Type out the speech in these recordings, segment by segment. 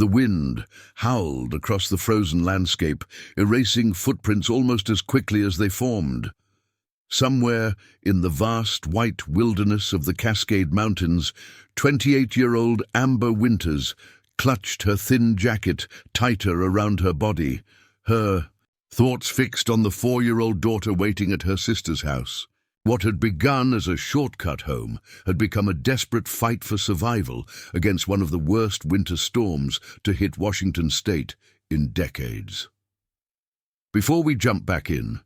The wind howled across the frozen landscape, erasing footprints almost as quickly as they formed. Somewhere in the vast white wilderness of the Cascade Mountains, 28-year-old Amber Winters clutched her thin jacket tighter around her body, her thoughts fixed on the 4-year-old daughter waiting at her sister's house. What had begun as a shortcut home had become a desperate fight for survival against one of the worst winter storms to hit Washington state in decades. Before we jump back in,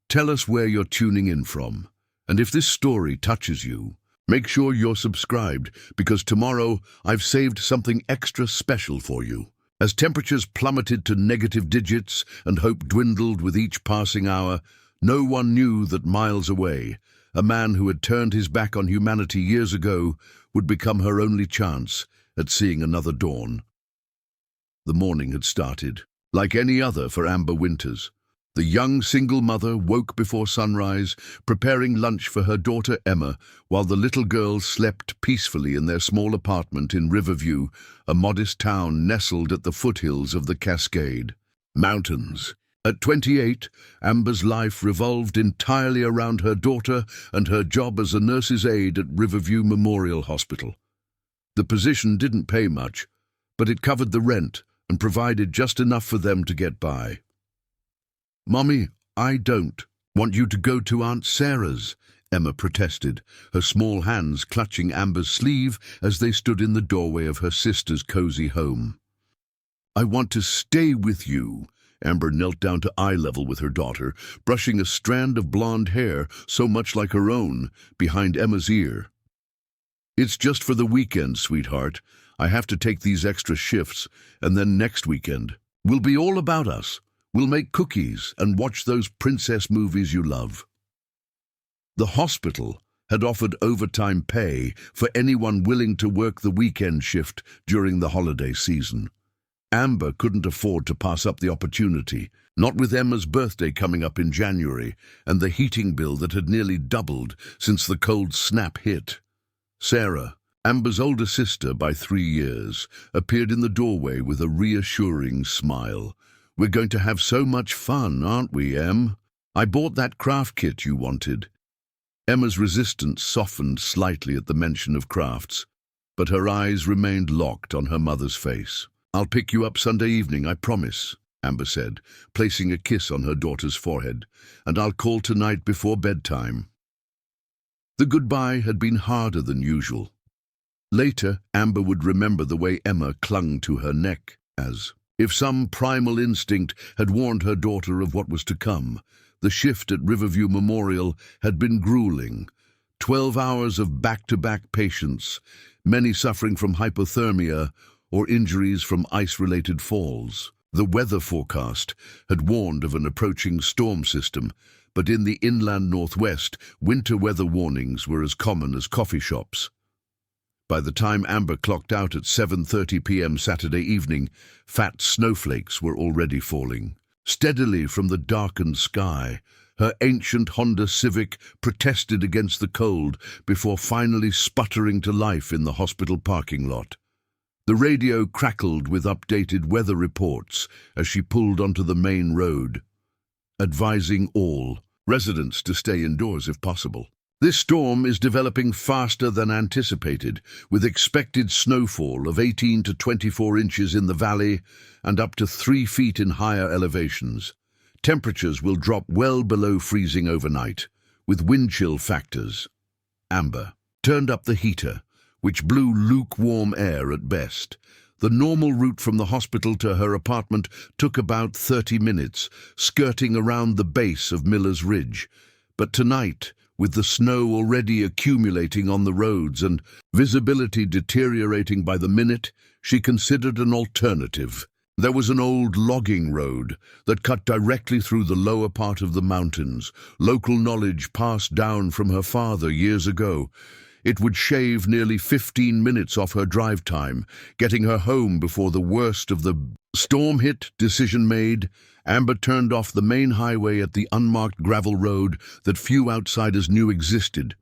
tell us where you're tuning in from, and if this story touches you, make sure you're subscribed, because tomorrow I've saved something extra special for you. As temperatures plummeted to negative digits and hope dwindled with each passing hour, no one knew that miles away, a man who had turned his back on humanity years ago would become her only chance at seeing another dawn. The morning had started, like any other for Amber Winters. The young single mother woke before sunrise, preparing lunch for her daughter Emma, while the little girls slept peacefully in their small apartment in Riverview, a modest town nestled at the foothills of the Cascade Mountains. At 28, Amber's life revolved entirely around her daughter and her job as a nurse's aide at Riverview Memorial Hospital. The position didn't pay much, but it covered the rent and provided just enough for them to get by. "Mommy, I don't want you to go to Aunt Sarah's," Emma protested, her small hands clutching Amber's sleeve as they stood in the doorway of her sister's cozy home. "I want to stay with you." Amber knelt down to eye level with her daughter, brushing a strand of blonde hair so much like her own behind Emma's ear. "It's just for the weekend, sweetheart. I have to take these extra shifts, and then next weekend will be all about us. We'll make cookies and watch those princess movies you love." The hospital had offered overtime pay for anyone willing to work the weekend shift during the holiday season. Amber couldn't afford to pass up the opportunity, not with Emma's birthday coming up in January and the heating bill that had nearly doubled since the cold snap hit. Sarah, Amber's older sister by 3 years, appeared in the doorway with a reassuring smile. "We're going to have so much fun, aren't we, Em? I bought that craft kit you wanted." Emma's resistance softened slightly at the mention of crafts, but her eyes remained locked on her mother's face. "I'll pick you up Sunday evening, I promise," Amber said, placing a kiss on her daughter's forehead, "and I'll call tonight before bedtime." The goodbye had been harder than usual. Later, Amber would remember the way Emma clung to her neck, as if some primal instinct had warned her daughter of what was to come. The shift at Riverview Memorial had been grueling. 12 hours of back-to-back patients, many suffering from hypothermia or injuries from ice-related falls. The weather forecast had warned of an approaching storm system, but in the inland northwest, winter weather warnings were as common as coffee shops. By the time Amber clocked out at 7:30 p.m. Saturday evening, fat snowflakes were already falling. Steadily from the darkened sky, her ancient Honda Civic protested against the cold before finally sputtering to life in the hospital parking lot. The radio crackled with updated weather reports as she pulled onto the main road, advising all residents to stay indoors if possible. This storm is developing faster than anticipated, with expected snowfall of 18 to 24 inches in the valley and up to 3 feet in higher elevations. Temperatures will drop well below freezing overnight, with wind chill factors. Amber turned up the heater, which blew lukewarm air at best. The normal route from the hospital to her apartment took about 30 minutes, skirting around the base of Miller's Ridge. But tonight, with the snow already accumulating on the roads and visibility deteriorating by the minute, she considered an alternative. There was an old logging road that cut directly through the lower part of the mountains, local knowledge passed down from her father years ago. It would shave nearly 15 minutes off her drive time, getting her home before the worst of the storm hit. Decision made, Amber turned off the main highway at the unmarked gravel road that few outsiders knew existed.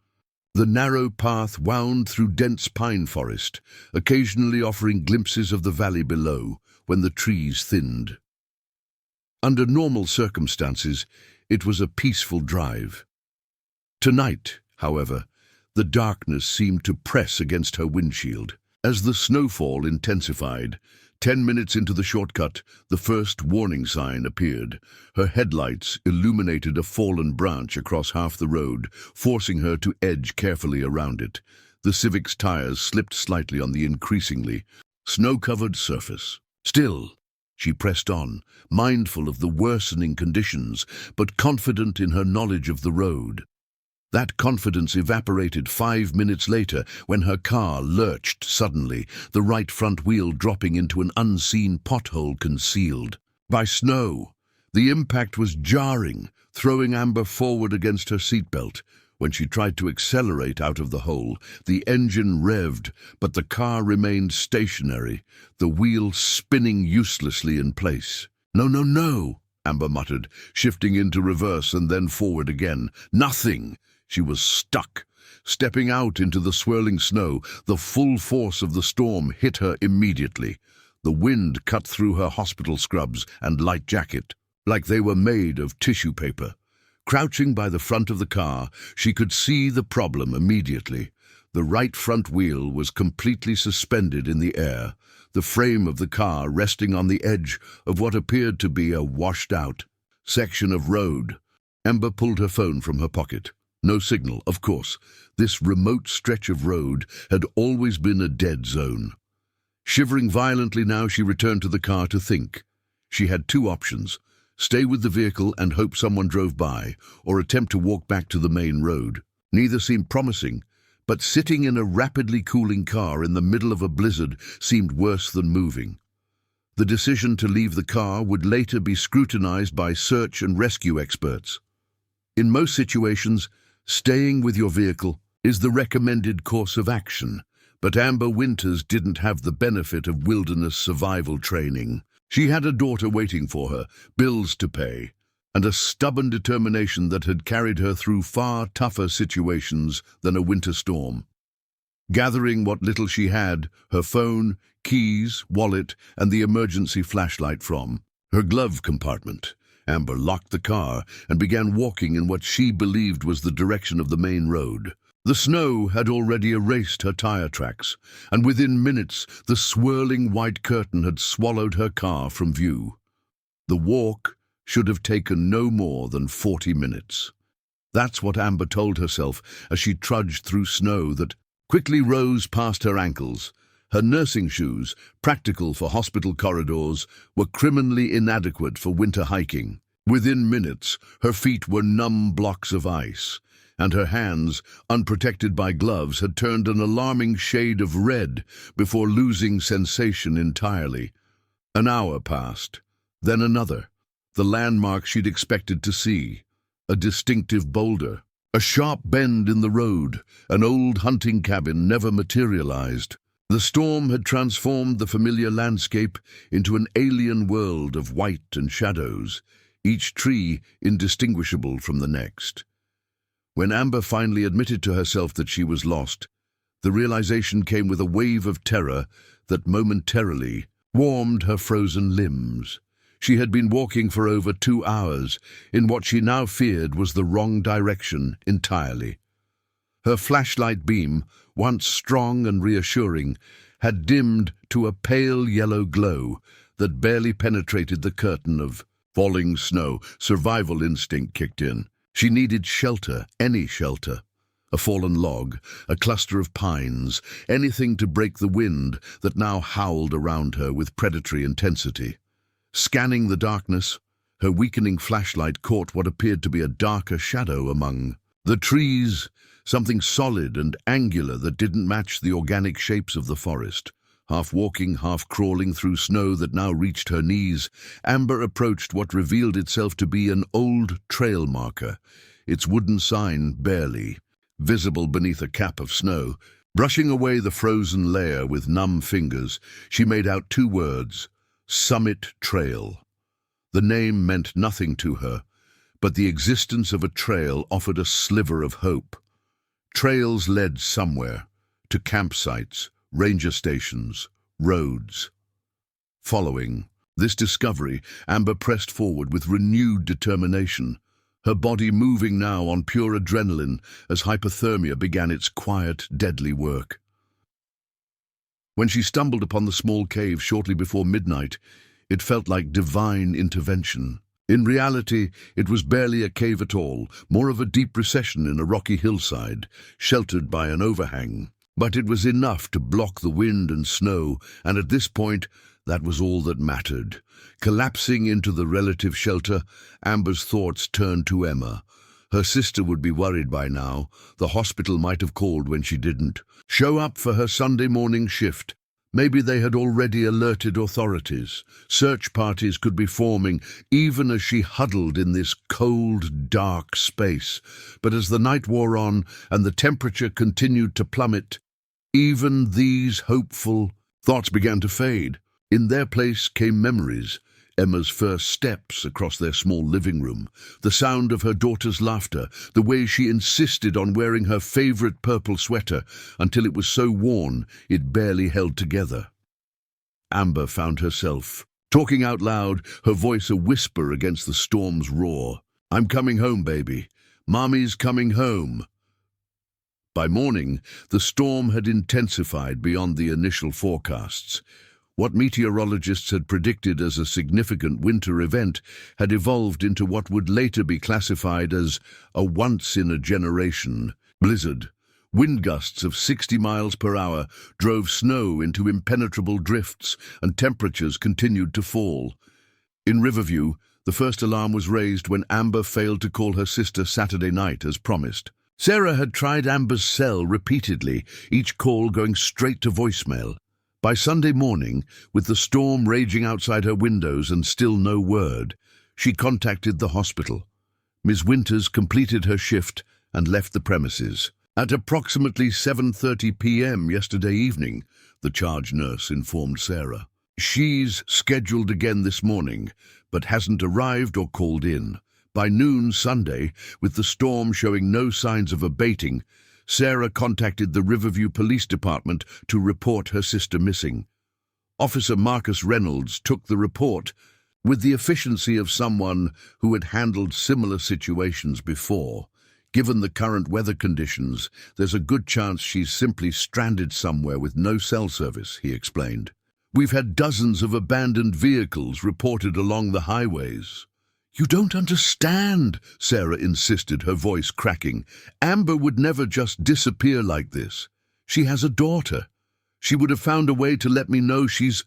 The narrow path wound through dense pine forest, occasionally offering glimpses of the valley below when the trees thinned. Under normal circumstances, it was a peaceful drive. Tonight, however, the darkness seemed to press against her windshield. As the snowfall intensified, 10 minutes into the shortcut, the first warning sign appeared. Her headlights illuminated a fallen branch across half the road, forcing her to edge carefully around it. The Civic's tires slipped slightly on the increasingly snow-covered surface. Still, she pressed on, mindful of the worsening conditions, but confident in her knowledge of the road. That confidence evaporated 5 minutes later when her car lurched suddenly, the right front wheel dropping into an unseen pothole concealed by snow. The impact was jarring, throwing Amber forward against her seatbelt. When she tried to accelerate out of the hole, the engine revved, but the car remained stationary, the wheel spinning uselessly in place. "No, no, no," Amber muttered, shifting into reverse and then forward again. Nothing! She was stuck. Stepping out into the swirling snow, the full force of the storm hit her immediately. The wind cut through her hospital scrubs and light jacket, like they were made of tissue paper. Crouching by the front of the car, she could see the problem immediately. The right front wheel was completely suspended in the air, the frame of the car resting on the edge of what appeared to be a washed-out section of road. Amber pulled her phone from her pocket. No signal, of course. This remote stretch of road had always been a dead zone. Shivering violently now, she returned to the car to think. She had two options: stay with the vehicle and hope someone drove by, or attempt to walk back to the main road. Neither seemed promising, but sitting in a rapidly cooling car in the middle of a blizzard seemed worse than moving. The decision to leave the car would later be scrutinized by search and rescue experts. In most situations, staying with your vehicle is the recommended course of action, but Amber Winters didn't have the benefit of wilderness survival training. She had a daughter waiting for her, bills to pay, and a stubborn determination that had carried her through far tougher situations than a winter storm. Gathering what little she had, her phone, keys, wallet, and the emergency flashlight from her glove compartment, Amber locked the car and began walking in what she believed was the direction of the main road. The snow had already erased her tire tracks, and within minutes the swirling white curtain had swallowed her car from view. The walk should have taken no more than 40 minutes. That's what Amber told herself as she trudged through snow that quickly rose past her ankles. Her nursing shoes, practical for hospital corridors, were criminally inadequate for winter hiking. Within minutes, her feet were numb blocks of ice, and her hands, unprotected by gloves, had turned an alarming shade of red before losing sensation entirely. An hour passed, then another. The landmark she'd expected to see, a distinctive boulder, a sharp bend in the road, an old hunting cabin, never materialized. The storm had transformed the familiar landscape into an alien world of white and shadows, each tree indistinguishable from the next. When Amber finally admitted to herself that she was lost, the realization came with a wave of terror that momentarily warmed her frozen limbs. She had been walking for over 2 hours in what she now feared was the wrong direction entirely. Her flashlight beam, once strong and reassuring, had dimmed to a pale yellow glow that barely penetrated the curtain of falling snow. Survival instinct kicked in. She needed shelter, any shelter. A fallen log, a cluster of pines, anything to break the wind that now howled around her with predatory intensity. Scanning the darkness, her weakening flashlight caught what appeared to be a darker shadow among the trees, something solid and angular that didn't match the organic shapes of the forest. Half walking, half crawling through snow that now reached her knees, Amber approached what revealed itself to be an old trail marker, its wooden sign barely visible beneath a cap of snow. Brushing away the frozen layer with numb fingers, she made out 2 words: Summit Trail. The name meant nothing to her, but the existence of a trail offered a sliver of hope. Trails led somewhere, to campsites, ranger stations, roads. Following this discovery, Amber pressed forward with renewed determination, her body moving now on pure adrenaline as hypothermia began its quiet, deadly work. When she stumbled upon the small cave shortly before midnight, it felt like divine intervention. In reality, it was barely a cave at all, more of a deep recession in a rocky hillside, sheltered by an overhang. But it was enough to block the wind and snow, and at this point, that was all that mattered. Collapsing into the relative shelter, Amber's thoughts turned to Emma. Her sister would be worried by now. The hospital might have called when she didn't. Show up for her Sunday morning shift. Maybe they had already alerted authorities. Search parties could be forming, even as she huddled in this cold, dark space. But as the night wore on and the temperature continued to plummet, even these hopeful thoughts began to fade. In their place came memories. Emma's first steps across their small living room, the sound of her daughter's laughter, the way she insisted on wearing her favorite purple sweater until it was so worn it barely held together. Amber found herself talking out loud, her voice a whisper against the storm's roar. "I'm coming home, baby. Mommy's coming home." By morning, the storm had intensified beyond the initial forecasts. What meteorologists had predicted as a significant winter event had evolved into what would later be classified as a once-in-a-generation blizzard. Wind gusts of 60 miles per hour drove snow into impenetrable drifts, and temperatures continued to fall. In Riverview, the first alarm was raised when Amber failed to call her sister Saturday night as promised. Sarah had tried Amber's cell repeatedly, each call going straight to voicemail. By Sunday morning, with the storm raging outside her windows and still no word, she contacted the hospital. Ms. Winters completed her shift and left the premises. At approximately 7:30 p.m. yesterday evening, the charge nurse informed Sarah. She's scheduled again this morning, but hasn't arrived or called in. By noon Sunday, with the storm showing no signs of abating, Sarah contacted the Riverview Police Department to report her sister missing. Officer Marcus Reynolds took the report with the efficiency of someone who had handled similar situations before. Given the current weather conditions, there's a good chance she's simply stranded somewhere with no cell service, he explained. We've had dozens of abandoned vehicles reported along the highways. You don't understand, Sarah insisted, her voice cracking. Amber would never just disappear like this. She has a daughter. She would have found a way to let me know she's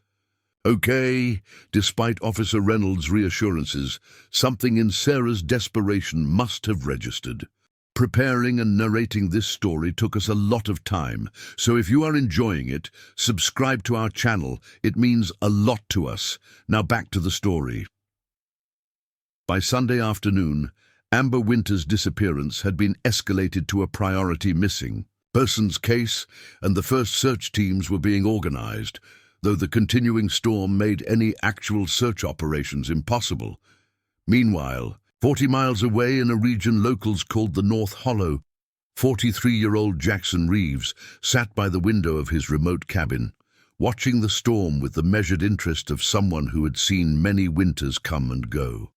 okay. Despite Officer Reynolds' reassurances, something in Sarah's desperation must have registered. Preparing and narrating this story took us a lot of time, so if you are enjoying it, subscribe to our channel. It means a lot to us. Now back to the story. By Sunday afternoon, Amber Winters' disappearance had been escalated to a priority missing persons case, and the first search teams were being organized, though the continuing storm made any actual search operations impossible. Meanwhile, 40 miles away in a region locals called the North Hollow, 43-year-old Jackson Reeves sat by the window of his remote cabin, watching the storm with the measured interest of someone who had seen many winters come and go.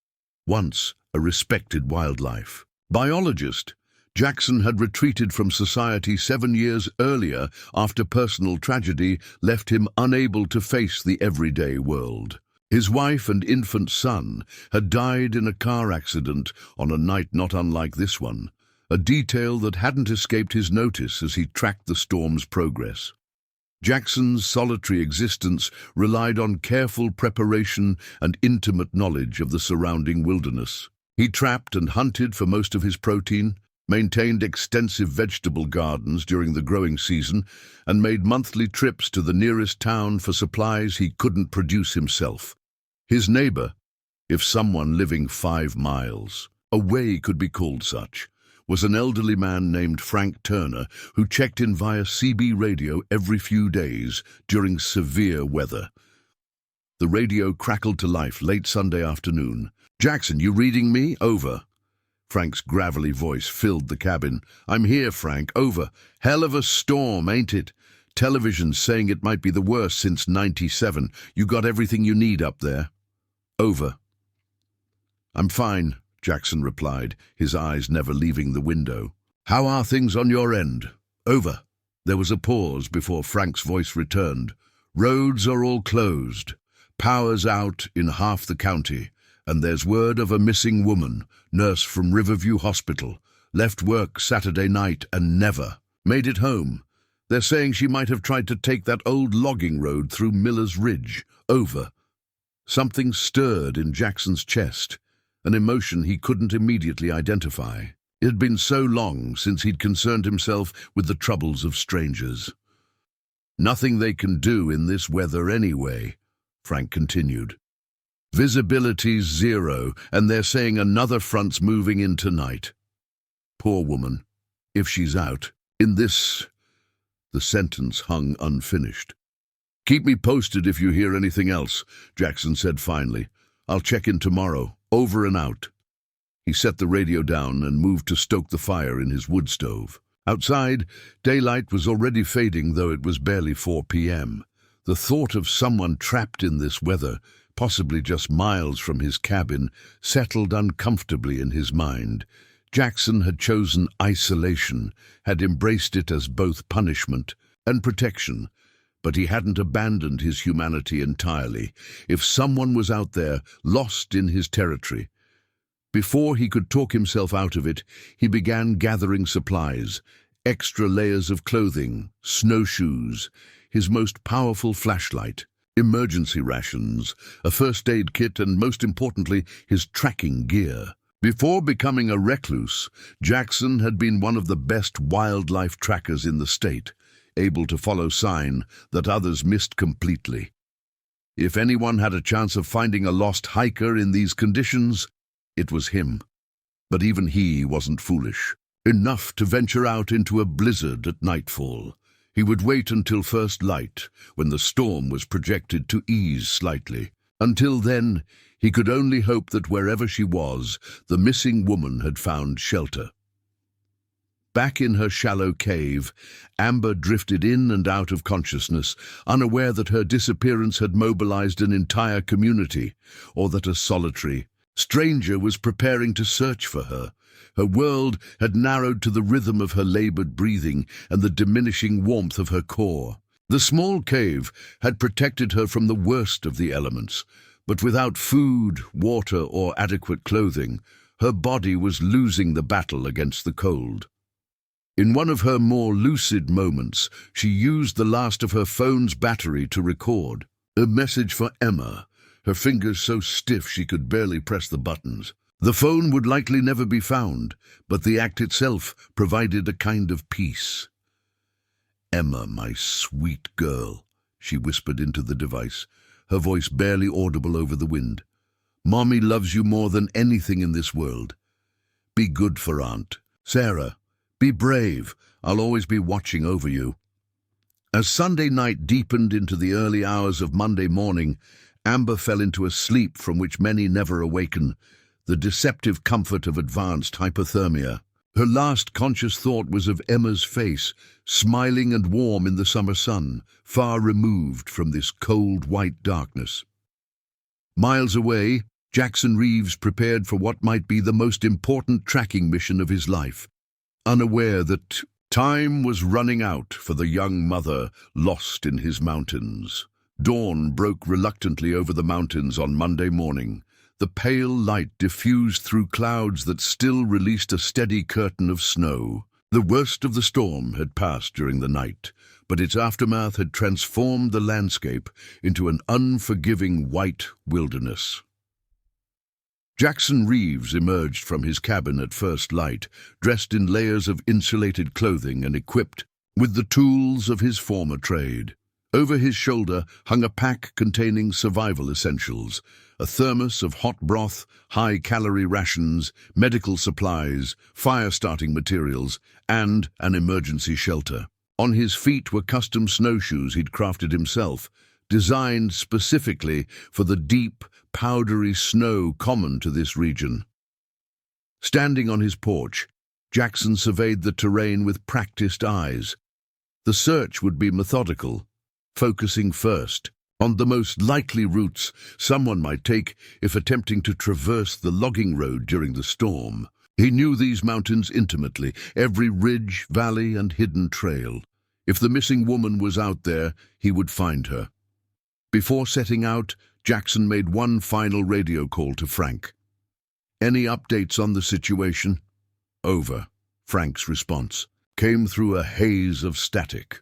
Once a respected wildlife biologist, Jackson had retreated from society 7 years earlier after personal tragedy left him unable to face the everyday world. His wife and infant son had died in a car accident on a night not unlike this one, a detail that hadn't escaped his notice as he tracked the storm's progress. Jackson's solitary existence relied on careful preparation and intimate knowledge of the surrounding wilderness. He trapped and hunted for most of his protein, maintained extensive vegetable gardens during the growing season, and made monthly trips to the nearest town for supplies he couldn't produce himself. His neighbor, if someone living 5 miles away could be called such, was an elderly man named Frank Turner who checked in via CB radio every few days during severe weather. The radio crackled to life late Sunday afternoon. "Jackson, you reading me? Over." Frank's gravelly voice filled the cabin. "I'm here, Frank. Over. Hell of a storm, ain't it? Television's saying it might be the worst since '97. You got everything you need up there?" Over. "I'm fine," Jackson replied, his eyes never leaving the window. "How are things on your end?" Over. There was a pause before Frank's voice returned. "Roads are all closed. Power's out in half the county. And there's word of a missing woman, nurse from Riverview Hospital. Left work Saturday night and never made it home. They're saying she might have tried to take that old logging road through Miller's Ridge." Over. Something stirred in Jackson's chest, an emotion he couldn't immediately identify. It had been so long since he'd concerned himself with the troubles of strangers. "Nothing they can do in this weather anyway," Frank continued. "Visibility's 0, and they're saying another front's moving in tonight. Poor woman, if she's out. In this—" The sentence hung unfinished. "Keep me posted if you hear anything else," Jackson said finally. "I'll check in tomorrow. Over and out." He set the radio down and moved to stoke the fire in his wood stove. Outside, daylight was already fading, though it was barely 4 p.m. The thought of someone trapped in this weather, possibly just miles from his cabin, settled uncomfortably in his mind. Jackson had chosen isolation, had embraced it as both punishment and protection, but he hadn't abandoned his humanity entirely. If someone was out there, lost in his territory. Before he could talk himself out of it, he began gathering supplies, extra layers of clothing, snowshoes, his most powerful flashlight, emergency rations, a first aid kit, and most importantly, his tracking gear. Before becoming a recluse, Jackson had been one of the best wildlife trackers in the state, able to follow sign that others missed completely. If anyone had a chance of finding a lost hiker in these conditions, it was him. But even he wasn't foolish enough to venture out into a blizzard at nightfall. He would wait until first light, when the storm was projected to ease slightly. Until then, he could only hope that wherever she was, the missing woman had found shelter. Back in her shallow cave, Amber drifted in and out of consciousness, unaware that her disappearance had mobilized an entire community, or that a solitary stranger was preparing to search for her. Her world had narrowed to the rhythm of her labored breathing and the diminishing warmth of her core. The small cave had protected her from the worst of the elements, but without food, water, or adequate clothing, her body was losing the battle against the cold. In one of her more lucid moments, she used the last of her phone's battery to record a message for Emma, her fingers so stiff she could barely press the buttons. The phone would likely never be found, but the act itself provided a kind of peace. "Emma, my sweet girl," she whispered into the device, her voice barely audible over the wind. "Mommy loves you more than anything in this world. Be good for Aunt. Sarah, be brave. I'll always be watching over you." As Sunday night deepened into the early hours of Monday morning, Amber fell into a sleep from which many never awaken, the deceptive comfort of advanced hypothermia. Her last conscious thought was of Emma's face, smiling and warm in the summer sun, far removed from this cold white darkness. Miles away, Jackson Reeves prepared for what might be the most important tracking mission of his life, unaware that time was running out for the young mother lost in his mountains. Dawn broke reluctantly over the mountains on Monday morning. The pale light diffused through clouds that still released a steady curtain of snow. The worst of the storm had passed during the night, but its aftermath had transformed the landscape into an unforgiving white wilderness. Jackson Reeves emerged from his cabin at first light, dressed in layers of insulated clothing and equipped with the tools of his former trade. Over his shoulder hung a pack containing survival essentials, a thermos of hot broth, high-calorie rations, medical supplies, fire-starting materials, and an emergency shelter. On his feet were custom snowshoes he'd crafted himself, designed specifically for the deep, powdery snow common to this region. Standing on his porch, Jackson surveyed the terrain with practiced eyes. The search would be methodical, focusing first on the most likely routes someone might take if attempting to traverse the logging road during the storm. He knew these mountains intimately, every ridge, valley, and hidden trail. If the missing woman was out there, he would find her. Before setting out, Jackson made one final radio call to Frank. "Any updates on the situation?" "Over." Frank's response came through a haze of static.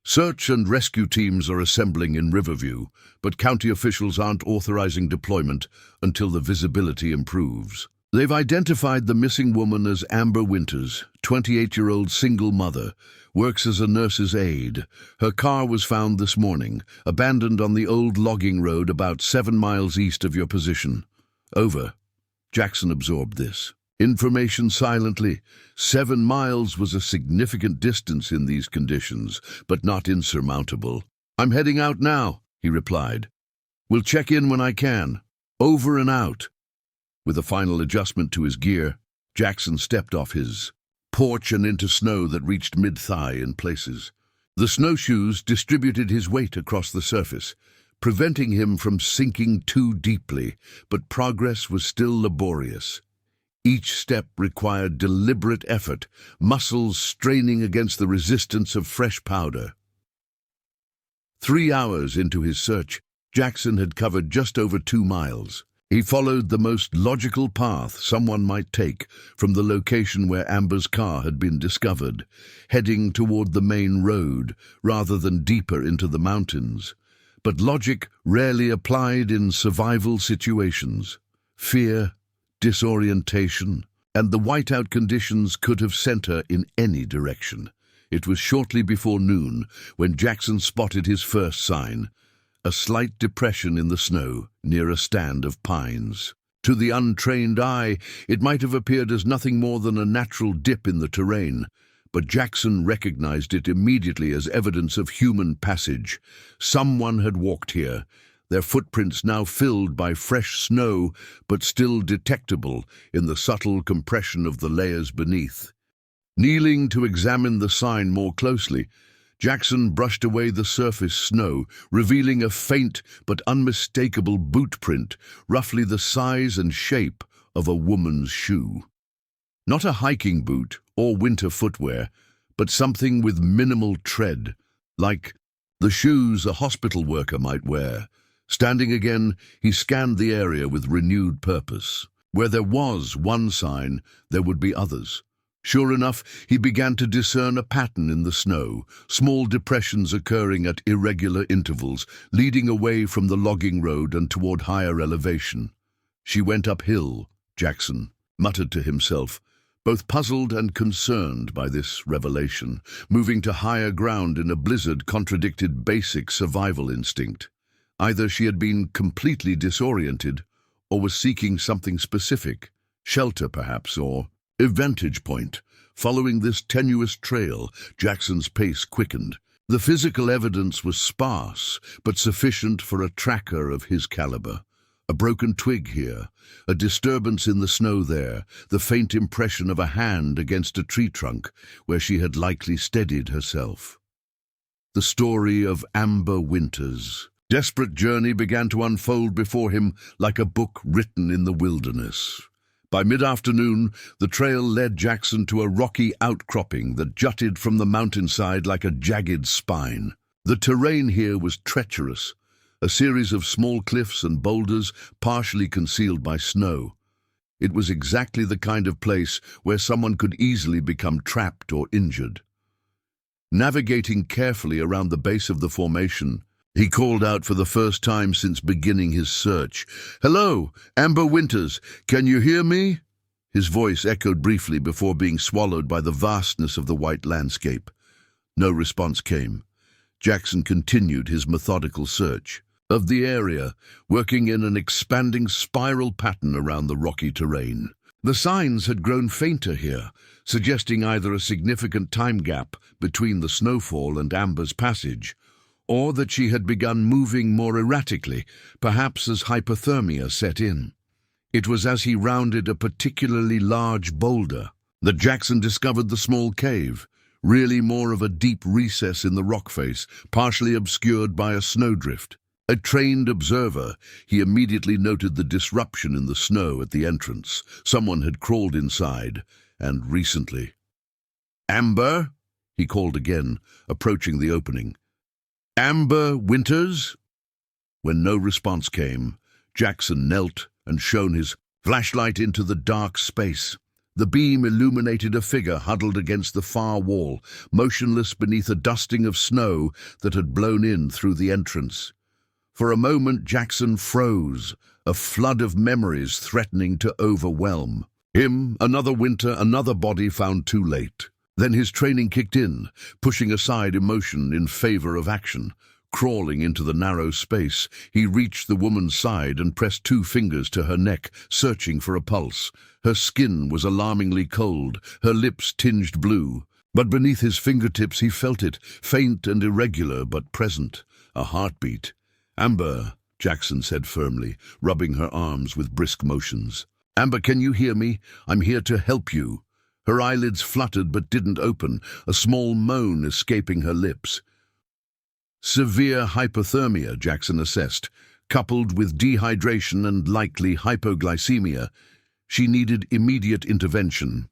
"Search and rescue teams are assembling in Riverview, but county officials aren't authorizing deployment until the visibility improves. They've identified the missing woman as Amber Winters, 28-year-old single mother, works as a nurse's aide. Her car was found this morning, abandoned on the old logging road about 7 miles east of your position." "Over." Jackson absorbed this information silently. 7 miles was a significant distance in these conditions, but not insurmountable. "I'm heading out now," he replied. "We'll check in when I can. Over and out." With a final adjustment to his gear, Jackson stepped off his porch and into snow that reached mid-thigh in places. The snowshoes distributed his weight across the surface, preventing him from sinking too deeply, but progress was still laborious. Each step required deliberate effort, muscles straining against the resistance of fresh powder. 3 hours into his search, Jackson had covered just over 2 miles. He followed the most logical path someone might take from the location where Amber's car had been discovered, heading toward the main road rather than deeper into the mountains. But logic rarely applied in survival situations. Fear, disorientation, and the whiteout conditions could have sent her in any direction. It was shortly before noon when Jackson spotted his first sign: a slight depression in the snow near a stand of pines. To the untrained eye, it might have appeared as nothing more than a natural dip in the terrain, but Jackson recognized it immediately as evidence of human passage. Someone had walked here, their footprints now filled by fresh snow, but still detectable in the subtle compression of the layers beneath. Kneeling to examine the sign more closely, Jackson brushed away the surface snow, revealing a faint but unmistakable boot print, roughly the size and shape of a woman's shoe. Not a hiking boot or winter footwear, but something with minimal tread, like the shoes a hospital worker might wear. Standing again, he scanned the area with renewed purpose. Where there was one sign, there would be others. Sure enough, he began to discern a pattern in the snow, small depressions occurring at irregular intervals, leading away from the logging road and toward higher elevation. "She went uphill," Jackson muttered to himself, both puzzled and concerned by this revelation. Moving to higher ground in a blizzard contradicted basic survival instinct. Either she had been completely disoriented, or was seeking something specific, shelter perhaps, or a vantage point. Following this tenuous trail, Jackson's pace quickened. The physical evidence was sparse, but sufficient for a tracker of his caliber. A broken twig here, a disturbance in the snow there, the faint impression of a hand against a tree trunk where she had likely steadied herself. The story of Amber Winters' desperate journey began to unfold before him like a book written in the wilderness. By mid-afternoon, the trail led Jackson to a rocky outcropping that jutted from the mountainside like a jagged spine. The terrain here was treacherous, a series of small cliffs and boulders partially concealed by snow. It was exactly the kind of place where someone could easily become trapped or injured. Navigating carefully around the base of the formation, he called out for the first time since beginning his search. "Hello, Amber Winters, can you hear me?" His voice echoed briefly before being swallowed by the vastness of the white landscape. No response came. Jackson continued his methodical search of the area, working in an expanding spiral pattern around the rocky terrain. The signs had grown fainter here, suggesting either a significant time gap between the snowfall and Amber's passage, or that she had begun moving more erratically, perhaps as hypothermia set in. It was as he rounded a particularly large boulder that Jackson discovered the small cave, really more of a deep recess in the rock face, partially obscured by a snowdrift. A trained observer, he immediately noted the disruption in the snow at the entrance. Someone had crawled inside, and recently. "Amber?" he called again, approaching the opening. "Amber Winters?" When no response came, Jackson knelt and shone his flashlight into the dark space. The beam illuminated a figure huddled against the far wall, motionless beneath a dusting of snow that had blown in through the entrance. For a moment Jackson froze, a flood of memories threatening to overwhelm. Him, another winter, another body found too late. Then his training kicked in, pushing aside emotion in favor of action. Crawling into the narrow space, he reached the woman's side and pressed 2 fingers to her neck, searching for a pulse. Her skin was alarmingly cold, her lips tinged blue. But beneath his fingertips he felt it, faint and irregular but present, a heartbeat. "Amber," Jackson said firmly, rubbing her arms with brisk motions. "Amber, can you hear me? I'm here to help you." Her eyelids fluttered but didn't open, a small moan escaping her lips. Severe hypothermia, Jackson assessed, coupled with dehydration and likely hypoglycemia. She needed immediate intervention.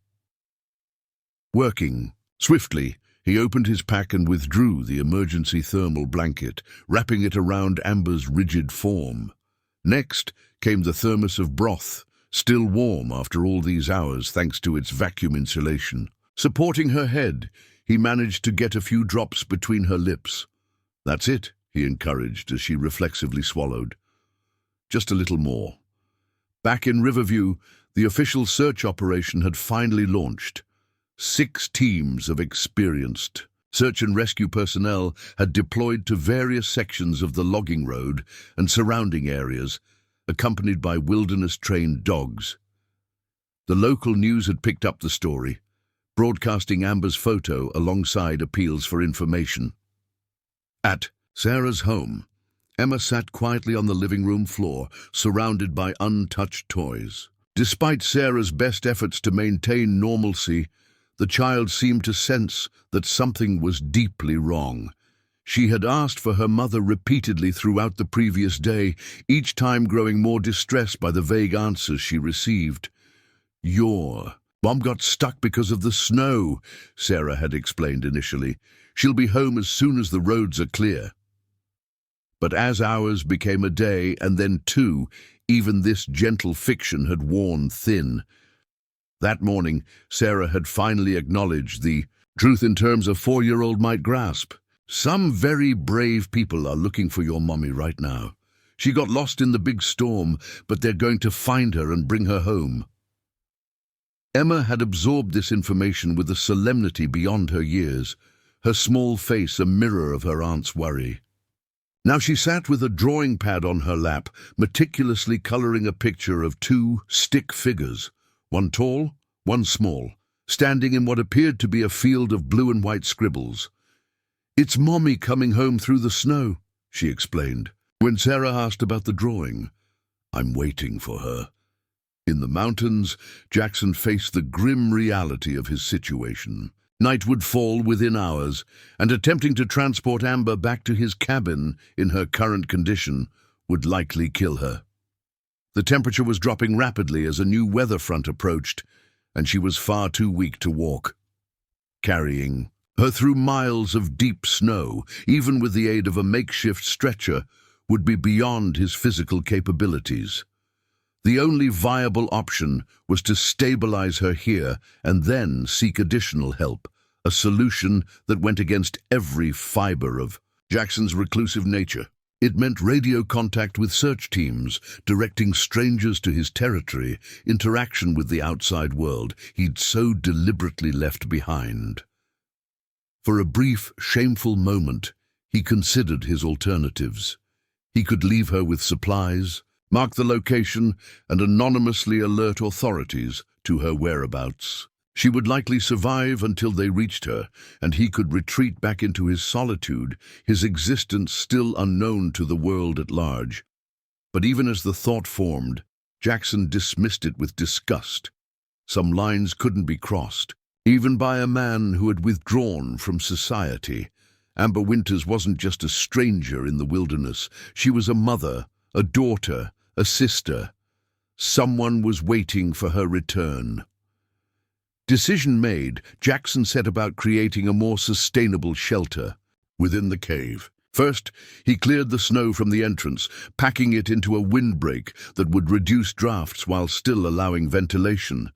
Working swiftly, he opened his pack and withdrew the emergency thermal blanket, wrapping it around Amber's rigid form. Next came the thermos of broth, still warm after all these hours thanks to its vacuum insulation. Supporting her head, he managed to get a few drops between her lips. "That's it," he encouraged as she reflexively swallowed. "Just a little more." Back in Riverview, the official search operation had finally launched. 6 teams of experienced search and rescue personnel had deployed to various sections of the logging road and surrounding areas, accompanied by wilderness-trained dogs. The local news had picked up the story, broadcasting Amber's photo alongside appeals for information. At Sarah's home, Emma sat quietly on the living room floor, surrounded by untouched toys. Despite Sarah's best efforts to maintain normalcy, the child seemed to sense that something was deeply wrong. She had asked for her mother repeatedly throughout the previous day, each time growing more distressed by the vague answers she received. Mom got stuck because of the snow," Sarah had explained initially. "She'll be home as soon as the roads are clear." But as hours became a day and then 2, even this gentle fiction had worn thin. That morning, Sarah had finally acknowledged the truth in terms a 4-year-old might grasp. "Some very brave people are looking for your mommy right now. She got lost in the big storm, but they're going to find her and bring her home." Emma had absorbed this information with a solemnity beyond her years, her small face a mirror of her aunt's worry. Now she sat with a drawing pad on her lap, meticulously coloring a picture of 2 stick figures, one tall, one small, standing in what appeared to be a field of blue and white scribbles. "It's Mommy coming home through the snow," she explained. When Sarah asked about the drawing, "I'm waiting for her." In the mountains, Jackson faced the grim reality of his situation. Night would fall within hours, and attempting to transport Amber back to his cabin in her current condition would likely kill her. The temperature was dropping rapidly as a new weather front approached, and she was far too weak to walk. Carrying her through miles of deep snow, even with the aid of a makeshift stretcher, would be beyond his physical capabilities. The only viable option was to stabilize her here and then seek additional help, a solution that went against every fiber of Jackson's reclusive nature. It meant radio contact with search teams, directing strangers to his territory, interaction with the outside world he'd so deliberately left behind. For a brief, shameful moment, he considered his alternatives. He could leave her with supplies, mark the location, and anonymously alert authorities to her whereabouts. She would likely survive until they reached her, and he could retreat back into his solitude, his existence still unknown to the world at large. But even as the thought formed, Jackson dismissed it with disgust. Some lines couldn't be crossed, even by a man who had withdrawn from society. Amber Winters wasn't just a stranger in the wilderness. She was a mother, a daughter, a sister. Someone was waiting for her return. Decision made, Jackson set about creating a more sustainable shelter within the cave. First, he cleared the snow from the entrance, packing it into a windbreak that would reduce drafts while still allowing ventilation.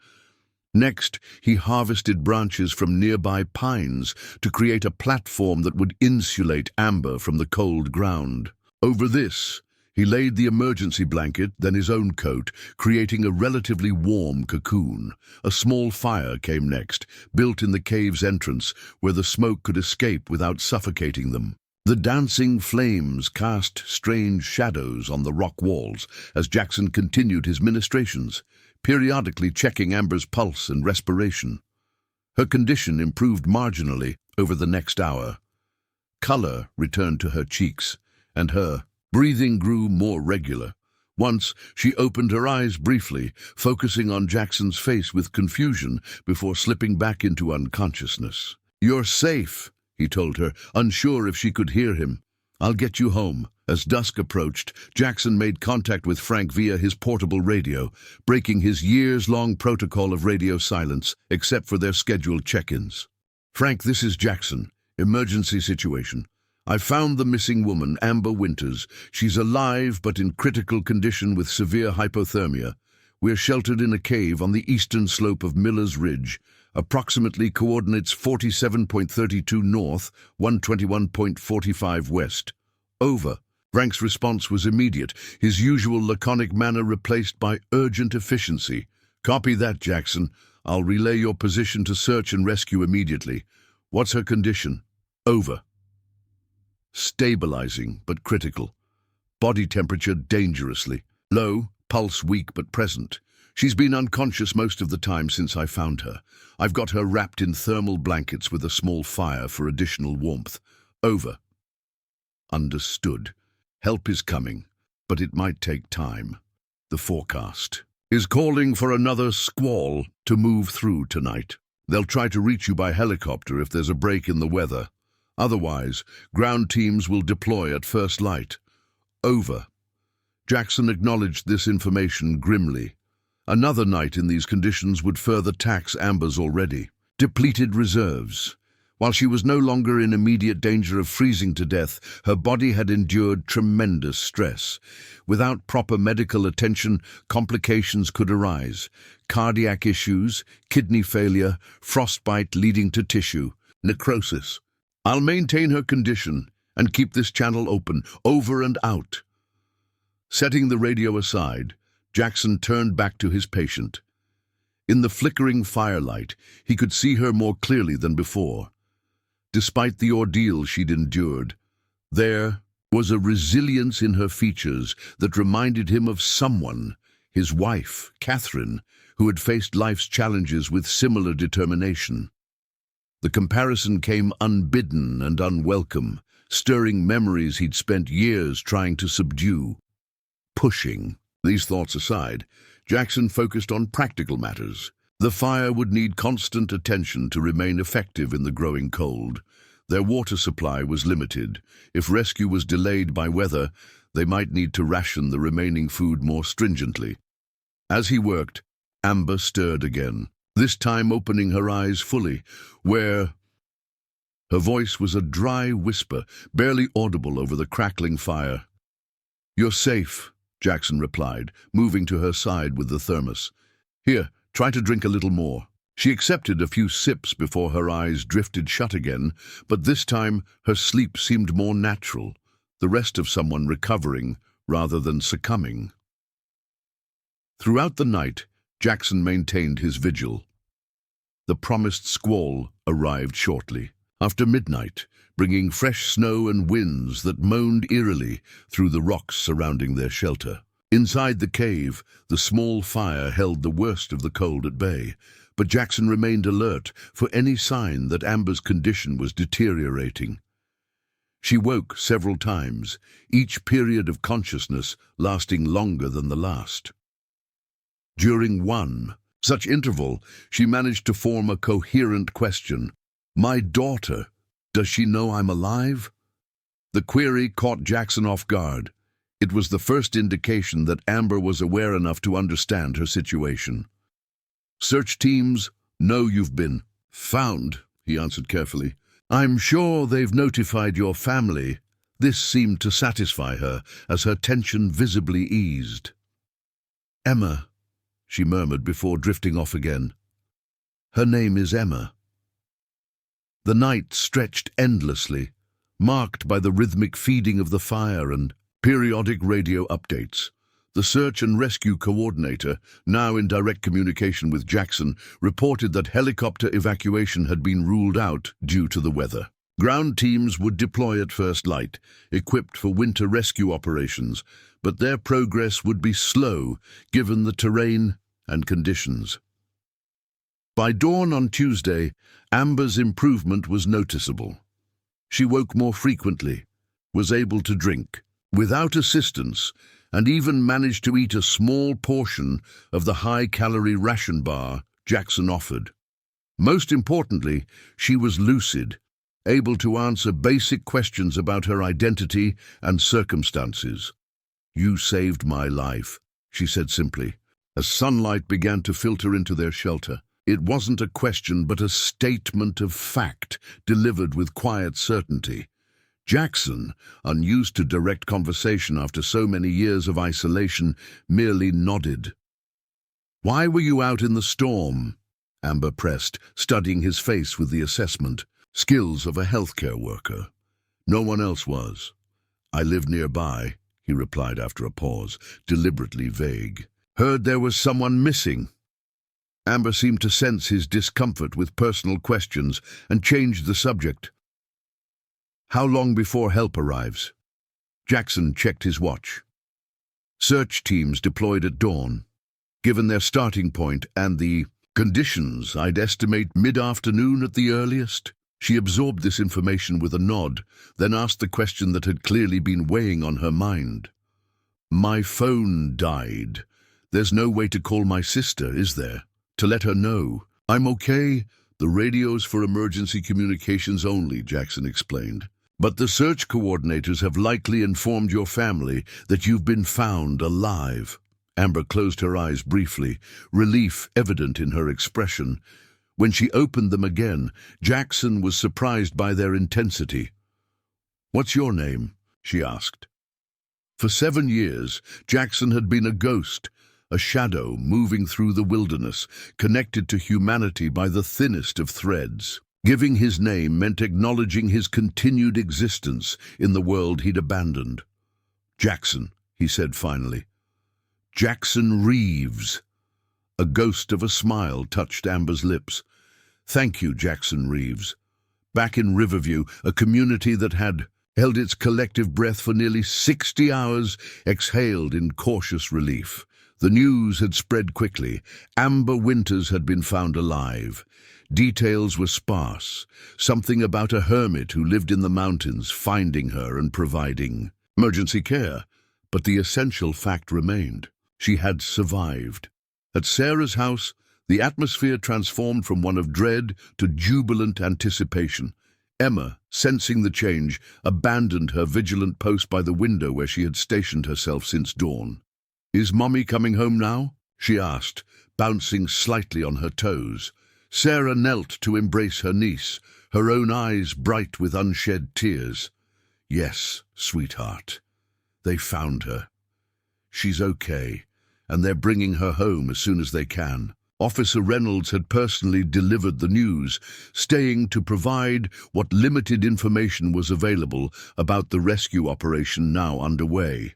Next, he harvested branches from nearby pines to create a platform that would insulate Amber from the cold ground. Over this, he laid the emergency blanket, then his own coat, creating a relatively warm cocoon. A small fire came next, built in the cave's entrance, where the smoke could escape without suffocating them. The dancing flames cast strange shadows on the rock walls as Jackson continued his ministrations, periodically checking Amber's pulse and respiration. Her condition improved marginally over the next hour. Color returned to her cheeks, and her breathing grew more regular. Once, she opened her eyes briefly, focusing on Jackson's face with confusion before slipping back into unconsciousness. "You're safe," he told her, unsure if she could hear him. "I'll get you home." As dusk approached, Jackson made contact with Frank via his portable radio, breaking his years-long protocol of radio silence, except for their scheduled check-ins. "Frank, this is Jackson. Emergency situation. I found the missing woman, Amber Winters. She's alive but in critical condition with severe hypothermia. We're sheltered in a cave on the eastern slope of Miller's Ridge, approximately coordinates 47.32 north, 121.45 west. Over." Frank's response was immediate, his usual laconic manner replaced by urgent efficiency. "Copy that, Jackson. I'll relay your position to search and rescue immediately. What's her condition?" "Over." "Stabilizing, but critical. Body temperature dangerously low, pulse weak but present. She's been unconscious most of the time since I found her. I've got her wrapped in thermal blankets with a small fire for additional warmth. Over." "Understood. Help is coming, but it might take time. The forecast is calling for another squall to move through tonight. They'll try to reach you by helicopter if there's a break in the weather. Otherwise, ground teams will deploy at first light. Over." Jackson acknowledged this information grimly. Another night in these conditions would further tax Amber's already depleted reserves. While she was no longer in immediate danger of freezing to death, her body had endured tremendous stress. Without proper medical attention, complications could arise. Cardiac issues, kidney failure, frostbite leading to tissue, necrosis. "I'll maintain her condition and keep this channel open, over and out." Setting the radio aside, Jackson turned back to his patient. In the flickering firelight, he could see her more clearly than before. Despite the ordeal she'd endured, there was a resilience in her features that reminded him of someone, his wife, Catherine, who had faced life's challenges with similar determination. The comparison came unbidden and unwelcome, stirring memories he'd spent years trying to subdue. Pushing these thoughts aside, Jackson focused on practical matters. The fire would need constant attention to remain effective in the growing cold. Their water supply was limited. If rescue was delayed by weather, they might need to ration the remaining food more stringently. As he worked, Amber stirred again, this time opening her eyes fully, where her voice was a dry whisper, barely audible over the crackling fire. "You're safe," Jackson replied, moving to her side with the thermos. "Here, try to drink a little more." She accepted a few sips before her eyes drifted shut again, but this time her sleep seemed more natural, the rest of someone recovering rather than succumbing. Throughout the night, Jackson maintained his vigil. The promised squall arrived shortly, after midnight, bringing fresh snow and winds that moaned eerily through the rocks surrounding their shelter. Inside the cave, the small fire held the worst of the cold at bay, but Jackson remained alert for any sign that Amber's condition was deteriorating. She woke several times, each period of consciousness lasting longer than the last. During one such interval, she managed to form a coherent question. "My daughter, does she know I'm alive?" The query caught Jackson off guard. It was the first indication that Amber was aware enough to understand her situation. "Search teams know you've been found," he answered carefully. "I'm sure they've notified your family." This seemed to satisfy her, as her tension visibly eased. "Emma," she murmured before drifting off again. "Her name is Emma." The night stretched endlessly, marked by the rhythmic feeding of the fire and periodic radio updates. The search and rescue coordinator, now in direct communication with Jackson, reported that helicopter evacuation had been ruled out due to the weather. Ground teams would deploy at first light, equipped for winter rescue operations, but their progress would be slow given the terrain and conditions. By dawn on Tuesday, Amber's improvement was noticeable. She woke more frequently, was able to drink without assistance, and even managed to eat a small portion of the high-calorie ration bar Jackson offered. Most importantly, she was lucid, able to answer basic questions about her identity and circumstances. "You saved my life," she said simply, as sunlight began to filter into their shelter. It wasn't a question but a statement of fact, delivered with quiet certainty. Jackson, unused to direct conversation after so many years of isolation, merely nodded. "Why were you out in the storm?" Amber pressed, studying his face with the assessment skills of a healthcare worker. "No one else was." "I live nearby," he replied after a pause, deliberately vague. "Heard there was someone missing." Amber seemed to sense his discomfort with personal questions and changed the subject. "How long before help arrives?" Jackson checked his watch. "Search teams deployed at dawn. Given their starting point and the conditions, I'd estimate mid-afternoon at the earliest." She absorbed this information with a nod, then asked the question that had clearly been weighing on her mind. "My phone died. There's no way to call my sister, is there? To let her know I'm okay?" "The radio's for emergency communications only," Jackson explained. "But the search coordinators have likely informed your family that you've been found alive." Amber closed her eyes briefly, relief evident in her expression. When she opened them again, Jackson was surprised by their intensity. "What's your name?" she asked. For 7 years, Jackson had been a ghost, a shadow moving through the wilderness, connected to humanity by the thinnest of threads. Giving his name meant acknowledging his continued existence in the world he'd abandoned. "Jackson," he said finally. "Jackson Reeves." A ghost of a smile touched Amber's lips. "Thank you, Jackson Reeves." Back in Riverview, a community that had held its collective breath for nearly 60 hours exhaled in cautious relief. The news had spread quickly. Amber Winters had been found alive. Details were sparse. Something about a hermit who lived in the mountains, finding her and providing emergency care. But the essential fact remained. She had survived. At Sarah's house, the atmosphere transformed from one of dread to jubilant anticipation. Emma, sensing the change, abandoned her vigilant post by the window where she had stationed herself since dawn. "Is Mummy coming home now?" she asked, bouncing slightly on her toes. Sarah knelt to embrace her niece, her own eyes bright with unshed tears. "Yes, sweetheart. They found her. She's okay, and they're bringing her home as soon as they can." Officer Reynolds had personally delivered the news, staying to provide what limited information was available about the rescue operation now underway.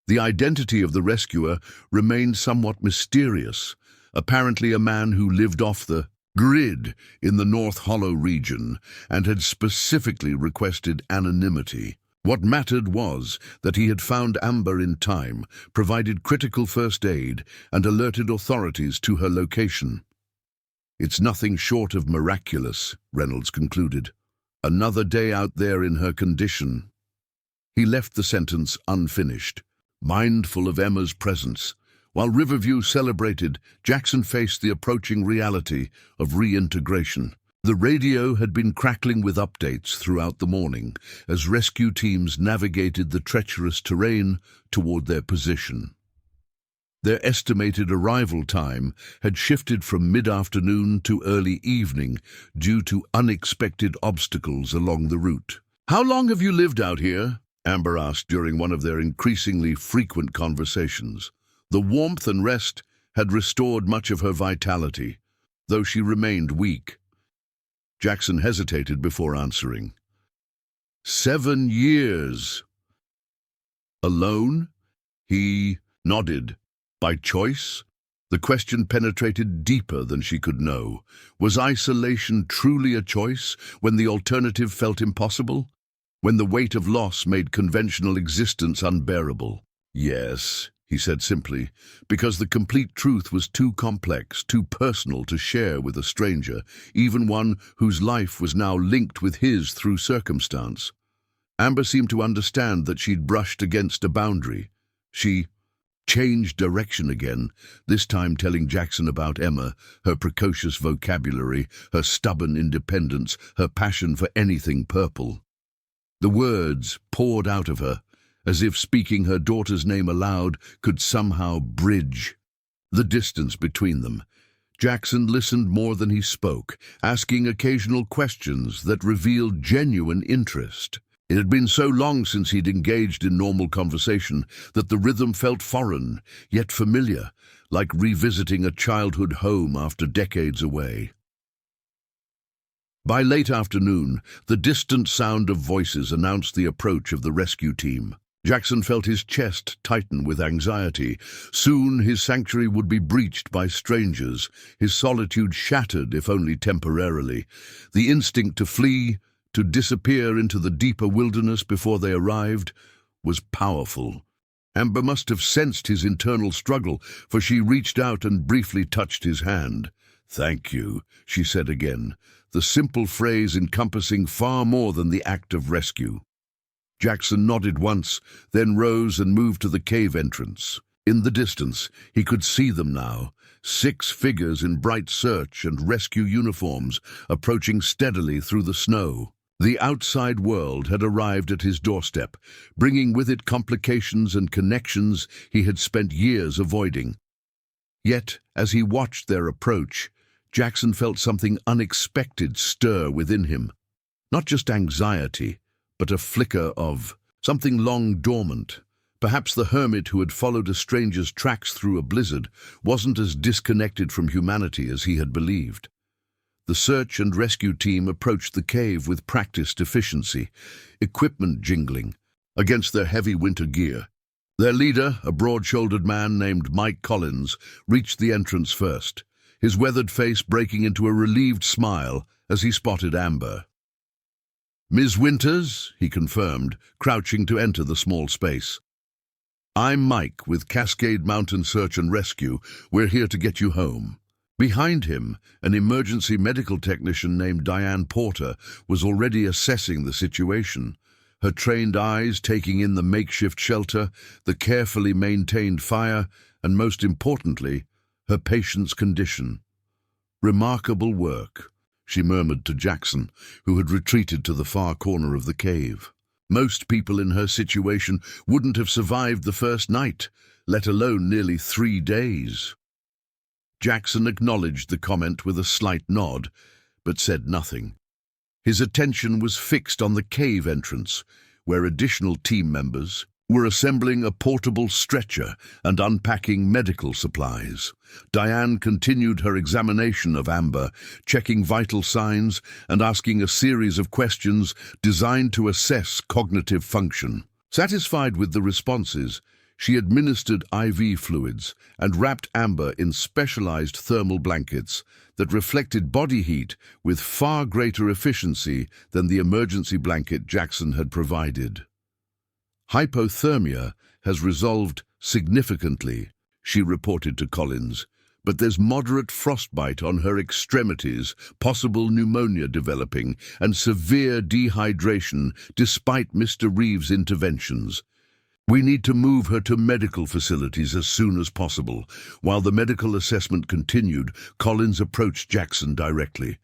The identity of the rescuer remained somewhat mysterious, apparently a man who lived off the grid in the North Hollow region and had specifically requested anonymity. What mattered was that he had found Amber in time, provided critical first aid, and alerted authorities to her location. "It's nothing short of miraculous," Reynolds concluded. "Another day out there in her condition." He left the sentence unfinished, mindful of Emma's presence, While Riverview celebrated, Jackson faced the approaching reality of reintegration. The radio had been crackling with updates throughout the morning as rescue teams navigated the treacherous terrain toward their position. Their estimated arrival time had shifted from mid-afternoon to early evening due to unexpected obstacles along the route. "How long have you lived out here?" Amber asked during one of their increasingly frequent conversations. The warmth and rest had restored much of her vitality, though she remained weak. Jackson hesitated before answering. 7 years. Alone? He nodded. By choice? The question penetrated deeper than she could know. Was isolation truly a choice when the alternative felt impossible? When the weight of loss made conventional existence unbearable? Yes, he said simply, because the complete truth was too complex, too personal to share with a stranger, even one whose life was now linked with his through circumstance. Amber seemed to understand that she'd brushed against a boundary. She changed direction again, this time telling Jackson about Emma, her precocious vocabulary, her stubborn independence, her passion for anything purple. The words poured out of her, as if speaking her daughter's name aloud could somehow bridge the distance between them. Jackson listened more than he spoke, asking occasional questions that revealed genuine interest. It had been so long since he'd engaged in normal conversation that the rhythm felt foreign, yet familiar, like revisiting a childhood home after decades away. By late afternoon, the distant sound of voices announced the approach of the rescue team. Jackson felt his chest tighten with anxiety. Soon his sanctuary would be breached by strangers, his solitude shattered, if only temporarily. The instinct to flee, to disappear into the deeper wilderness before they arrived, was powerful. Amber must have sensed his internal struggle, for she reached out and briefly touched his hand. "Thank you," she said again, the simple phrase encompassing far more than the act of rescue. Jackson nodded once, then rose and moved to the cave entrance. In the distance, he could see them now, 6 figures in bright search and rescue uniforms, approaching steadily through the snow. The outside world had arrived at his doorstep, bringing with it complications and connections he had spent years avoiding. Yet, as he watched their approach, Jackson felt something unexpected stir within him. Not just anxiety, but a flicker of something long dormant. Perhaps the hermit who had followed a stranger's tracks through a blizzard wasn't as disconnected from humanity as he had believed. The search and rescue team approached the cave with practiced efficiency, equipment jingling against their heavy winter gear. Their leader, a broad-shouldered man named Mike Collins, reached the entrance first, his weathered face breaking into a relieved smile as he spotted Amber. "Ms. Winters," he confirmed, crouching to enter the small space. "I'm Mike with Cascade Mountain Search and Rescue. We're here to get you home." Behind him, an emergency medical technician named Diane Porter was already assessing the situation, her trained eyes taking in the makeshift shelter, the carefully maintained fire, and most importantly, her patient's condition. "Remarkable work," she murmured to Jackson, who had retreated to the far corner of the cave. Most people in her situation wouldn't have survived the first night, let alone nearly 3 days. Jackson acknowledged the comment with a slight nod, but said nothing. His attention was fixed on the cave entrance, where additional team members were assembling a portable stretcher and unpacking medical supplies. Diane continued her examination of Amber, checking vital signs and asking a series of questions designed to assess cognitive function. Satisfied with the responses, she administered IV fluids and wrapped Amber in specialized thermal blankets that reflected body heat with far greater efficiency than the emergency blanket Jackson had provided. "Hypothermia has resolved significantly," she reported to Collins, "but there's moderate frostbite on her extremities, possible pneumonia developing, and severe dehydration despite Mr. Reeves' interventions. We need to move her to medical facilities as soon as possible. While the medical assessment continued, Collins approached Jackson directly.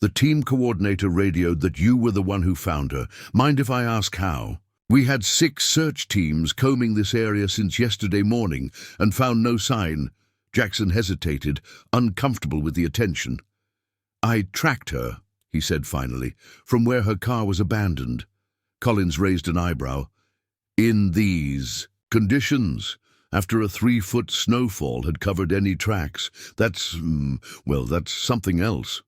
The team coordinator radioed that you were the one who found her. Mind if I ask how? We had 6 search teams combing this area since yesterday morning and found no sign. Jackson hesitated, uncomfortable with the attention. I tracked her, he said finally, from where her car was abandoned. Collins raised an eyebrow. In these conditions, after a 3-foot snowfall had covered any tracks, that's something else.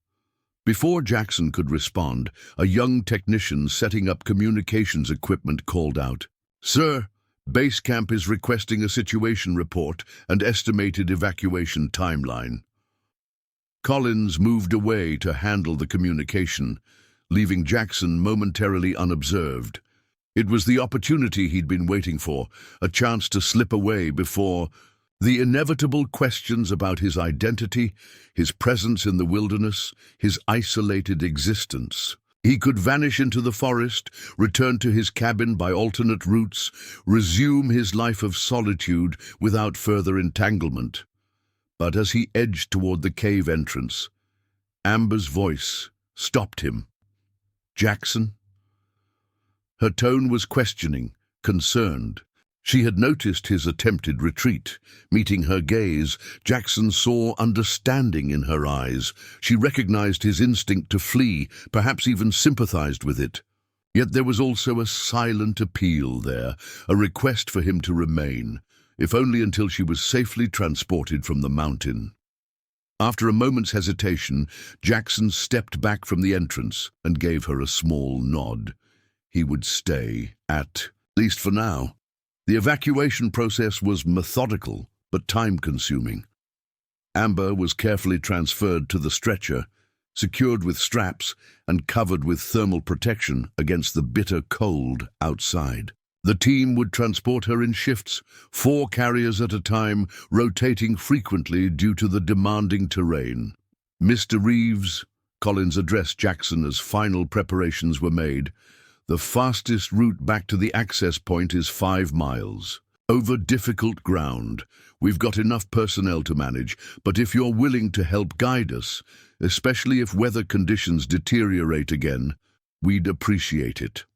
Before Jackson could respond, a young technician setting up communications equipment called out, "Sir, base camp is requesting a situation report and estimated evacuation timeline." Collins moved away to handle the communication, leaving Jackson momentarily unobserved. It was the opportunity he'd been waiting for, a chance to slip away before the inevitable questions about his identity, his presence in the wilderness, his isolated existence. He could vanish into the forest, return to his cabin by alternate routes, resume his life of solitude without further entanglement. But as he edged toward the cave entrance, Amber's voice stopped him. "Jackson?" Her tone was questioning, concerned. She had noticed his attempted retreat. Meeting her gaze, Jackson saw understanding in her eyes. She recognized his instinct to flee, perhaps even sympathized with it. Yet there was also a silent appeal there, a request for him to remain, if only until she was safely transported from the mountain. After a moment's hesitation, Jackson stepped back from the entrance and gave her a small nod. He would stay, at least for now. The evacuation process was methodical, but time-consuming. Amber was carefully transferred to the stretcher, secured with straps and covered with thermal protection against the bitter cold outside. The team would transport her in shifts, 4 carriers at a time, rotating frequently due to the demanding terrain. "Mr. Reeves," Collins addressed Jackson as final preparations were made, "the fastest route back to the access point is 5 miles. Over difficult ground. We've got enough personnel to manage, but if you're willing to help guide us, especially if weather conditions deteriorate again, we'd appreciate it."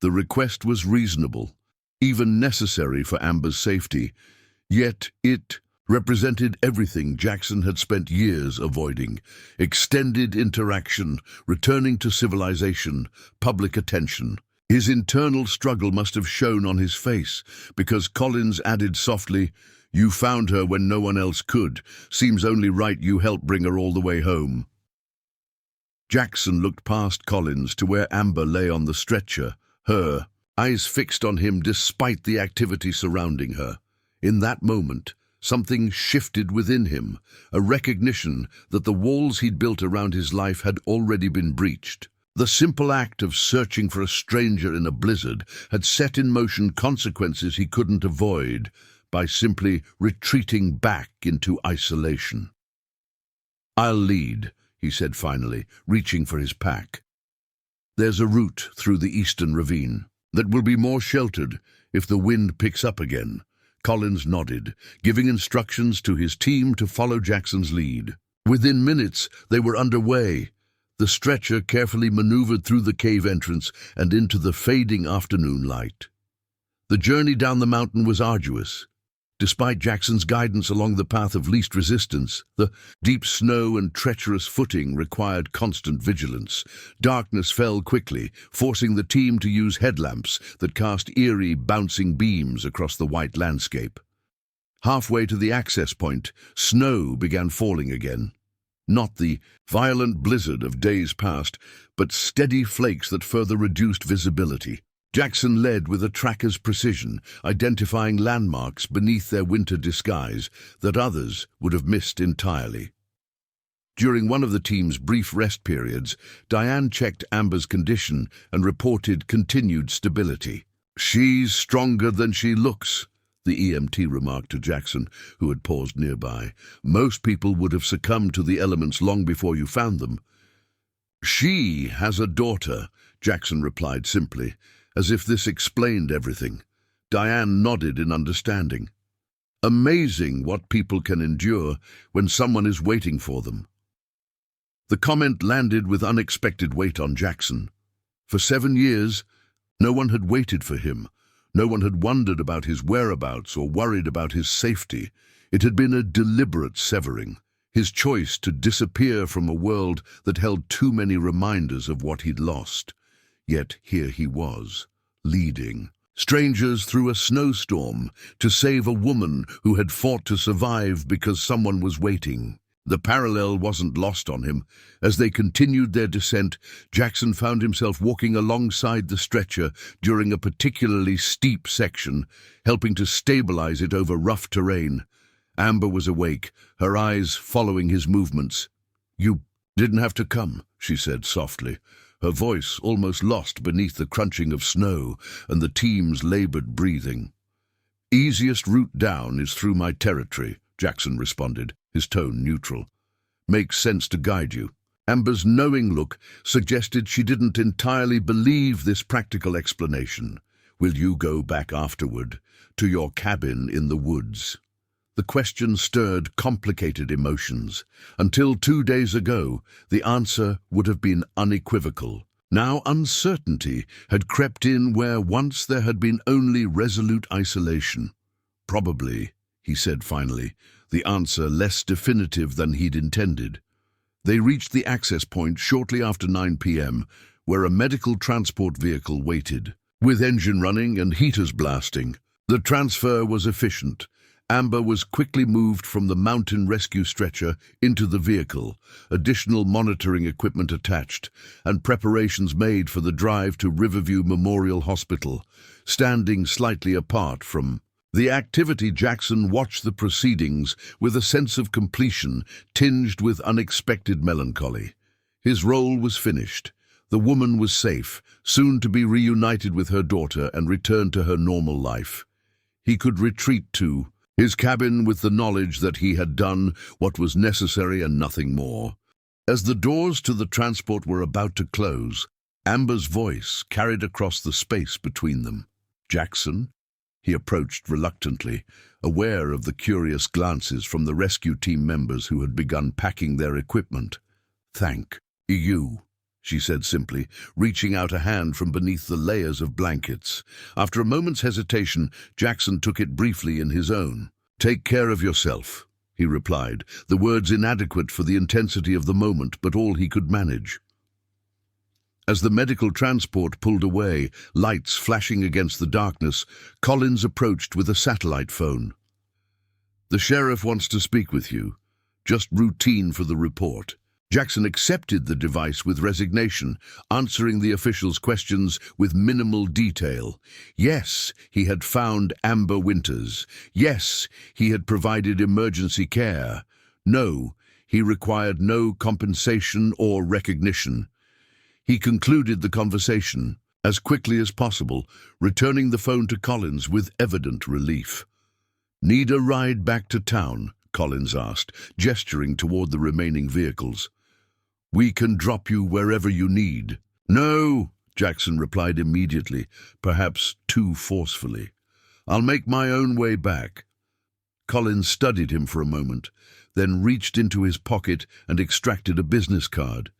The request was reasonable, even necessary for Amber's safety, yet it represented everything Jackson had spent years avoiding: extended interaction, returning to civilization, public attention. His internal struggle must have shown on his face, because Collins added softly, "You found her when no one else could. Seems only right you help bring her all the way home." Jackson looked past Collins to where Amber lay on the stretcher, her eyes fixed on him despite the activity surrounding her. In that moment, something shifted within him, a recognition that the walls he'd built around his life had already been breached. The simple act of searching for a stranger in a blizzard had set in motion consequences he couldn't avoid by simply retreating back into isolation. "I'll lead," he said finally, reaching for his pack. "There's a route through the eastern ravine that will be more sheltered if the wind picks up again." Collins nodded, giving instructions to his team to follow Jackson's lead. Within minutes, they were underway. The stretcher carefully maneuvered through the cave entrance and into the fading afternoon light. The journey down the mountain was arduous. Despite Jackson's guidance along the path of least resistance, the deep snow and treacherous footing required constant vigilance. Darkness fell quickly, forcing the team to use headlamps that cast eerie, bouncing beams across the white landscape. Halfway to the access point, snow began falling again. Not the violent blizzard of days past, but steady flakes that further reduced visibility. Jackson led with a tracker's precision, identifying landmarks beneath their winter disguise that others would have missed entirely. During one of the team's brief rest periods, Diane checked Amber's condition and reported continued stability. "She's stronger than she looks," the EMT remarked to Jackson, who had paused nearby. "Most people would have succumbed to the elements long before you found them." "She has a daughter," Jackson replied simply, as if this explained everything. Diane nodded in understanding. Amazing what people can endure when someone is waiting for them. The comment landed with unexpected weight on Jackson. For 7 years, no one had waited for him. No one had wondered about his whereabouts or worried about his safety. It had been a deliberate severing, his choice to disappear from a world that held too many reminders of what he'd lost. Yet here he was, leading strangers through a snowstorm to save a woman who had fought to survive because someone was waiting. The parallel wasn't lost on him. As they continued their descent, Jackson found himself walking alongside the stretcher during a particularly steep section, helping to stabilize it over rough terrain. Amber was awake, her eyes following his movements. "You didn't have to come," she said softly, her voice almost lost beneath the crunching of snow and the team's labored breathing. "Easiest route down is through my territory," Jackson responded, his tone neutral. "Makes sense to guide you." Amber's knowing look suggested she didn't entirely believe this practical explanation. "Will you go back afterward, to your cabin in the woods?" The question stirred complicated emotions. Until 2 days ago, the answer would have been unequivocal. Now uncertainty had crept in where once there had been only resolute isolation. "Probably," he said finally, the answer less definitive than he'd intended. They reached the access point shortly after 9 p.m., where a medical transport vehicle waited. With engine running and heaters blasting, the transfer was efficient. Amber was quickly moved from the mountain rescue stretcher into the vehicle, additional monitoring equipment attached, and preparations made for the drive to Riverview Memorial Hospital, standing slightly apart from the activity. Jackson watched the proceedings with a sense of completion tinged with unexpected melancholy. His role was finished. The woman was safe, soon to be reunited with her daughter and return to her normal life. He could retreat to his cabin with the knowledge that he had done what was necessary and nothing more. As the doors to the transport were about to close, Amber's voice carried across the space between them. "Jackson?" He approached reluctantly, aware of the curious glances from the rescue team members who had begun packing their equipment. "Thank you," she said simply, reaching out a hand from beneath the layers of blankets. After a moment's hesitation, Jackson took it briefly in his own. "Take care of yourself," he replied, the words inadequate for the intensity of the moment, but all he could manage. As the medical transport pulled away, lights flashing against the darkness, Collins approached with a satellite phone. "The sheriff wants to speak with you. Just routine for the report." Jackson accepted the device with resignation, answering the official's questions with minimal detail. Yes, he had found Amber Winters. Yes, he had provided emergency care. No, he required no compensation or recognition. He concluded the conversation as quickly as possible, returning the phone to Collins with evident relief. "Need a ride back to town?" Collins asked, gesturing toward the remaining vehicles. "We can drop you wherever you need." "No," Jackson replied immediately, perhaps too forcefully. "I'll make my own way back." Collins studied him for a moment, then reached into his pocket and extracted a business card.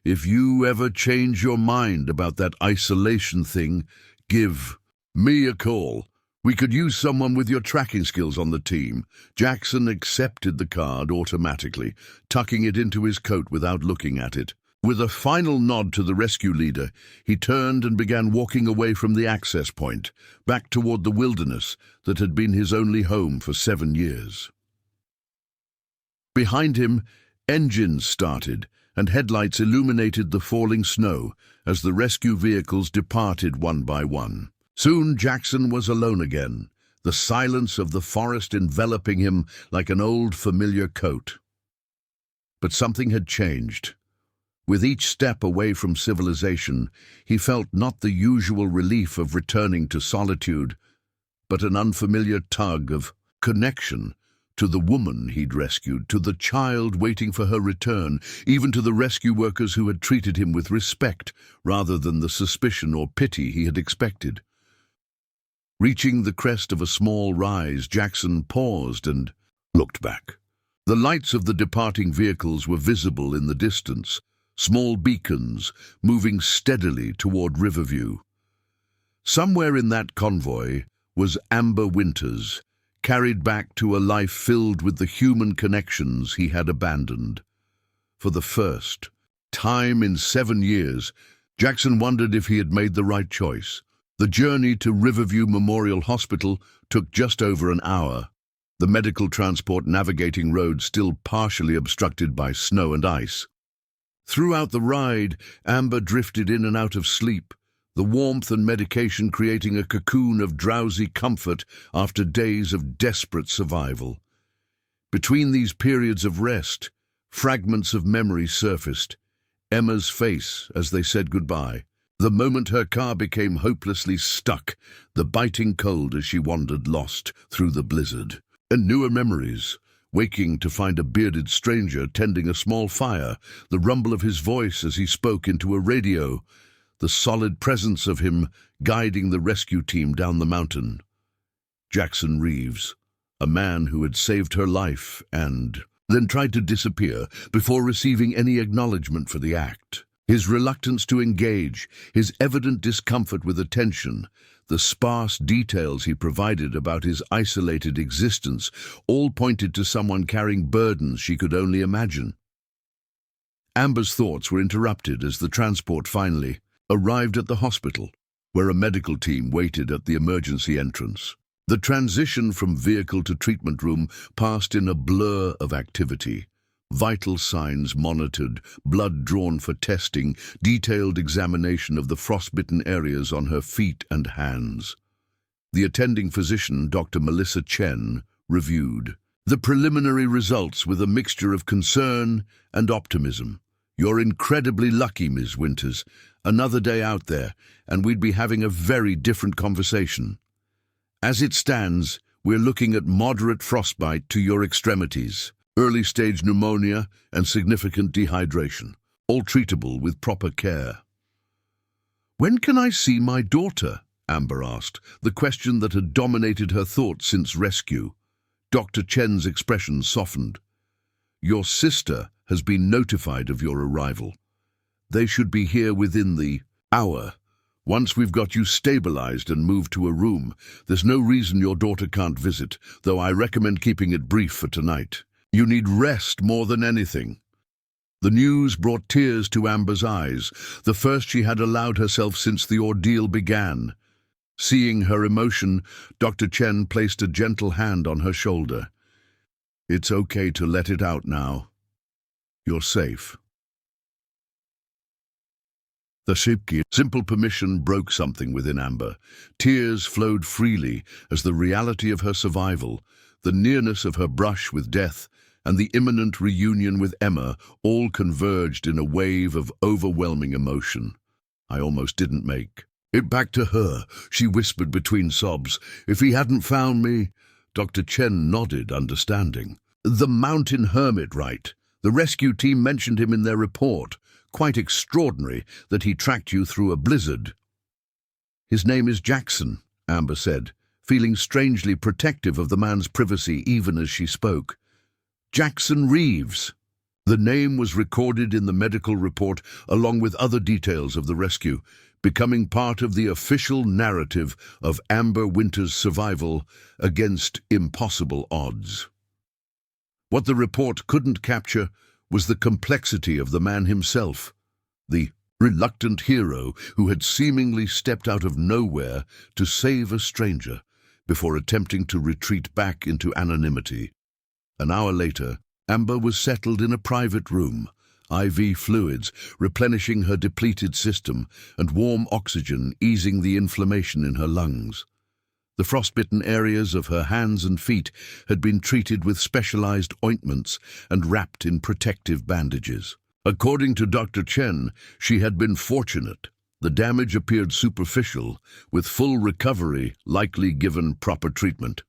"If you ever change your mind about that isolation thing, give me a call. We could use someone with your tracking skills on the team." Jackson accepted the card automatically, tucking it into his coat without looking at it. With a final nod to the rescue leader, he turned and began walking away from the access point, back toward the wilderness that had been his only home for 7 years. Behind him, engines started, and headlights illuminated the falling snow as the rescue vehicles departed one by one. Soon Jackson was alone again, the silence of the forest enveloping him like an old familiar coat. But something had changed. With each step away from civilization, he felt not the usual relief of returning to solitude, but an unfamiliar tug of connection to the woman he'd rescued, to the child waiting for her return, even to the rescue workers who had treated him with respect rather than the suspicion or pity he had expected. Reaching the crest of a small rise, Jackson paused and looked back. The lights of the departing vehicles were visible in the distance, small beacons moving steadily toward Riverview. Somewhere in that convoy was Amber Winters, carried back to a life filled with the human connections he had abandoned. For the first time in 7 years, Jackson wondered if he had made the right choice. The journey to Riverview Memorial Hospital took just over an hour, the medical transport navigating roads still partially obstructed by snow and ice. Throughout the ride, Amber drifted in and out of sleep, the warmth and medication creating a cocoon of drowsy comfort after days of desperate survival. Between these periods of rest, fragments of memory surfaced. Emma's face as they said goodbye, the moment her car became hopelessly stuck, the biting cold as she wandered lost through the blizzard. And newer memories, waking to find a bearded stranger tending a small fire, the rumble of his voice as he spoke into a radio, the solid presence of him guiding the rescue team down the mountain. Jackson Reeves, a man who had saved her life and then tried to disappear before receiving any acknowledgement for the act. His reluctance to engage, his evident discomfort with attention, the sparse details he provided about his isolated existence, all pointed to someone carrying burdens she could only imagine. Amber's thoughts were interrupted as the transport finally arrived at the hospital, where a medical team waited at the emergency entrance. The transition from vehicle to treatment room passed in a blur of activity. Vital signs monitored, blood drawn for testing, detailed examination of the frostbitten areas on her feet and hands. The attending physician, Dr. Melissa Chen, reviewed the preliminary results with a mixture of concern and optimism. "You're incredibly lucky, Ms. Winters. Another day out there, and we'd be having a very different conversation. As it stands, we're looking at moderate frostbite to your extremities, early-stage pneumonia, and significant dehydration, all treatable with proper care." "When can I see my daughter?" Amber asked, the question that had dominated her thoughts since rescue. Dr. Chen's expression softened. "Your sister has been notified of your arrival. They should be here within the hour. Once we've got you stabilized and moved to a room, there's no reason your daughter can't visit, though I recommend keeping it brief for tonight. You need rest more than anything." The news brought tears to Amber's eyes, the first she had allowed herself since the ordeal began. Seeing her emotion, Dr. Chen placed a gentle hand on her shoulder. "It's okay to let it out now. You're safe." The simple permission broke something within Amber. Tears flowed freely as the reality of her survival, the nearness of her brush with death, and the imminent reunion with Emma all converged in a wave of overwhelming emotion. "I almost didn't make it back to her," she whispered between sobs. "If he hadn't found me—" Dr. Chen nodded, understanding. "The mountain hermit, right? The rescue team mentioned him in their report. Quite extraordinary that he tracked you through a blizzard." "His name is Jackson," Amber said, feeling strangely protective of the man's privacy even as she spoke. "Jackson Reeves." The name was recorded in the medical report along with other details of the rescue, becoming part of the official narrative of Amber Winters' survival against impossible odds. What the report couldn't capture was the complexity of the man himself, the reluctant hero who had seemingly stepped out of nowhere to save a stranger before attempting to retreat back into anonymity. An hour later, Amber was settled in a private room, IV fluids replenishing her depleted system and warm oxygen easing the inflammation in her lungs. The frostbitten areas of her hands and feet had been treated with specialized ointments and wrapped in protective bandages. According to Dr. Chen, she had been fortunate. The damage appeared superficial, with full recovery likely given proper treatment.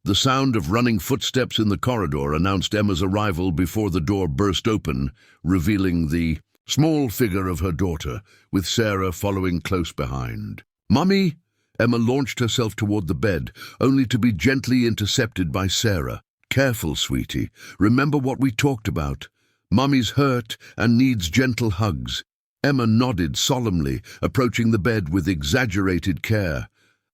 The sound of running footsteps in the corridor announced Emma's arrival before the door burst open, revealing the small figure of her daughter, with Sarah following close behind. "Mummy!" Emma launched herself toward the bed, only to be gently intercepted by Sarah. "Careful, sweetie. Remember what we talked about. Mummy's hurt and needs gentle hugs." Emma nodded solemnly, approaching the bed with exaggerated care.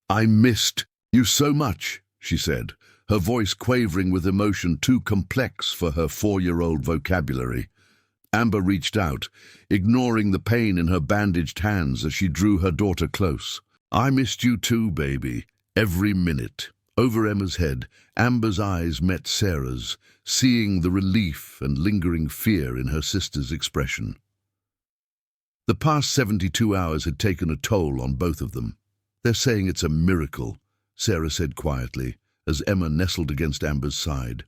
"I missed you so much," she said, her voice quavering with emotion too complex for her 4-year-old vocabulary. Amber reached out, ignoring the pain in her bandaged hands as she drew her daughter close. "I missed you too, baby. Every minute." Over Emma's head, Amber's eyes met Sarah's, seeing the relief and lingering fear in her sister's expression. The past 72 hours had taken a toll on both of them. "They're saying it's a miracle," Sarah said quietly, as Emma nestled against Amber's side.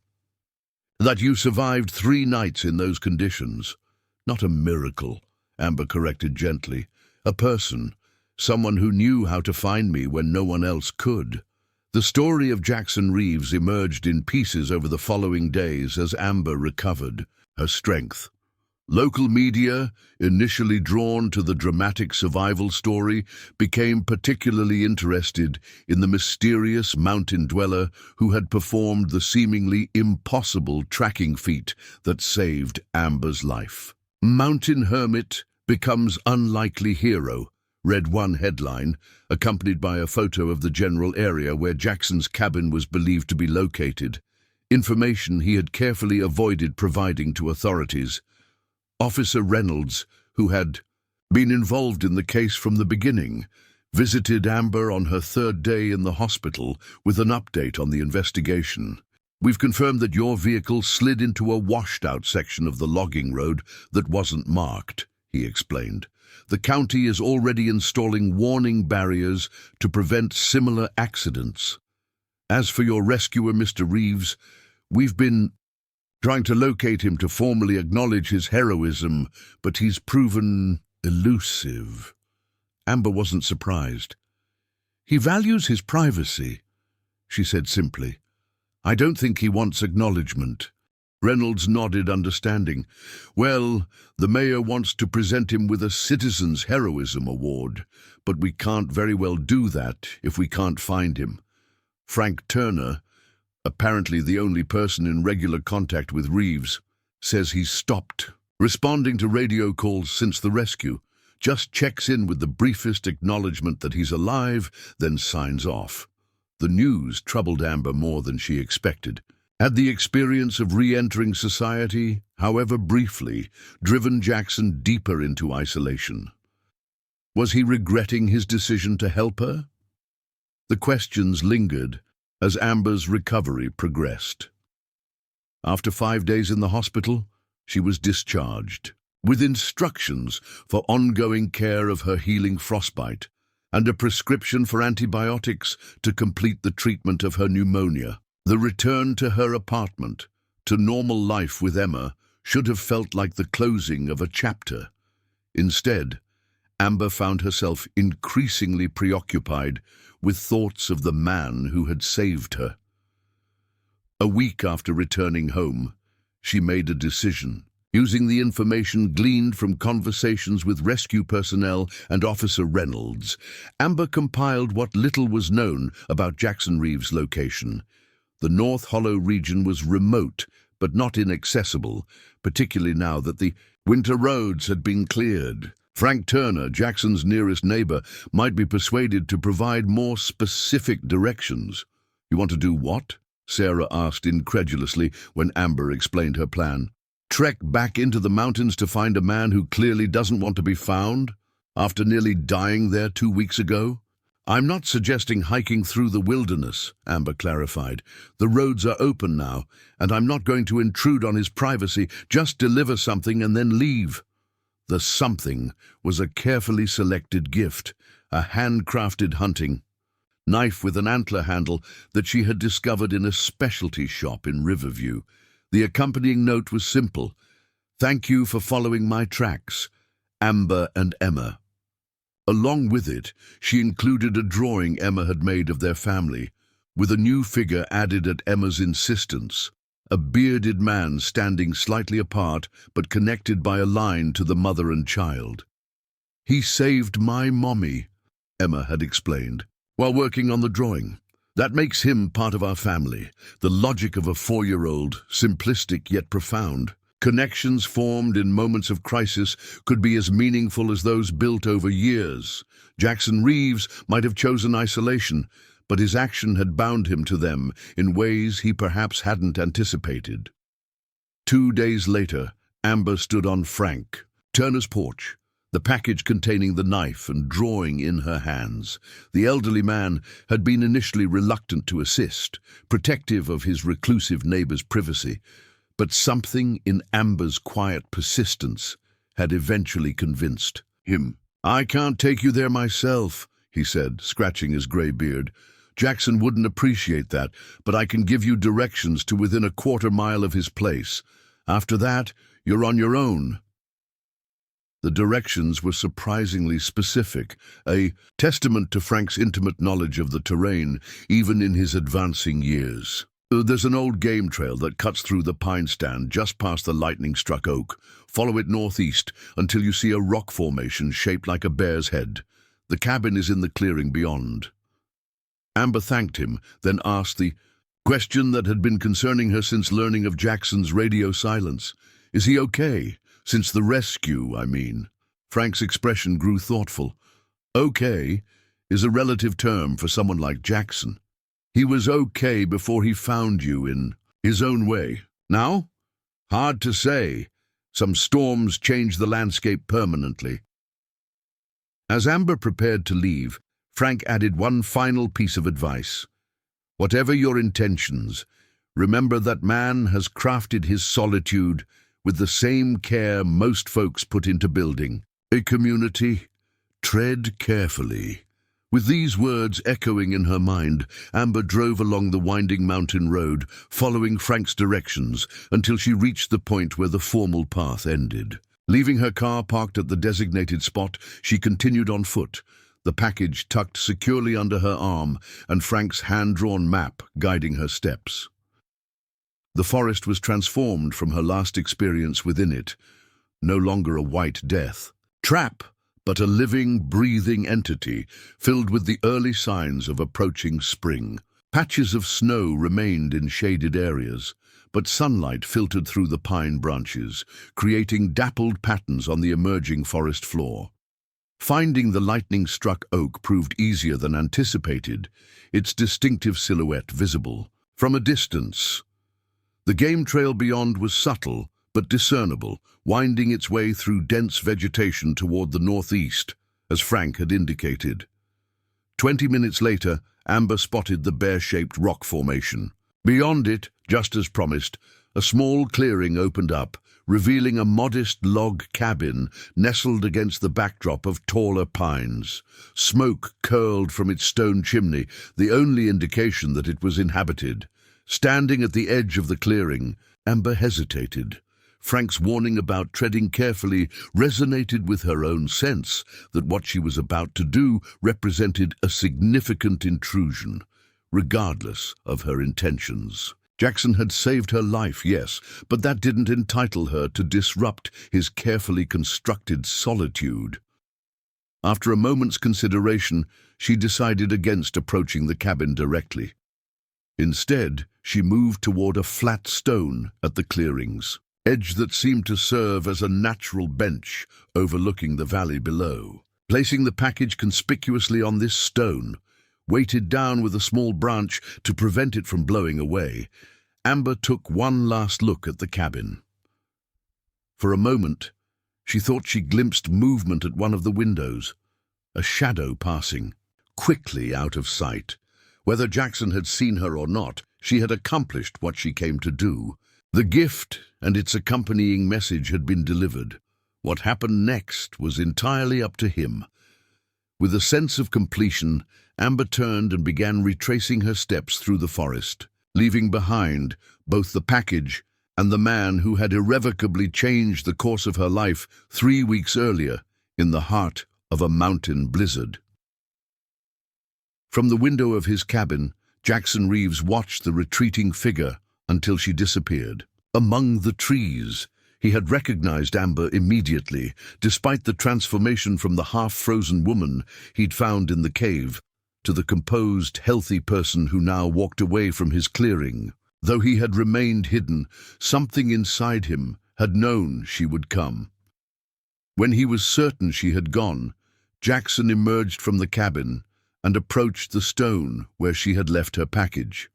"That you survived 3 nights in those conditions." "Not a miracle," Amber corrected gently. "A person, someone who knew how to find me when no one else could." The story of Jackson Reeves emerged in pieces over the following days as Amber recovered her strength. Local media, initially drawn to the dramatic survival story, became particularly interested in the mysterious mountain dweller who had performed the seemingly impossible tracking feat that saved Amber's life. "Mountain hermit becomes unlikely hero," read one headline, accompanied by a photo of the general area where Jackson's cabin was believed to be located, information he had carefully avoided providing to authorities. Officer Reynolds, who had been involved in the case from the beginning, visited Amber on her 3rd day in the hospital with an update on the investigation. "We've confirmed that your vehicle slid into a washed-out section of the logging road that wasn't marked," he explained. "The county is already installing warning barriers to prevent similar accidents. As for your rescuer, Mr. Reeves, we've been trying to locate him to formally acknowledge his heroism, but he's proven elusive." Amber wasn't surprised. "He values his privacy," she said simply. "I don't think he wants acknowledgement." Reynolds nodded understanding. "Well, the mayor wants to present him with a Citizen's Heroism Award, but we can't very well do that if we can't find him. Frank Turner, apparently the only person in regular contact with Reeves, says he's stopped responding to radio calls since the rescue, just checks in with the briefest acknowledgement that he's alive, then signs off." The news troubled Amber more than she expected. Had the experience of re-entering society, however briefly, driven Jackson deeper into isolation? Was he regretting his decision to help her? The questions lingered as Amber's recovery progressed. After 5 days in the hospital, she was discharged, with instructions for ongoing care of her healing frostbite and a prescription for antibiotics to complete the treatment of her pneumonia. The return to her apartment, to normal life with Emma, should have felt like the closing of a chapter. Instead, Amber found herself increasingly preoccupied with thoughts of the man who had saved her. A week after returning home, she made a decision. Using the information gleaned from conversations with rescue personnel and Officer Reynolds, Amber compiled what little was known about Jackson Reeves' location. The North Hollow region was remote, but not inaccessible, particularly now that the winter roads had been cleared. Frank Turner, Jackson's nearest neighbor, might be persuaded to provide more specific directions. "You want to do what?" Sarah asked incredulously when Amber explained her plan. "Trek back into the mountains to find a man who clearly doesn't want to be found, after nearly dying there 2 weeks ago?" "I'm not suggesting hiking through the wilderness," Amber clarified. "The roads are open now, and I'm not going to intrude on his privacy, just deliver something and then leave." The something was a carefully selected gift, a handcrafted hunting knife with an antler handle that she had discovered in a specialty shop in Riverview. The accompanying note was simple: "Thank you for following my tracks, Amber and Emma." Along with it, she included a drawing Emma had made of their family, with a new figure added at Emma's insistence, a bearded man standing slightly apart but connected by a line to the mother and child. "He saved my mommy," Emma had explained. while working on the drawing. That makes him part of our family. The logic of a 4-year-old, simplistic yet profound. Connections formed in moments of crisis could be as meaningful as those built over years. Jackson Reeves might have chosen isolation, but his action had bound him to them in ways he perhaps hadn't anticipated. 2 days later, Amber stood on Frank Turner's porch, the package containing the knife and drawing in her hands. The elderly man had been initially reluctant to assist, protective of his reclusive neighbor's privacy, but something in Amber's quiet persistence had eventually convinced him. "I can't take you there myself," he said, scratching his gray beard. "Jackson wouldn't appreciate that, but I can give you directions to within a quarter-mile of his place. After that, you're on your own." The directions were surprisingly specific, a testament to Frank's intimate knowledge of the terrain, even in his advancing years. "There's an old game trail that cuts through the pine stand just past the lightning-struck oak. Follow it northeast until you see a rock formation shaped like a bear's head. The cabin is in the clearing beyond." Amber thanked him, then asked the question that had been concerning her since learning of Jackson's radio silence. "Is he okay? Since the rescue, I mean." Frank's expression grew thoughtful. "Okay" is a relative term for someone like Jackson. He was okay before he found you in his own way. Now? Hard to say. Some storms changed the landscape permanently. As Amber prepared to leave, Frank added one final piece of advice. "Whatever your intentions, remember that man has crafted his solitude with the same care most folks put into building a community. Tread carefully." With these words echoing in her mind, Amber drove along the winding mountain road, following Frank's directions until she reached the point where the formal path ended. Leaving her car parked at the designated spot, she continued on foot, the package tucked securely under her arm and Frank's hand-drawn map guiding her steps. The forest was transformed from her last experience within it, no longer a white death trap, but a living, breathing entity filled with the early signs of approaching spring. Patches of snow remained in shaded areas, but sunlight filtered through the pine branches, creating dappled patterns on the emerging forest floor. Finding the lightning-struck oak proved easier than anticipated, its distinctive silhouette visible from a distance. The game trail beyond was subtle, but discernible, winding its way through dense vegetation toward the northeast, as Frank had indicated. 20 minutes later, Amber spotted the bear-shaped rock formation. Beyond it, just as promised, a small clearing opened up, revealing a modest log cabin nestled against the backdrop of taller pines. Smoke curled from its stone chimney, the only indication that it was inhabited. Standing at the edge of the clearing, Amber hesitated. Frank's warning about treading carefully resonated with her own sense that what she was about to do represented a significant intrusion, regardless of her intentions. Jackson had saved her life, yes, but that didn't entitle her to disrupt his carefully constructed solitude. After a moment's consideration, she decided against approaching the cabin directly. Instead, she moved toward a flat stone at the clearing's edge that seemed to serve as a natural bench overlooking the valley below. Placing the package conspicuously on this stone, weighted down with a small branch to prevent it from blowing away, Amber took one last look at the cabin. For a moment, she thought she glimpsed movement at one of the windows, a shadow passing, quickly out of sight. Whether Jackson had seen her or not, she had accomplished what she came to do. The gift and its accompanying message had been delivered. What happened next was entirely up to him. With a sense of completion, Amber turned and began retracing her steps through the forest, leaving behind both the package and the man who had irrevocably changed the course of her life 3 weeks earlier in the heart of a mountain blizzard. From the window of his cabin, Jackson Reeves watched the retreating figure until she disappeared. Among the trees, he had recognized Amber immediately, despite the transformation from the half-frozen woman he'd found in the cave. to the composed, healthy person who now walked away from his clearing. Though he had remained hidden, something inside him had known she would come. When he was certain she had gone, Jackson emerged from the cabin and approached the stone where she had left her package.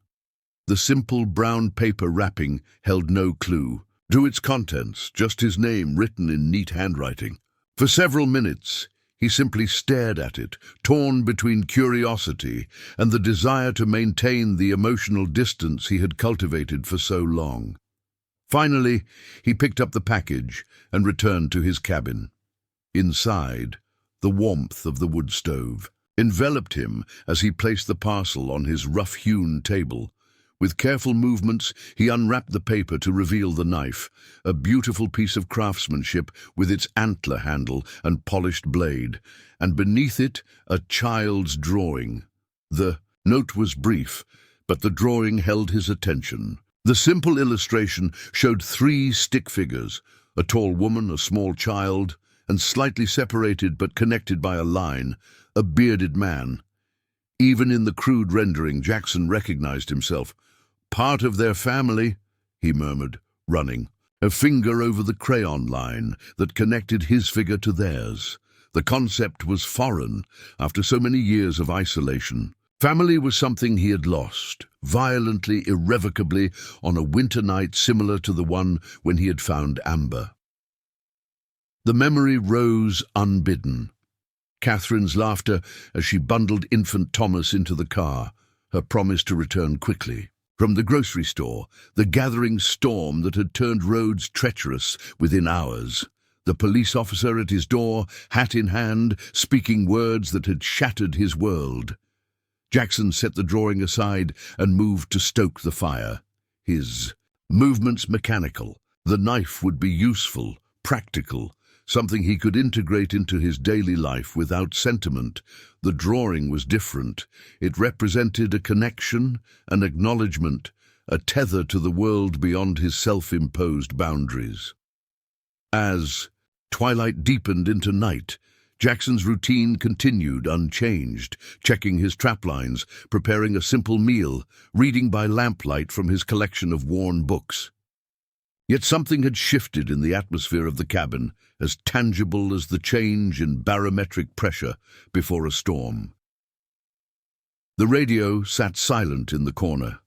The simple brown paper wrapping held no clue to its contents, just his name written in neat handwriting. For several minutes, he simply stared at it, torn between curiosity and the desire to maintain the emotional distance he had cultivated for so long. Finally, he picked up the package and returned to his cabin. Inside, the warmth of the wood stove enveloped him as he placed the parcel on his rough-hewn table. With careful movements, he unwrapped the paper to reveal the knife, a beautiful piece of craftsmanship with its antler handle and polished blade, and beneath it a child's drawing. The note was brief, but the drawing held his attention. The simple illustration showed 3 stick figures, a tall woman, a small child, and slightly separated but connected by a line, a bearded man. Even in the crude rendering, Jackson recognized himself. "Part of their family," he murmured, running, a finger over the crayon line that connected his figure to theirs. The concept was foreign after so many years of isolation. Family was something he had lost, violently, irrevocably, on a winter night similar to the one when he had found Amber. The memory rose unbidden. Catherine's laughter as she bundled infant Thomas into the car, her promise to return quickly. From the grocery store, the gathering storm that had turned roads treacherous within hours. The police officer at his door, hat in hand, speaking words that had shattered his world. Jackson set the drawing aside and moved to stoke the fire. His movements mechanical. The knife would be useful, practical, something he could integrate into his daily life without sentiment. The drawing was different. It represented a connection, an acknowledgement, a tether to the world beyond his self-imposed boundaries. As twilight deepened into night, Jackson's routine continued unchanged, checking his traplines, preparing a simple meal, reading by lamplight from his collection of worn books. Yet something had shifted in the atmosphere of the cabin, as tangible as the change in barometric pressure before a storm. The radio sat silent in the corner.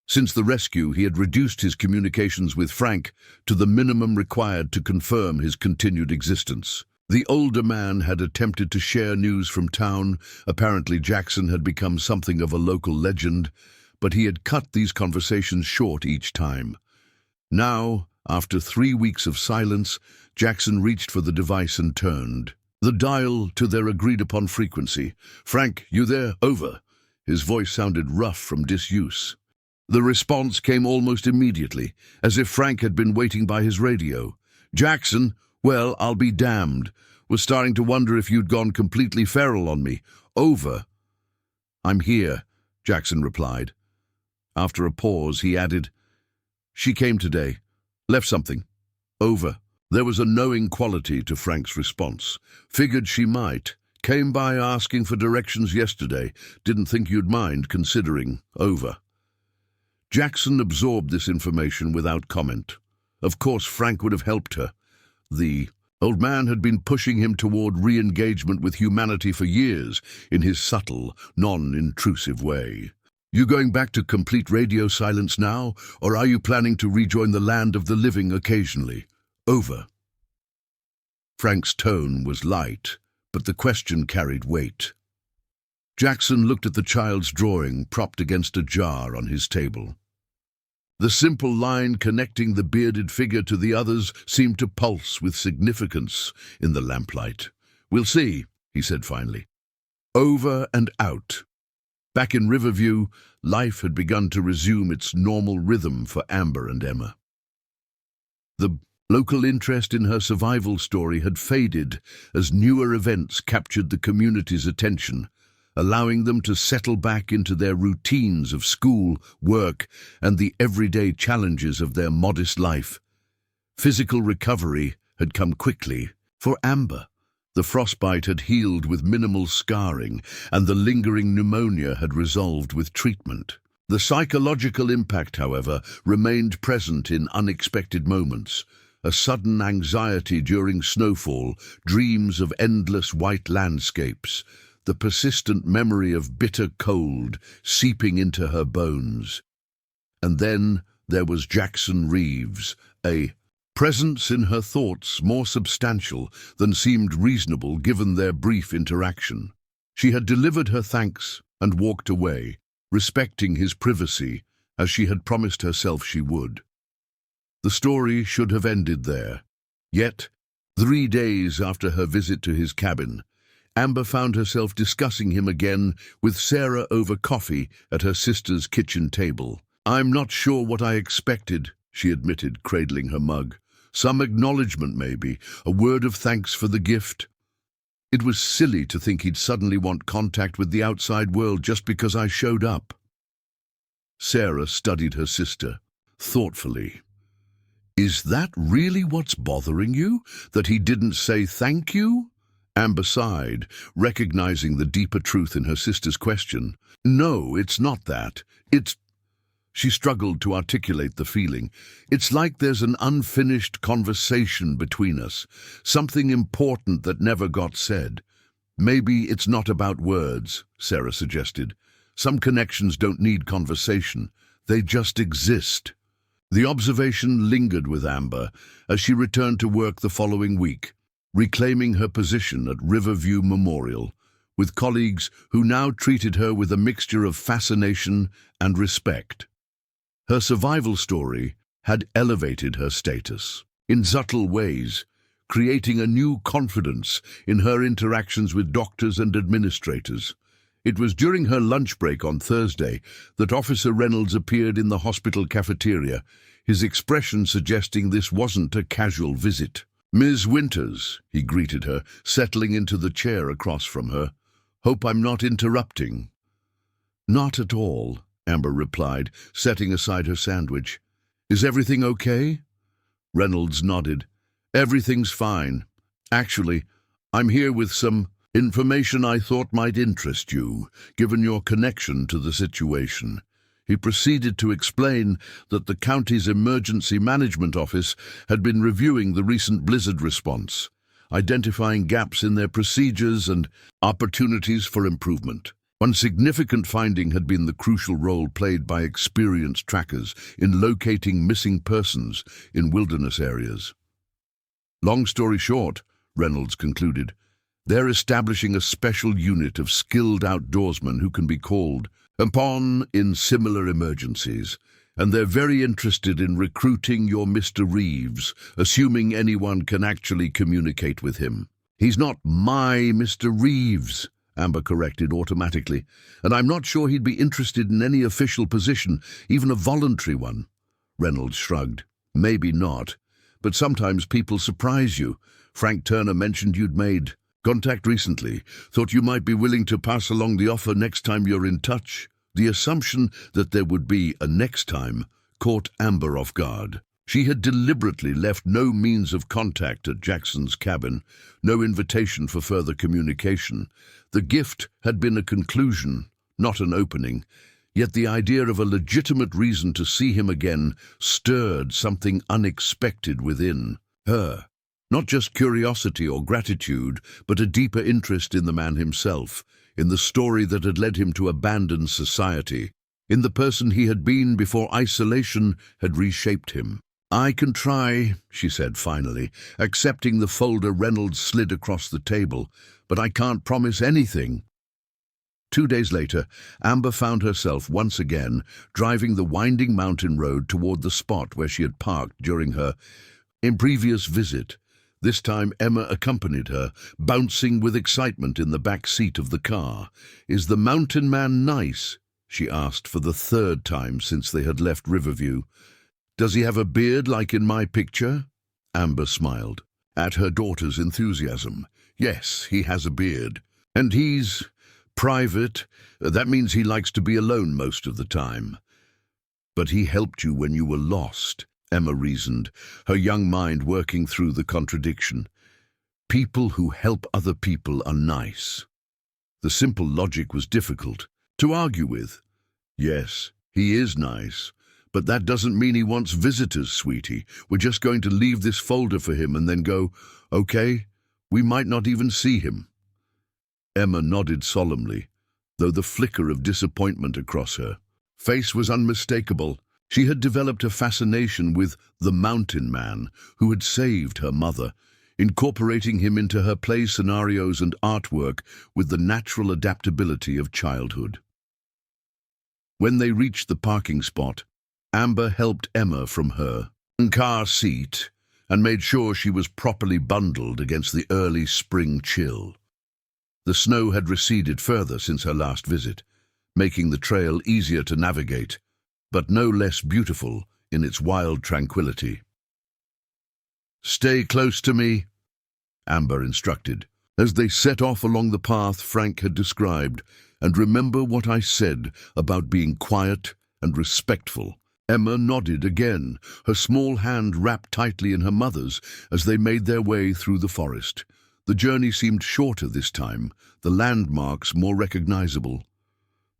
Since the rescue, he had reduced his communications with Frank to the minimum required to confirm his continued existence. The older man had attempted to share news from town. Apparently Jackson had become something of a local legend, but he had cut these conversations short each time. Now, after 3 weeks of silence, Jackson reached for the device and turned the dial to their agreed-upon frequency. "Frank, you there? Over." His voice sounded rough from disuse. The response came almost immediately, as if Frank had been waiting by his radio. "Jackson, well, I'll be damned. Was starting to wonder if you'd gone completely feral on me. Over." "I'm here," Jackson replied. After a pause, he added, "She came today. Left something. Over." There was a knowing quality to Frank's response. "Figured she might. Came by asking for directions yesterday. Didn't think you'd mind, considering. Over." Jackson absorbed this information without comment. Of course, Frank would have helped her. The old man had been pushing him toward re-engagement with humanity for years, in his subtle, non-intrusive way. "You going back to complete radio silence now, or are you planning to rejoin the land of the living occasionally? Over." Frank's tone was light, but the question carried weight. Jackson looked at the child's drawing propped against a jar on his table. The simple line connecting the bearded figure to the others seemed to pulse with significance in the lamplight. "We'll see," he said finally. Over and out. Back in Riverview, life had begun to resume its normal rhythm for Amber and Emma. The local interest in her survival story had faded as newer events captured the community's attention, allowing them to settle back into their routines of school, work, and the everyday challenges of their modest life. Physical recovery had come quickly. For Amber, The frostbite had healed with minimal scarring, and the lingering pneumonia had resolved with treatment. The psychological impact, however, remained present in unexpected moments. A sudden anxiety during snowfall, dreams of endless white landscapes, the persistent memory of bitter cold seeping into her bones. And then there was Jackson Reeves, a presence in her thoughts more substantial than seemed reasonable given their brief interaction. She had delivered her thanks and walked away, respecting his privacy as she had promised herself she would. The story should have ended there. Yet, 3 days after her visit to his cabin, Amber found herself discussing him again with Sarah over coffee at her sister's kitchen table. "I'm not sure what I expected," she admitted, cradling her mug. "Some acknowledgement, maybe, a word of thanks for the gift. It was silly to think he'd suddenly want contact with the outside world just because I showed up." Sarah studied her sister thoughtfully. "Is that really what's bothering you? That he didn't say thank you?" Amber sighed, recognizing the deeper truth in her sister's question. "No, it's not that. It's—" She struggled to articulate the feeling. "It's like there's an unfinished conversation between us, something important that never got said." "Maybe it's not about words," Sarah suggested. "Some connections don't need conversation. They just exist." The observation lingered with Amber as she returned to work the following week, reclaiming her position at Riverview Memorial, with colleagues who now treated her with a mixture of fascination and respect. Her survival story had elevated her status in subtle ways, creating a new confidence in her interactions with doctors and administrators. It was during her lunch break on Thursday that Officer Reynolds appeared in the hospital cafeteria, his expression suggesting this wasn't a casual visit. "Ms. Winters," he greeted her, settling into the chair across from her. "Hope I'm not interrupting." "Not at all," Amber replied, setting aside her sandwich. "Is everything okay?" Reynolds nodded. "Everything's fine. Actually, I'm here with some information I thought might interest you, given your connection to the situation." He proceeded to explain that the county's emergency management office had been reviewing the recent blizzard response, identifying gaps in their procedures and opportunities for improvement. One significant finding had been the crucial role played by experienced trackers in locating missing persons in wilderness areas. "Long story short," Reynolds concluded, "they're establishing a special unit of skilled outdoorsmen who can be called upon in similar emergencies, and they're very interested in recruiting your Mr. Reeves, assuming anyone can actually communicate with him." "He's not my Mr. Reeves," Amber corrected automatically, "and I'm not sure he'd be interested in any official position, even a voluntary one." Reynolds shrugged. "Maybe not, but sometimes people surprise you. Frank Turner mentioned you'd made contact recently. Thought you might be willing to pass along the offer next time you're in touch." The assumption that there would be a next time caught Amber off guard. She had deliberately left no means of contact at Jackson's cabin, no invitation for further communication. The gift had been a conclusion, not an opening, yet the idea of a legitimate reason to see him again stirred something unexpected within her. Not just curiosity or gratitude, but a deeper interest in the man himself, in the story that had led him to abandon society, in the person he had been before isolation had reshaped him. "I can try," she said finally, accepting the folder Reynolds slid across the table, "but I can't promise anything." 2 days later, Amber found herself once again driving the winding mountain road toward the spot where she had parked during her previous visit. This time Emma accompanied her, bouncing with excitement in the back seat of the car. "Is the mountain man nice?" she asked for the 3rd time since they had left Riverview. "Does he have a beard like in my picture?" Amber smiled at her daughter's enthusiasm. "Yes, he has a beard. And he's private. That means he likes to be alone most of the time." "But he helped you when you were lost," Emma reasoned, her young mind working through the contradiction. People who help other people are nice. The simple logic was difficult to argue with. Yes, he is nice, but that doesn't mean he wants visitors, sweetie. We're just going to leave this folder for him and then go, okay? We might not even see him. Emma nodded solemnly, though the flicker of disappointment across her face was unmistakable. She had developed a fascination with the mountain man who had saved her mother, incorporating him into her play scenarios and artwork with the natural adaptability of childhood. When they reached the parking spot, Amber helped Emma from her car seat and made sure she was properly bundled against the early spring chill. The snow had receded further since her last visit, making the trail easier to navigate, but no less beautiful in its wild tranquility. "Stay close to me," Amber instructed, as they set off along the path Frank had described. "And remember what I said about being quiet and respectful." Emma nodded again, her small hand wrapped tightly in her mother's as they made their way through the forest. The journey seemed shorter this time, the landmarks more recognizable.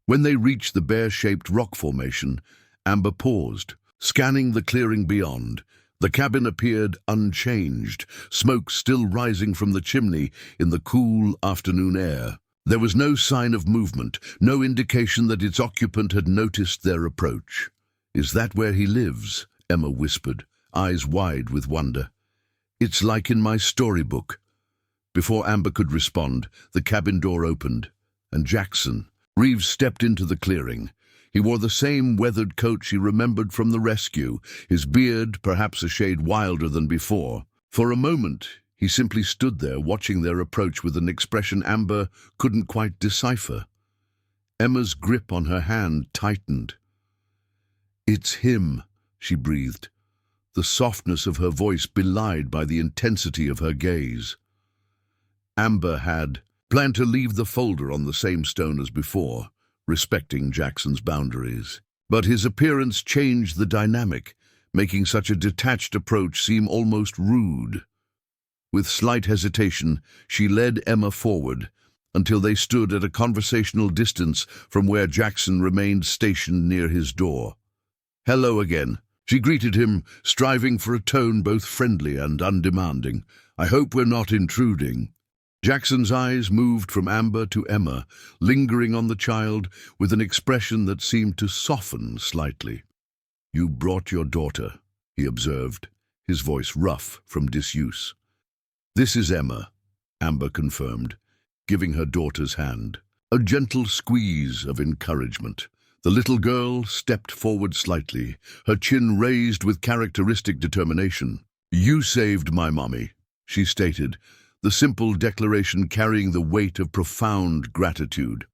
When they reached the bear-shaped rock formation, Amber paused, scanning the clearing beyond. The cabin appeared unchanged, smoke still rising from the chimney in the cool afternoon air. There was no sign of movement, no indication that its occupant had noticed their approach. "Is that where he lives?" Emma whispered, eyes wide with wonder. "It's like in my storybook." Before Amber could respond, the cabin door opened, and Jackson, Reeves, stepped into the clearing. He wore the same weathered coat she remembered from the rescue, his beard perhaps a shade wilder than before. For a moment, he simply stood there watching their approach with an expression Amber couldn't quite decipher. Emma's grip on her hand tightened. "It's him," she breathed, the softness of her voice belied by the intensity of her gaze. Amber had planned to leave the folder on the same stone as before, respecting Jackson's boundaries. But his appearance changed the dynamic, making such a detached approach seem almost rude. With slight hesitation, she led Emma forward until they stood at a conversational distance from where Jackson remained stationed near his door. "Hello again," she greeted him, striving for a tone both friendly and undemanding. "I hope we're not intruding." Jackson's eyes moved from Amber to Emma, lingering on the child with an expression that seemed to soften slightly. "You brought your daughter," he observed, his voice rough from disuse. "This is Emma," Amber confirmed, giving her daughter's hand. A gentle squeeze of encouragement. The little girl stepped forward slightly, her chin raised with characteristic determination. "You saved my mommy," she stated, the simple declaration carrying the weight of profound gratitude.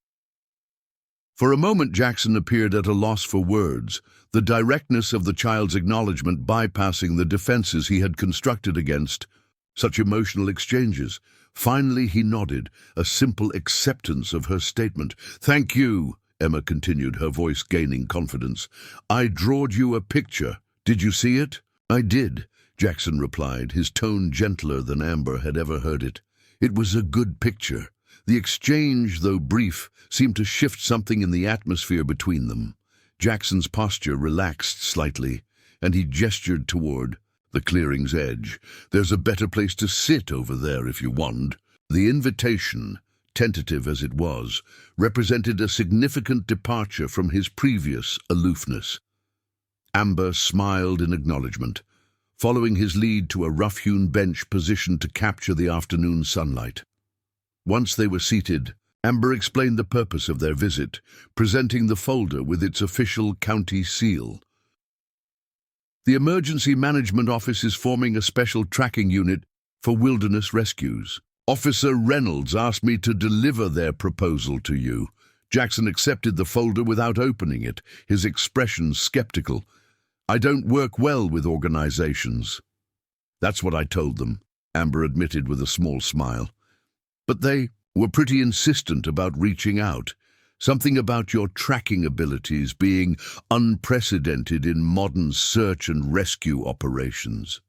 For a moment Jackson appeared at a loss for words, the directness of the child's acknowledgement bypassing the defenses he had constructed against such emotional exchanges. Finally he nodded, a simple acceptance of her statement. "Thank you," Emma continued, her voice gaining confidence. "I drawed you a picture. Did you see it?" "I did," Jackson replied, his tone gentler than Amber had ever heard it. "It was a good picture." The exchange, though brief, seemed to shift something in the atmosphere between them. Jackson's posture relaxed slightly, and he gestured toward the clearing's edge. "There's a better place to sit over there if you want." The invitation, tentative as it was, represented a significant departure from his previous aloofness. Amber smiled in acknowledgement, following his lead to a rough-hewn bench positioned to capture the afternoon sunlight. Once they were seated, Amber explained the purpose of their visit, presenting the folder with its official county seal. "The Emergency Management Office is forming a special tracking unit for wilderness rescues. Officer Reynolds asked me to deliver their proposal to you." Jackson accepted the folder without opening it, his expression skeptical. "I don't work well with organizations." "That's what I told them," Amber admitted with a small smile. "But they were pretty insistent about reaching out. Something about your tracking abilities being unprecedented in modern search and rescue operations."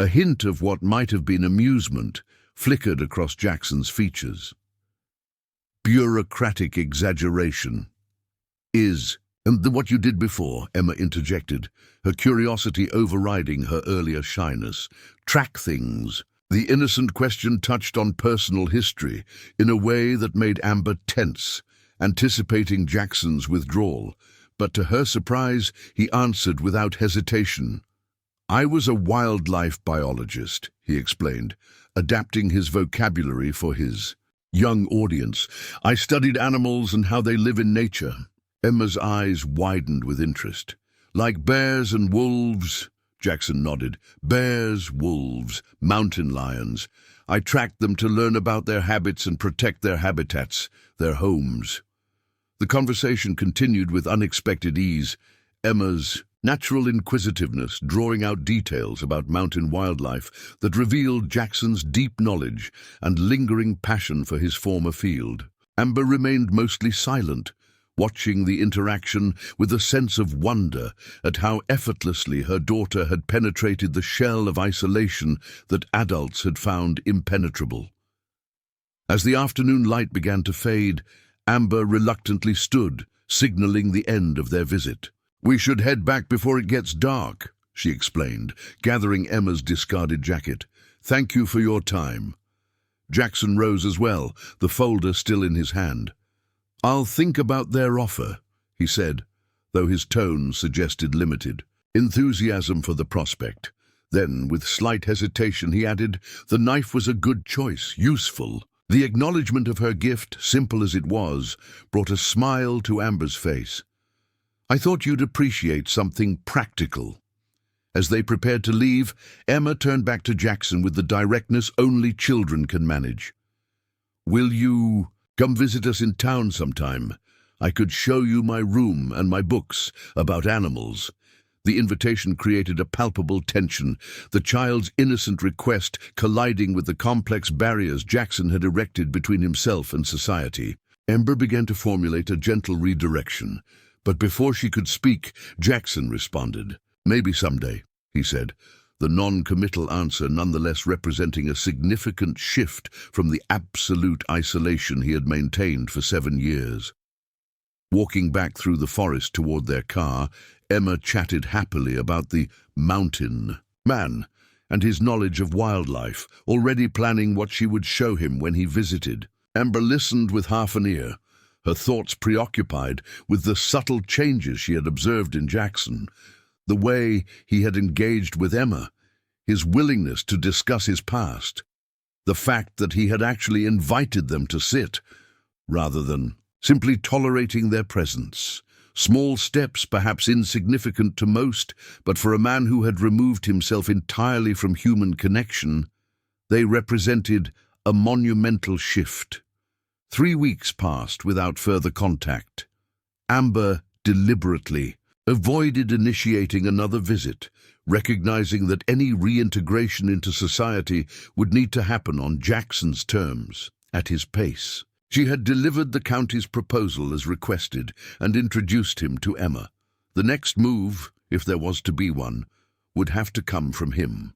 A hint of what might have been amusement flickered across Jackson's features. Bureaucratic exaggeration. And what you did before, Emma interjected, her curiosity overriding her earlier shyness. Track things. The innocent question touched on personal history in a way that made Amber tense, anticipating Jackson's withdrawal. But to her surprise, he answered without hesitation. I was a wildlife biologist, he explained, adapting his vocabulary for his young audience. I studied animals and how they live in nature. Emma's eyes widened with interest. Like bears and wolves, Jackson nodded. Bears, wolves, mountain lions. I tracked them to learn about their habits and protect their habitats, their homes. The conversation continued with unexpected ease, Emma's natural inquisitiveness drawing out details about mountain wildlife that revealed Jackson's deep knowledge and lingering passion for his former field. Amber remained mostly silent, watching the interaction with a sense of wonder at how effortlessly her daughter had penetrated the shell of isolation that adults had found impenetrable. As the afternoon light began to fade, Amber reluctantly stood, signaling the end of their visit. We should head back before it gets dark, she explained, gathering Emma's discarded jacket. Thank you for your time. Jackson rose as well, the folder still in his hand. I'll think about their offer, he said, though his tone suggested limited enthusiasm for the prospect. Then, with slight hesitation, he added, the knife was a good choice, useful. The acknowledgement of her gift, simple as it was, brought a smile to Amber's face. I thought you'd appreciate something practical. As they prepared to leave, Emma turned back to Jackson with the directness only children can manage. Will you come visit us in town sometime? I could show you my room and my books about animals. The invitation created a palpable tension, the child's innocent request colliding with the complex barriers Jackson had erected between himself and society. Amber began to formulate a gentle redirection, but before she could speak, Jackson responded. Maybe someday, he said, the non-committal answer nonetheless representing a significant shift from the absolute isolation he had maintained for 7 years. Walking back through the forest toward their car, Emma chatted happily about the mountain man and his knowledge of wildlife, already planning what she would show him when he visited. Amber listened with half an ear, her thoughts preoccupied with the subtle changes she had observed in Jackson, the way he had engaged with Emma, his willingness to discuss his past, the fact that he had actually invited them to sit, rather than simply tolerating their presence. Small steps, perhaps insignificant to most, but for a man who had removed himself entirely from human connection, they represented a monumental shift. 3 weeks passed without further contact. Amber deliberately avoided initiating another visit, recognizing that any reintegration into society would need to happen on Jackson's terms, at his pace. She had delivered the county's proposal as requested and introduced him to Emma. The next move, if there was to be one, would have to come from him.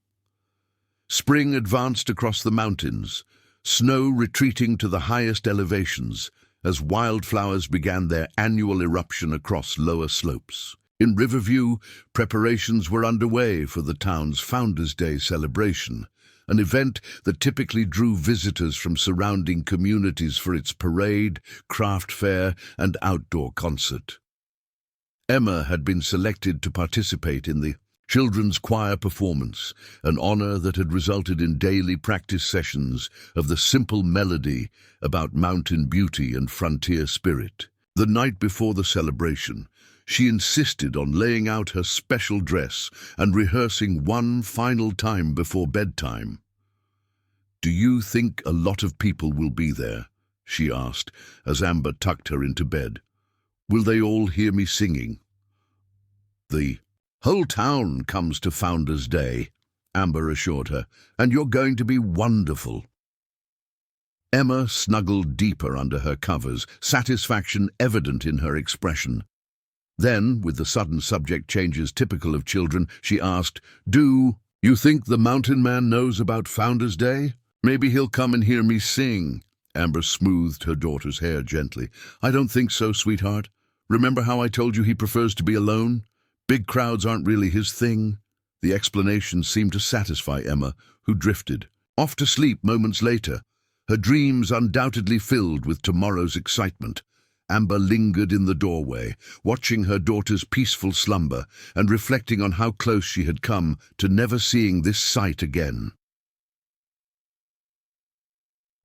Spring advanced across the mountains, snow retreating to the highest elevations as wildflowers began their annual eruption across lower slopes. In Riverview, preparations were underway for the town's Founders' Day celebration, an event that typically drew visitors from surrounding communities for its parade, craft fair, and outdoor concert. Emma had been selected to participate in the children's choir performance, an honor that had resulted in daily practice sessions of the simple melody about mountain beauty and frontier spirit. The night before the celebration, she insisted on laying out her special dress and rehearsing one final time before bedtime. Do you think a lot of people will be there? She asked, as Amber tucked her into bed. Will they all hear me singing? The whole town comes to Founders' Day, Amber assured her, and you're going to be wonderful. Emma snuggled deeper under her covers, satisfaction evident in her expression. Then, with the sudden subject changes typical of children, she asked, Do You think the mountain man knows about Founder's Day? Maybe he'll come and hear me sing. Amber smoothed her daughter's hair gently. I don't think so, sweetheart. Remember how I told you he prefers to be alone? Big crowds aren't really his thing. The explanation seemed to satisfy Emma, who drifted off to sleep moments later, her dreams undoubtedly filled with tomorrow's excitement. Amber lingered in the doorway, watching her daughter's peaceful slumber and reflecting on how close she had come to never seeing this sight again.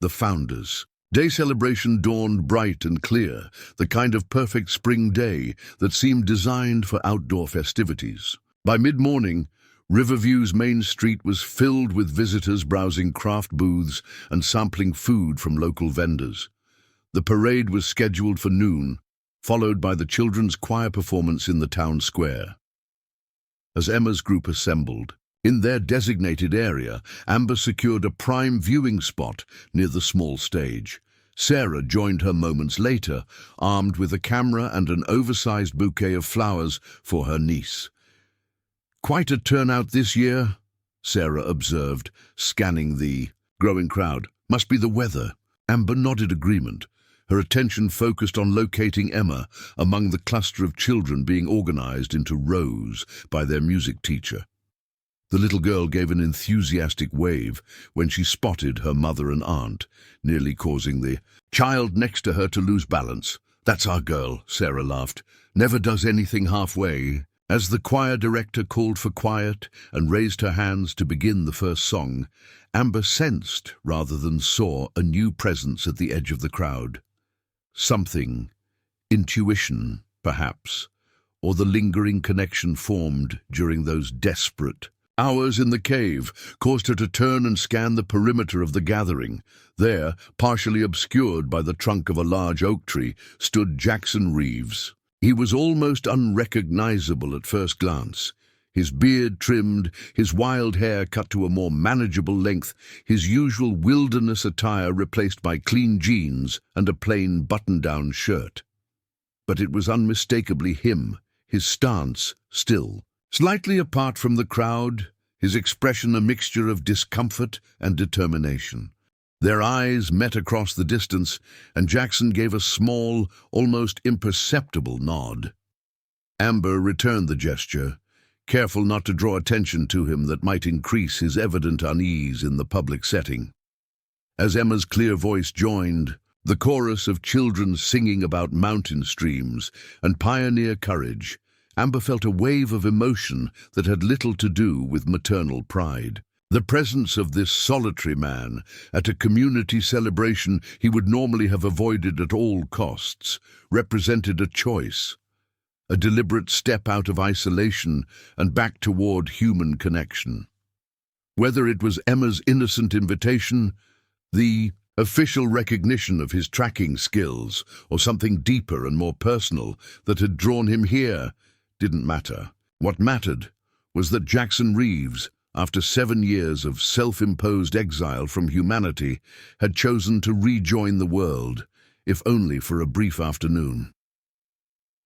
The Founders Day celebration dawned bright and clear, the kind of perfect spring day that seemed designed for outdoor festivities. By mid-morning, Riverview's main street was filled with visitors browsing craft booths and sampling food from local vendors. The parade was scheduled for noon, followed by the children's choir performance in the town square. As Emma's group assembled, in their designated area, Amber secured a prime viewing spot near the small stage. Sarah joined her moments later, armed with a camera and an oversized bouquet of flowers for her niece. Quite a turnout this year, Sarah observed, scanning the growing crowd. Must be the weather. Amber nodded agreement, her attention focused on locating Emma among the cluster of children being organized into rows by their music teacher. The little girl gave an enthusiastic wave when she spotted her mother and aunt, nearly causing the child next to her to lose balance. That's our girl, Sarah laughed. Never does anything halfway. As the choir director called for quiet and raised her hands to begin the first song, Amber sensed, rather than saw, a new presence at the edge of the crowd. Something, intuition, perhaps, or the lingering connection formed during those desperate hours in the cave caused her to turn and scan the perimeter of the gathering. There, partially obscured by the trunk of a large oak tree, stood Jackson Reeves. He was almost unrecognizable at first glance. His beard trimmed, his wild hair cut to a more manageable length, his usual wilderness attire replaced by clean jeans and a plain button-down shirt. But it was unmistakably him, his stance still. Slightly apart from the crowd, his expression a mixture of discomfort and determination. Their eyes met across the distance, and Jackson gave a small, almost imperceptible nod. Amber returned the gesture, careful not to draw attention to him that might increase his evident unease in the public setting. As Emma's clear voice joined, the chorus of children singing about mountain streams and pioneer courage, Amber felt a wave of emotion that had little to do with maternal pride. The presence of this solitary man at a community celebration he would normally have avoided at all costs represented a choice, a deliberate step out of isolation and back toward human connection. Whether it was Emma's innocent invitation, the official recognition of his tracking skills, or something deeper and more personal that had drawn him here, didn't matter. What mattered was that Jackson Reeves, after 7 years of self-imposed exile from humanity, had chosen to rejoin the world, if only for a brief afternoon.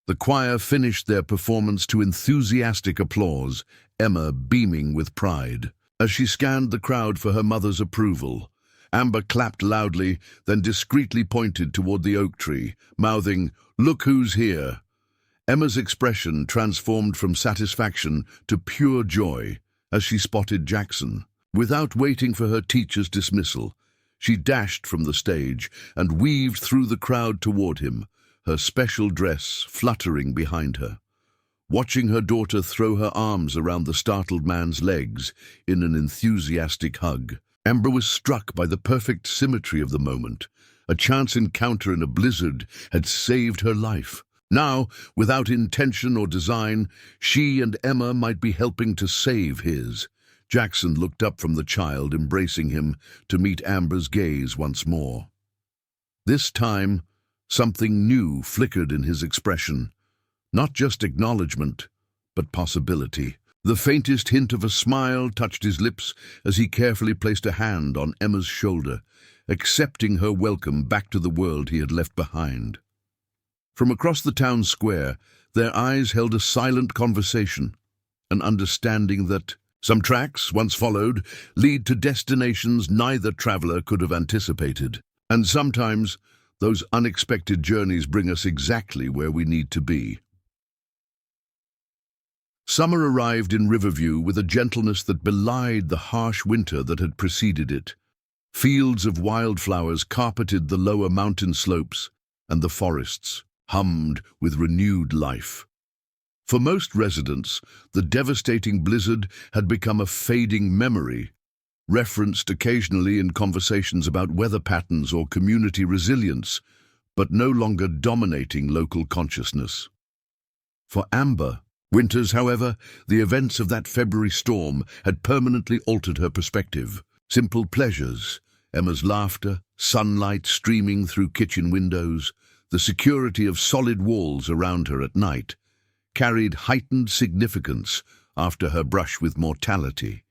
The choir finished their performance to enthusiastic applause, Emma beaming with pride. As she scanned the crowd for her mother's approval, Amber clapped loudly, then discreetly pointed toward the oak tree, mouthing, "Look who's here." Emma's expression transformed from satisfaction to pure joy as she spotted Jackson. Without waiting for her teacher's dismissal, she dashed from the stage and weaved through the crowd toward him, her special dress fluttering behind her. Watching her daughter throw her arms around the startled man's legs in an enthusiastic hug, Amber was struck by the perfect symmetry of the moment. A chance encounter in a blizzard had saved her life. Now, without intention or design, she and Emma might be helping to save his. Jackson looked up from the child, embracing him, to meet Amber's gaze once more. This time, something new flickered in his expression. Not just acknowledgement, but possibility. The faintest hint of a smile touched his lips as he carefully placed a hand on Emma's shoulder, accepting her welcome back to the world he had left behind. From across the town square, their eyes held a silent conversation, an understanding that Some tracks, once followed, lead to destinations neither traveler could have anticipated. And sometimes, those unexpected journeys bring us exactly where we need to be. Summer arrived in Riverview with a gentleness that belied the harsh winter that had preceded it. Fields of wildflowers carpeted the lower mountain slopes, and the forests hummed with renewed life. For most residents, the devastating blizzard had become a fading memory, referenced occasionally in conversations about weather patterns or community resilience, but no longer dominating local consciousness. For Amber Winters, however, the events of that February storm had permanently altered her perspective. Simple pleasures, Emma's laughter, sunlight streaming through kitchen windows, the security of solid walls around her at night, carried heightened significance after her brush with mortality.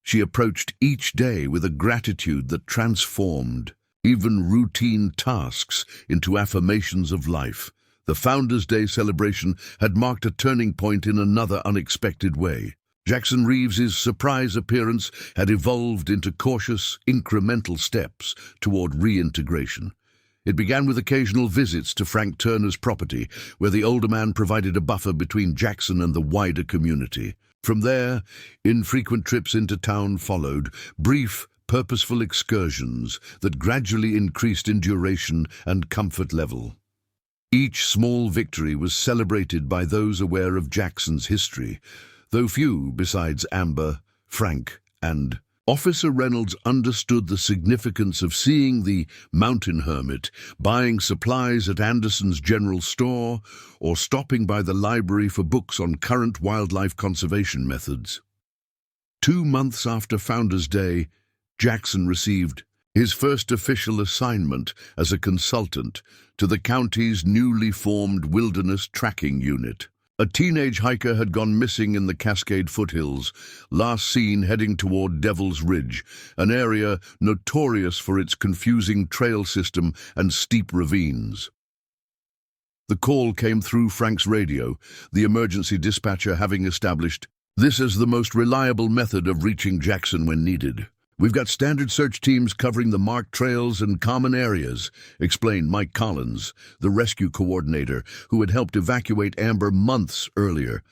She approached each day with a gratitude that transformed even routine tasks into affirmations of life. The Founders' Day celebration had marked a turning point in another unexpected way. Jackson Reeves's surprise appearance had evolved into cautious, incremental steps toward reintegration. It began with occasional visits to Frank Turner's property, where the older man provided a buffer between Jackson and the wider community. From there, infrequent trips into town followed, brief, purposeful excursions that gradually increased in duration and comfort level. Each small victory was celebrated by those aware of Jackson's history, though few, besides Amber, Frank, and Officer Reynolds, understood the significance of seeing the mountain hermit, buying supplies at Anderson's general store, or stopping by the library for books on current wildlife conservation methods. 2 months after Founders' Day, Jackson received his first official assignment as a consultant to the county's newly formed Wilderness Tracking Unit. A teenage hiker had gone missing in the Cascade foothills, last seen heading toward Devil's Ridge, an area notorious for its confusing trail system and steep ravines. The call came through Frank's radio, the emergency dispatcher having established this as the most reliable method of reaching Jackson when needed. "We've got standard search teams covering the marked trails and common areas," explained Mike Collins, the rescue coordinator who had helped evacuate Amber months earlier.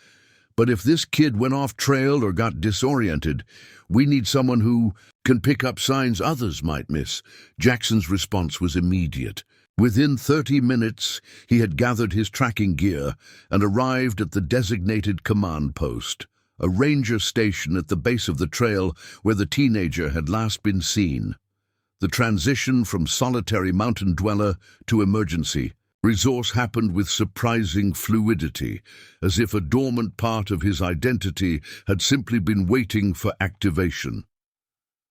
"But if this kid went off trail or got disoriented, we need someone who can pick up signs others might miss." Jackson's response was immediate. Within 30 minutes, he had gathered his tracking gear and arrived at the designated command post, a ranger station at the base of the trail where the teenager had last been seen. The transition from solitary mountain dweller to emergency resource happened with surprising fluidity, as if a dormant part of his identity had simply been waiting for activation.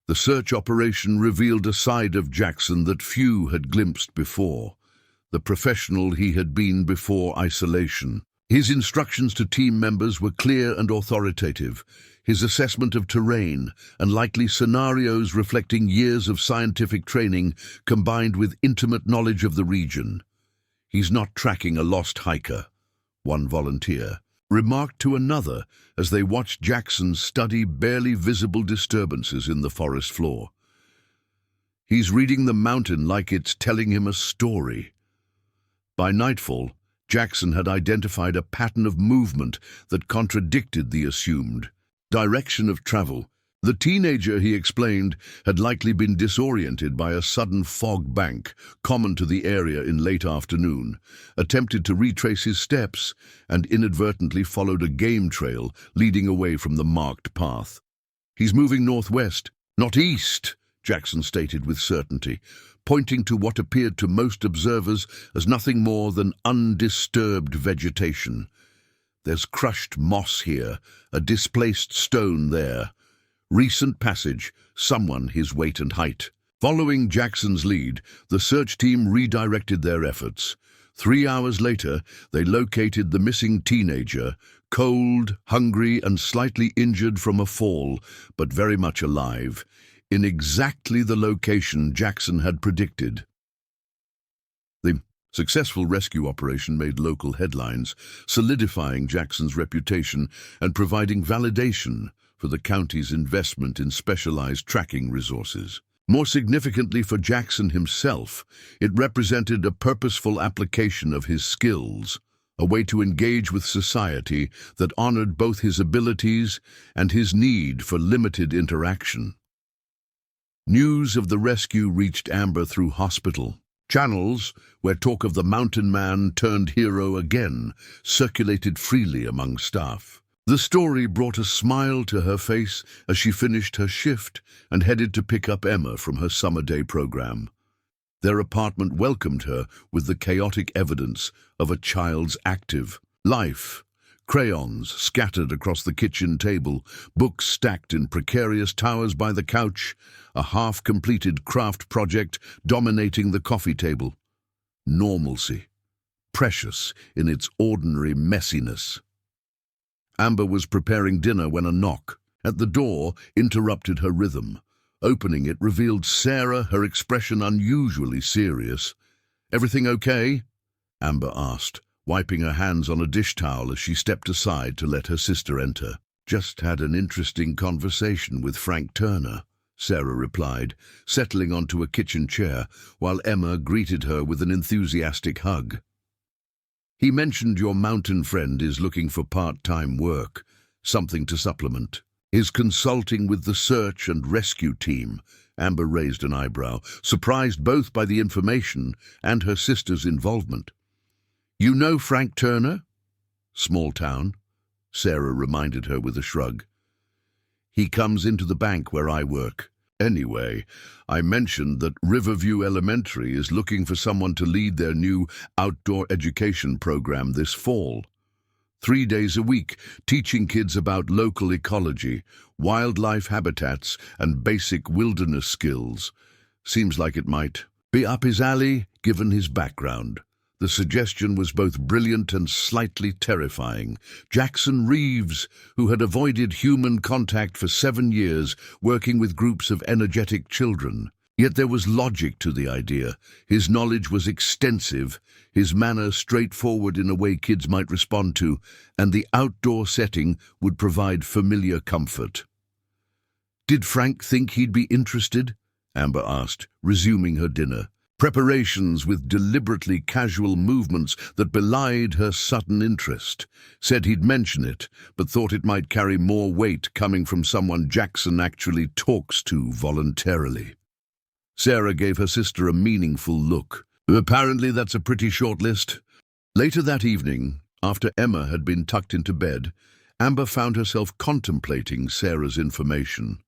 The search operation revealed a side of Jackson that few had glimpsed before, the professional he had been before isolation. His instructions to team members were clear and authoritative, his assessment of terrain and likely scenarios reflecting years of scientific training combined with intimate knowledge of the region. "He's not tracking a lost hiker," one volunteer remarked to another as they watched Jackson study barely visible disturbances in the forest floor. "He's reading the mountain like it's telling him a story." By nightfall, Jackson had identified a pattern of movement that contradicted the assumed direction of travel. The teenager, he explained, had likely been disoriented by a sudden fog bank common to the area in late afternoon, attempted to retrace his steps, and inadvertently followed a game trail leading away from the marked path. "He's moving northwest, not east," Jackson stated with certainty, pointing to what appeared to most observers as nothing more than undisturbed vegetation. "There's crushed moss here, a displaced stone there. Recent passage, someone his weight and height." Following Jackson's lead, the search team redirected their efforts. 3 hours later, they located the missing teenager, cold, hungry, and slightly injured from a fall, but very much alive, in exactly the location Jackson had predicted. The successful rescue operation made local headlines, solidifying Jackson's reputation and providing validation for the county's investment in specialized tracking resources. More significantly for Jackson himself, it represented a purposeful application of his skills, a way to engage with society that honored both his abilities and his need for limited interaction. News of the rescue reached Amber through hospital channels, where talk of the mountain man turned hero again circulated freely among staff. The story brought a smile to her face as she finished her shift and headed to pick up Emma from her summer day program. Their apartment welcomed her with the chaotic evidence of a child's active life. Crayons scattered across the kitchen table, books stacked in precarious towers by the couch, a half-completed craft project dominating the coffee table. Normalcy, precious in its ordinary messiness. Amber was preparing dinner when a knock at the door interrupted her rhythm. Opening it revealed Sarah, her expression unusually serious. "Everything okay?" Amber asked, wiping her hands on a dish towel as she stepped aside to let her sister enter. "Just had an interesting conversation with Frank Turner," Sarah replied, settling onto a kitchen chair while Emma greeted her with an enthusiastic hug. "He mentioned your mountain friend is looking for part-time work, something to supplement. Is consulting with the search and rescue team." Amber raised an eyebrow, surprised both by the information and her sister's involvement. "You know Frank Turner?" "Small town," Sarah reminded her with a shrug. "He comes into the bank where I work. Anyway, I mentioned that Riverview Elementary is looking for someone to lead their new outdoor education program this fall. 3 days a week, teaching kids about local ecology, wildlife habitats, and basic wilderness skills. Seems like it might be up his alley, given his background." The suggestion was both brilliant and slightly terrifying. Jackson Reeves, who had avoided human contact for 7 years, working with groups of energetic children. Yet there was logic to the idea. His knowledge was extensive, his manner straightforward in a way kids might respond to, and the outdoor setting would provide familiar comfort. "Did Frank think he'd be interested?" Amber asked, resuming her dinner. Preparations with deliberately casual movements that belied her sudden interest. Said he'd mention it, but thought it might carry more weight coming from someone Jackson actually talks to voluntarily. Sarah gave her sister a meaningful look. "Apparently that's a pretty short list." Later that evening, after Emma had been tucked into bed, Amber found herself contemplating Sarah's information.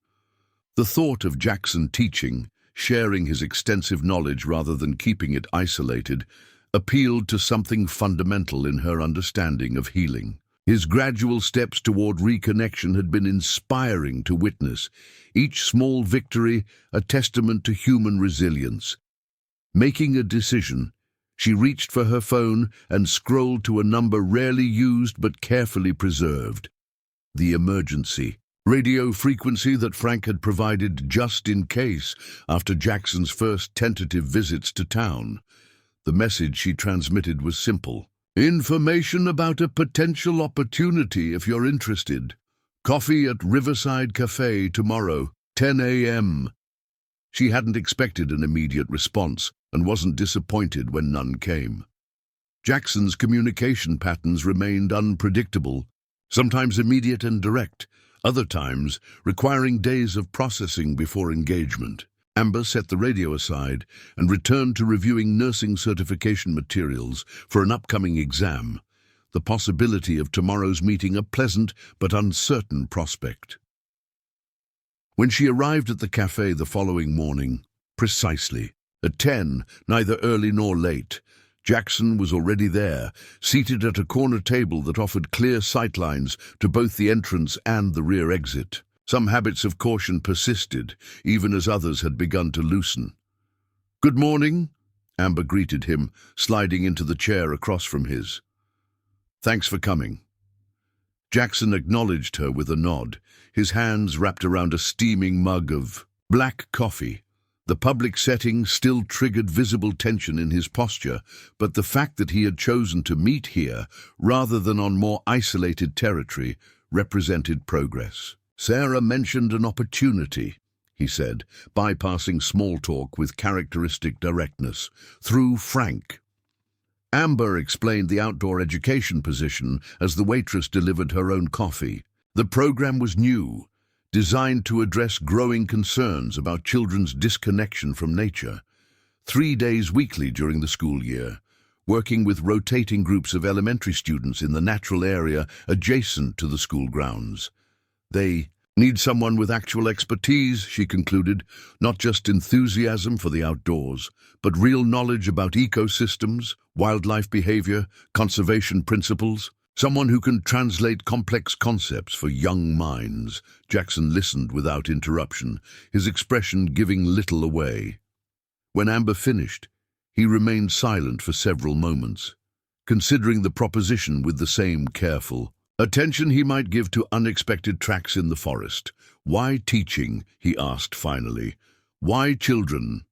The thought of Jackson teaching, sharing his extensive knowledge rather than keeping it isolated, appealed to something fundamental in her understanding of healing. His gradual steps toward reconnection had been inspiring to witness, each small victory a testament to human resilience. Making a decision, she reached for her phone and scrolled to a number rarely used but carefully preserved. The emergency radio frequency that Frank had provided just in case after Jackson's first tentative visits to town. The message she transmitted was simple. "Information about a potential opportunity if you're interested. Coffee at Riverside Cafe tomorrow, 10 a.m. She hadn't expected an immediate response and wasn't disappointed when none came. Jackson's communication patterns remained unpredictable, sometimes immediate and direct, other times requiring days of processing before engagement. Amber set the radio aside and returned to reviewing nursing certification materials for an upcoming exam, the possibility of tomorrow's meeting a pleasant but uncertain prospect. When she arrived at the cafe the following morning, precisely at 10, neither early nor late, Jackson was already there, seated at a corner table that offered clear sightlines to both the entrance and the rear exit. Some habits of caution persisted, even as others had begun to loosen. "Good morning," Amber greeted him, sliding into the chair across from his. "Thanks for coming." Jackson acknowledged her with a nod, his hands wrapped around a steaming mug of black coffee. The public setting still triggered visible tension in his posture, but the fact that he had chosen to meet here, rather than on more isolated territory, represented progress. Sarah mentioned an opportunity, he said, bypassing small talk with characteristic directness, through Frank. Amber explained the outdoor education position as the waitress delivered her own coffee. The program was new, designed to address growing concerns about children's disconnection from nature. 3 days weekly during the school year, working with rotating groups of elementary students in the natural area adjacent to the school grounds. They need someone with actual expertise, she concluded, not just enthusiasm for the outdoors, but real knowledge about ecosystems, wildlife behavior, conservation principles. Someone who can translate complex concepts for young minds. Jackson listened without interruption, his expression giving little away. When Amber finished, he remained silent for several moments, considering the proposition with the same careful attention he might give to unexpected tracks in the forest. Why teaching? He asked finally. Why children?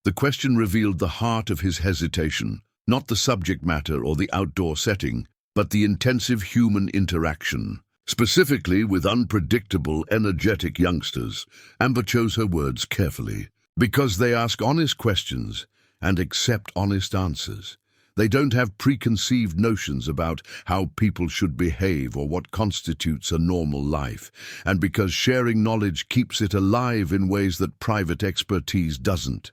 The question revealed the heart of his hesitation, not the subject matter or the outdoor setting, but the intensive human interaction. Specifically with unpredictable, energetic youngsters, Amber chose her words carefully. Because they ask honest questions and accept honest answers. They don't have preconceived notions about how people should behave or what constitutes a normal life, and because sharing knowledge keeps it alive in ways that private expertise doesn't.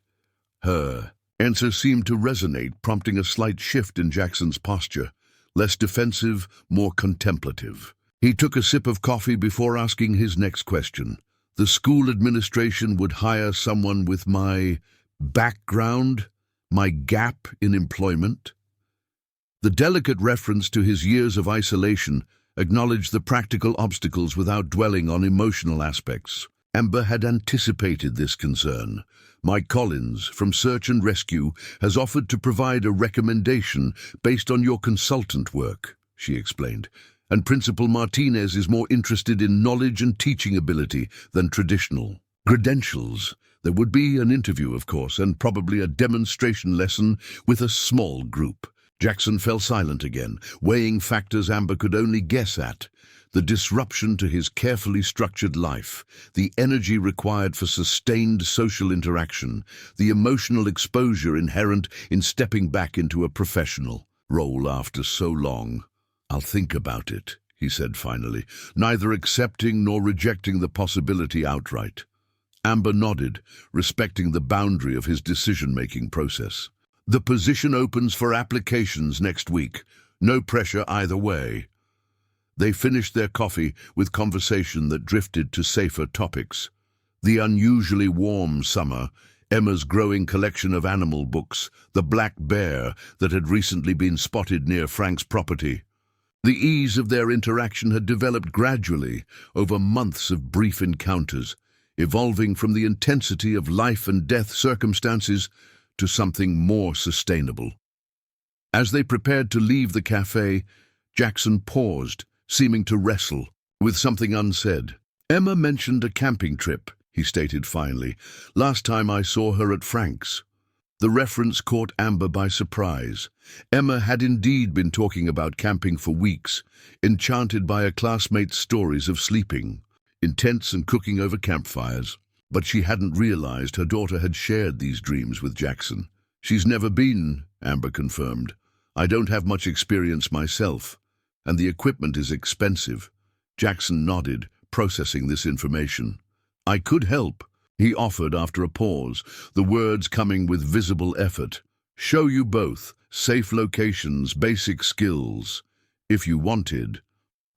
Her answer seemed to resonate, prompting a slight shift in Jackson's posture, less defensive, more contemplative. He took a sip of coffee before asking his next question. The school administration would hire someone with my background, my gap in employment? The delicate reference to his years of isolation acknowledged the practical obstacles without dwelling on emotional aspects. Amber had anticipated this concern. Mike Collins, from Search and Rescue, has offered to provide a recommendation based on your consultant work, she explained, and Principal Martinez is more interested in knowledge and teaching ability than traditional credentials. There would be an interview, of course, and probably a demonstration lesson with a small group. Jackson fell silent again, weighing factors Amber could only guess at. The disruption to his carefully structured life, the energy required for sustained social interaction, the emotional exposure inherent in stepping back into a professional role after so long. I'll think about it, he said finally, neither accepting nor rejecting the possibility outright. Amber nodded, respecting the boundary of his decision-making process. The position opens for applications next week. No pressure either way. They finished their coffee with conversation that drifted to safer topics. The unusually warm summer, Emma's growing collection of animal books, the black bear that had recently been spotted near Frank's property. The ease of their interaction had developed gradually over months of brief encounters, evolving from the intensity of life and death circumstances to something more sustainable. As they prepared to leave the cafe, Jackson paused, seeming to wrestle with something unsaid. Emma mentioned a camping trip, he stated finally. Last time I saw her at Frank's. The reference caught Amber by surprise. Emma had indeed been talking about camping for weeks, enchanted by a classmate's stories of sleeping in tents and cooking over campfires. But she hadn't realized her daughter had shared these dreams with Jackson. She's never been, Amber confirmed. I don't have much experience myself, and the equipment is expensive. Jackson nodded, processing this information. I could help, he offered after a pause, the words coming with visible effort. Show you both, safe locations, basic skills, if you wanted.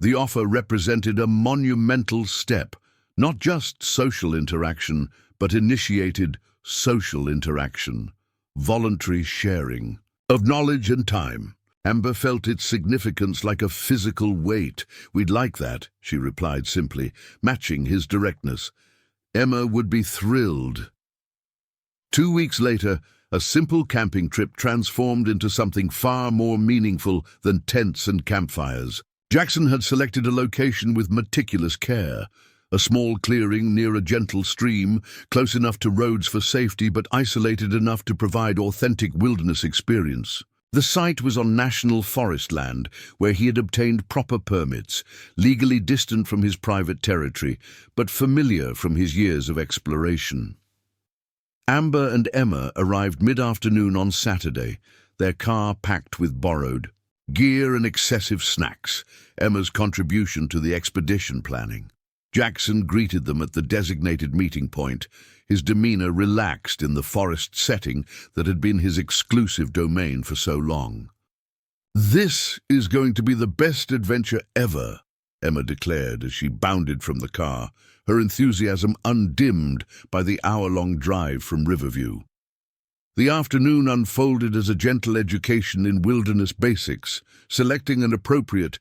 The offer represented a monumental step, not just social interaction, but initiated social interaction, voluntary sharing of knowledge and time. Amber felt its significance like a physical weight. We'd like that, she replied simply, matching his directness. Emma would be thrilled. 2 weeks later, a simple camping trip transformed into something far more meaningful than tents and campfires. Jackson had selected a location with meticulous care, a small clearing near a gentle stream, close enough to roads for safety but isolated enough to provide authentic wilderness experience. The site was on national forest land where he had obtained proper permits, legally distant from his private territory, but familiar from his years of exploration. Amber and Emma arrived mid-afternoon on Saturday, their car packed with borrowed gear and excessive snacks, Emma's contribution to the expedition planning. Jackson greeted them at the designated meeting point, his demeanor relaxed in the forest setting that had been his exclusive domain for so long. "This is going to be the best adventure ever," Emma declared as she bounded from the car, her enthusiasm undimmed by the hour-long drive from Riverview. The afternoon unfolded as a gentle education in wilderness basics, selecting an appropriate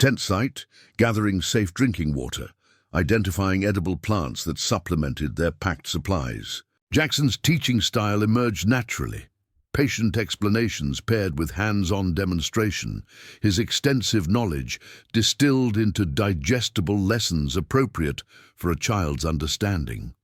tent site, gathering safe drinking water, identifying edible plants that supplemented their packed supplies. Jackson's teaching style emerged naturally. Patient explanations paired with hands-on demonstration, his extensive knowledge distilled into digestible lessons appropriate for a child's understanding.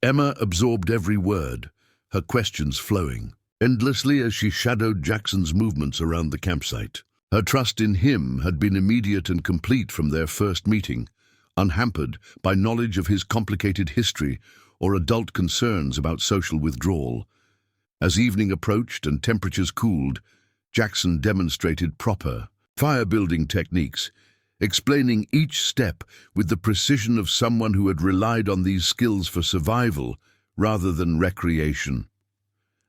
Emma absorbed every word, her questions flowing endlessly as she shadowed Jackson's movements around the campsite. Her trust in him had been immediate and complete from their first meeting, unhampered by knowledge of his complicated history or adult concerns about social withdrawal. As evening approached and temperatures cooled, Jackson demonstrated proper fire-building techniques, explaining each step with the precision of someone who had relied on these skills for survival rather than recreation.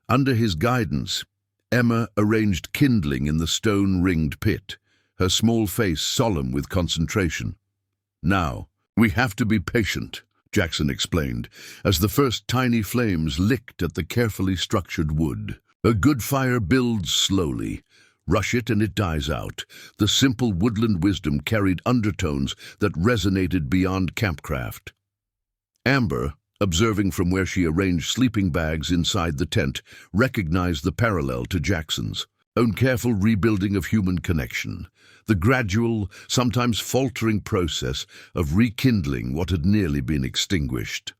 Under his guidance, Emma arranged kindling in the stone-ringed pit, her small face solemn with concentration. "Now, we have to be patient," Jackson explained, as the first tiny flames licked at the carefully structured wood. "A good fire builds slowly. Rush it and it dies out." The simple woodland wisdom carried undertones that resonated beyond campcraft. Amber, observing from where she arranged sleeping bags inside the tent, recognized the parallel to Jackson's own careful rebuilding of human connection, the gradual, sometimes faltering process of rekindling what had nearly been extinguished.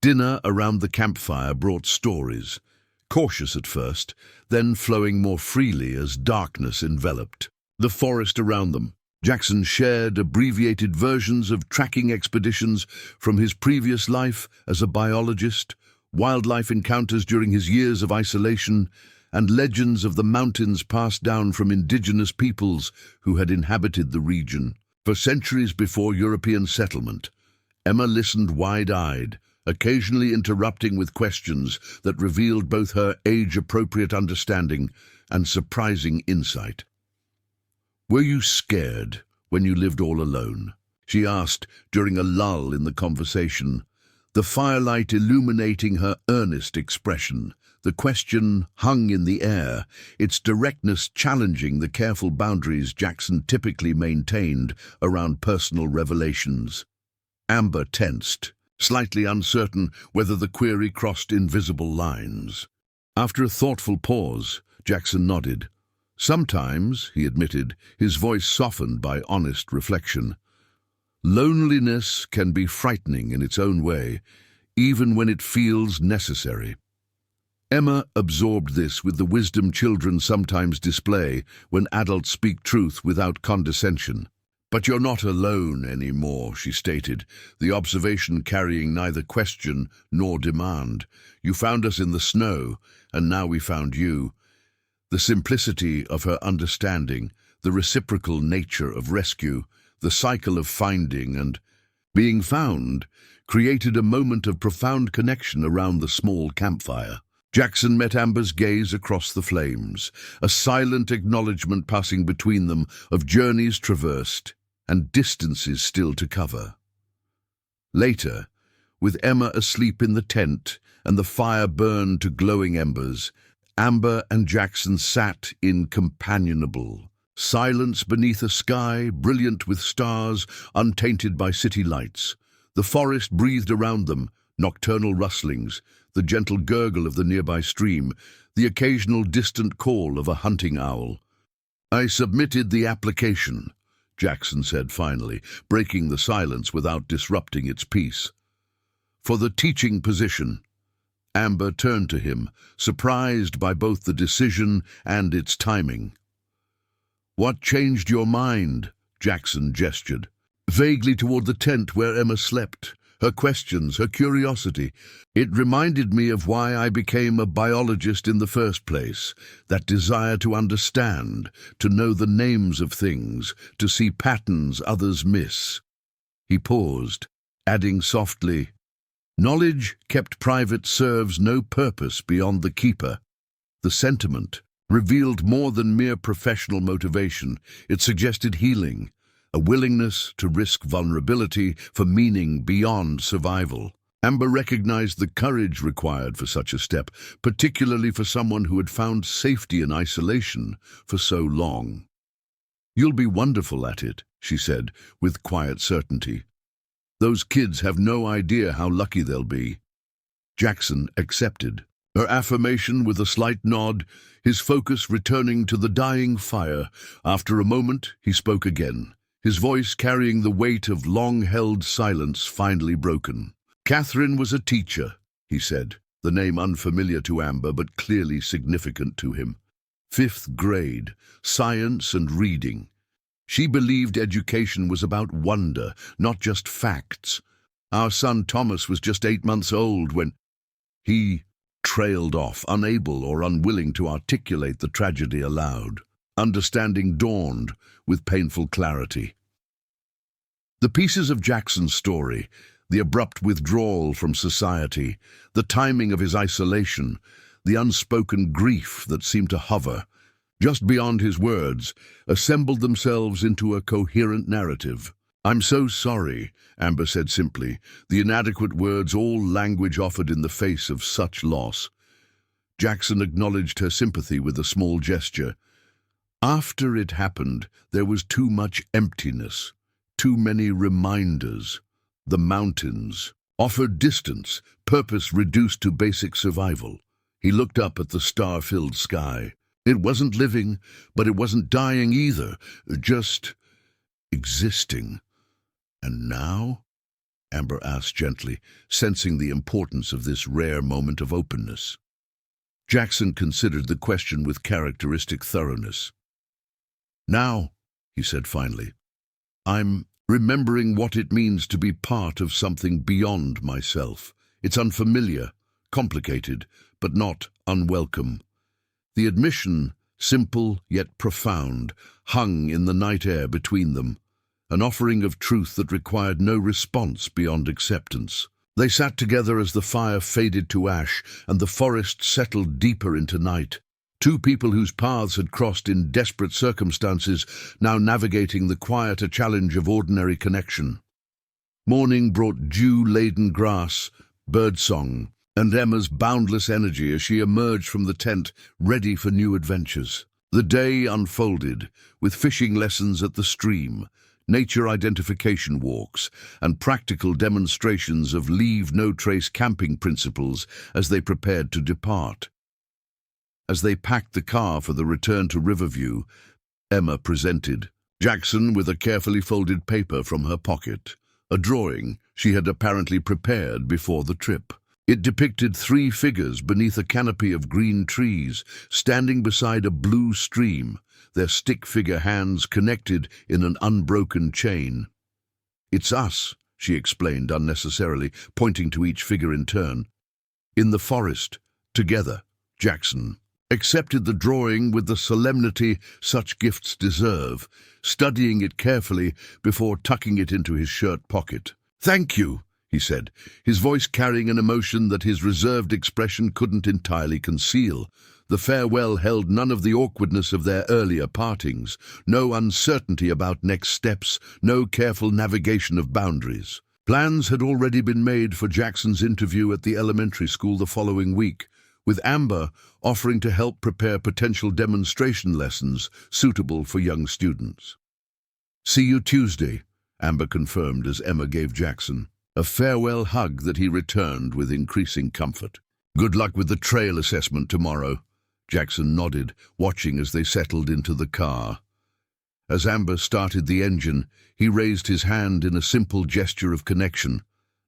Dinner around the campfire brought stories, cautious at first, then flowing more freely as darkness enveloped the forest around them. Jackson shared abbreviated versions of tracking expeditions from his previous life as a biologist, wildlife encounters during his years of isolation, and legends of the mountains passed down from indigenous peoples who had inhabited the region. For centuries before European settlement, Emma listened wide-eyed, occasionally interrupting with questions that revealed both her age-appropriate understanding and surprising insight. "Were you scared when you lived all alone?" she asked during a lull in the conversation, the firelight illuminating her earnest expression. The question hung in the air, its directness challenging the careful boundaries Jackson typically maintained around personal revelations. Amber tensed, slightly uncertain whether the query crossed invisible lines. After a thoughtful pause, Jackson nodded. "Sometimes," he admitted, his voice softened by honest reflection. "Loneliness can be frightening in its own way, even when it feels necessary." Emma absorbed this with the wisdom children sometimes display when adults speak truth without condescension. "But you're not alone anymore," she stated, the observation carrying neither question nor demand. "You found us in the snow, and now we found you." The simplicity of her understanding, the reciprocal nature of rescue, the cycle of finding and being found, created a moment of profound connection around the small campfire. Jackson met Amber's gaze across the flames, a silent acknowledgement passing between them of journeys traversed and distances still to cover. Later, with Emma asleep in the tent and the fire burned to glowing embers, Amber and Jackson sat in companionable silence beneath a sky brilliant with stars, untainted by city lights. The forest breathed around them, nocturnal rustlings, the gentle gurgle of the nearby stream, the occasional distant call of a hunting owl. "I submitted the application," Jackson said finally, breaking the silence without disrupting its peace. "For the teaching position." Amber turned to him, surprised by both the decision and its timing. "What changed your mind?" Jackson gestured. Vaguely toward the tent where Emma slept. Her questions, her curiosity. "It reminded me of why I became a biologist in the first place. That desire to understand, to know the names of things, to see patterns others miss." He paused, adding softly, "Knowledge kept private serves no purpose beyond the keeper." The sentiment revealed more than mere professional motivation. It suggested healing, a willingness to risk vulnerability for meaning beyond survival. Amber recognized the courage required for such a step, particularly for someone who had found safety in isolation for so long. "You'll be wonderful at it," she said, with quiet certainty. "Those kids have no idea how lucky they'll be." Jackson accepted her affirmation with a slight nod, his focus returning to the dying fire. After a moment, he spoke again, his voice carrying the weight of long-held silence finally broken. "Catherine was a teacher," he said, the name unfamiliar to Amber but clearly significant to him. 5th grade, science and reading. She believed education was about wonder, not just facts. Our son Thomas was just 8 months old when he trailed off, unable or unwilling to articulate the tragedy aloud. Understanding dawned with painful clarity. The pieces of Jackson's story, the abrupt withdrawal from society, the timing of his isolation, the unspoken grief that seemed to hover just beyond his words, assembled themselves into a coherent narrative. "I'm so sorry," Amber said simply, the inadequate words all language offered in the face of such loss. Jackson acknowledged her sympathy with a small gesture. "After it happened, there was too much emptiness, too many reminders. The mountains offered distance, purpose reduced to basic survival." He looked up at the star-filled sky. It wasn't living, but it wasn't dying either, just existing. "And now?" Amber asked gently, sensing the importance of this rare moment of openness. Jackson considered the question with characteristic thoroughness. "Now," he said finally, "I'm remembering what it means to be part of something beyond myself. It's unfamiliar, complicated, but not unwelcome." The admission, simple yet profound, hung in the night air between them, an offering of truth that required no response beyond acceptance. They sat together as the fire faded to ash and the forest settled deeper into night. Two people whose paths had crossed in desperate circumstances, now navigating the quieter challenge of ordinary connection. Morning brought dew-laden grass, birdsong, and Emma's boundless energy as she emerged from the tent, ready for new adventures. The day unfolded, with fishing lessons at the stream, nature identification walks, and practical demonstrations of leave-no-trace camping principles as they prepared to depart. As they packed the car for the return to Riverview, Emma presented Jackson with a carefully folded paper from her pocket, a drawing she had apparently prepared before the trip. It depicted 3 figures beneath a canopy of green trees, standing beside a blue stream, their stick-figure hands connected in an unbroken chain. "It's us," she explained unnecessarily, pointing to each figure in turn. "In the forest, together." Jackson accepted the drawing with the solemnity such gifts deserve, studying it carefully before tucking it into his shirt pocket. "Thank you," he said, his voice carrying an emotion that his reserved expression couldn't entirely conceal. The farewell held none of the awkwardness of their earlier partings, no uncertainty about next steps, no careful navigation of boundaries. Plans had already been made for Jackson's interview at the elementary school the following week, with Amber offering to help prepare potential demonstration lessons suitable for young students. "See you Tuesday," Amber confirmed as Emma gave Jackson a farewell hug that he returned with increasing comfort. "Good luck with the trail assessment tomorrow." Jackson nodded, watching as they settled into the car. As Amber started the engine, he raised his hand in a simple gesture of connection.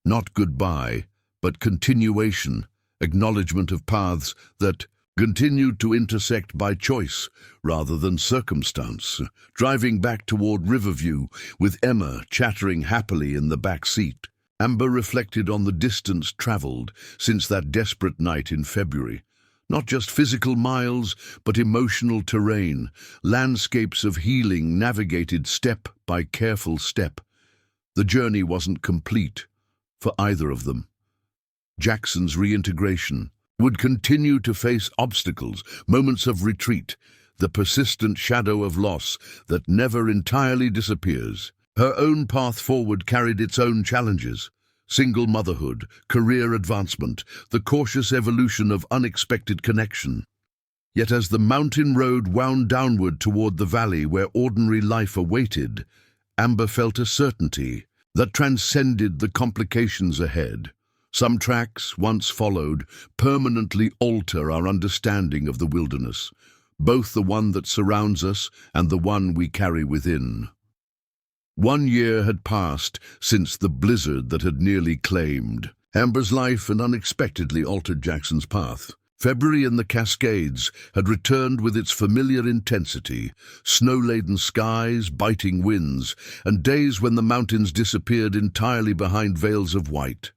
Not goodbye, but continuation, acknowledgement of paths that continued to intersect by choice rather than circumstance, driving back toward Riverview with Emma chattering happily in the back seat. Amber reflected on the distance traveled since that desperate night in February. Not just physical miles, but emotional terrain, landscapes of healing navigated step by careful step. The journey wasn't complete for either of them. Jackson's reintegration would continue to face obstacles, moments of retreat, the persistent shadow of loss that never entirely disappears. Her own path forward carried its own challenges. Single motherhood, career advancement, the cautious evolution of unexpected connection. Yet as the mountain road wound downward toward the valley where ordinary life awaited, Amber felt a certainty that transcended the complications ahead. Some tracks, once followed, permanently alter our understanding of the wilderness, both the one that surrounds us and the one we carry within. 1 year had passed since the blizzard that had nearly claimed Amber's life and unexpectedly altered Jackson's path. February in the Cascades had returned with its familiar intensity, snow-laden skies, biting winds, and days when the mountains disappeared entirely behind veils of white.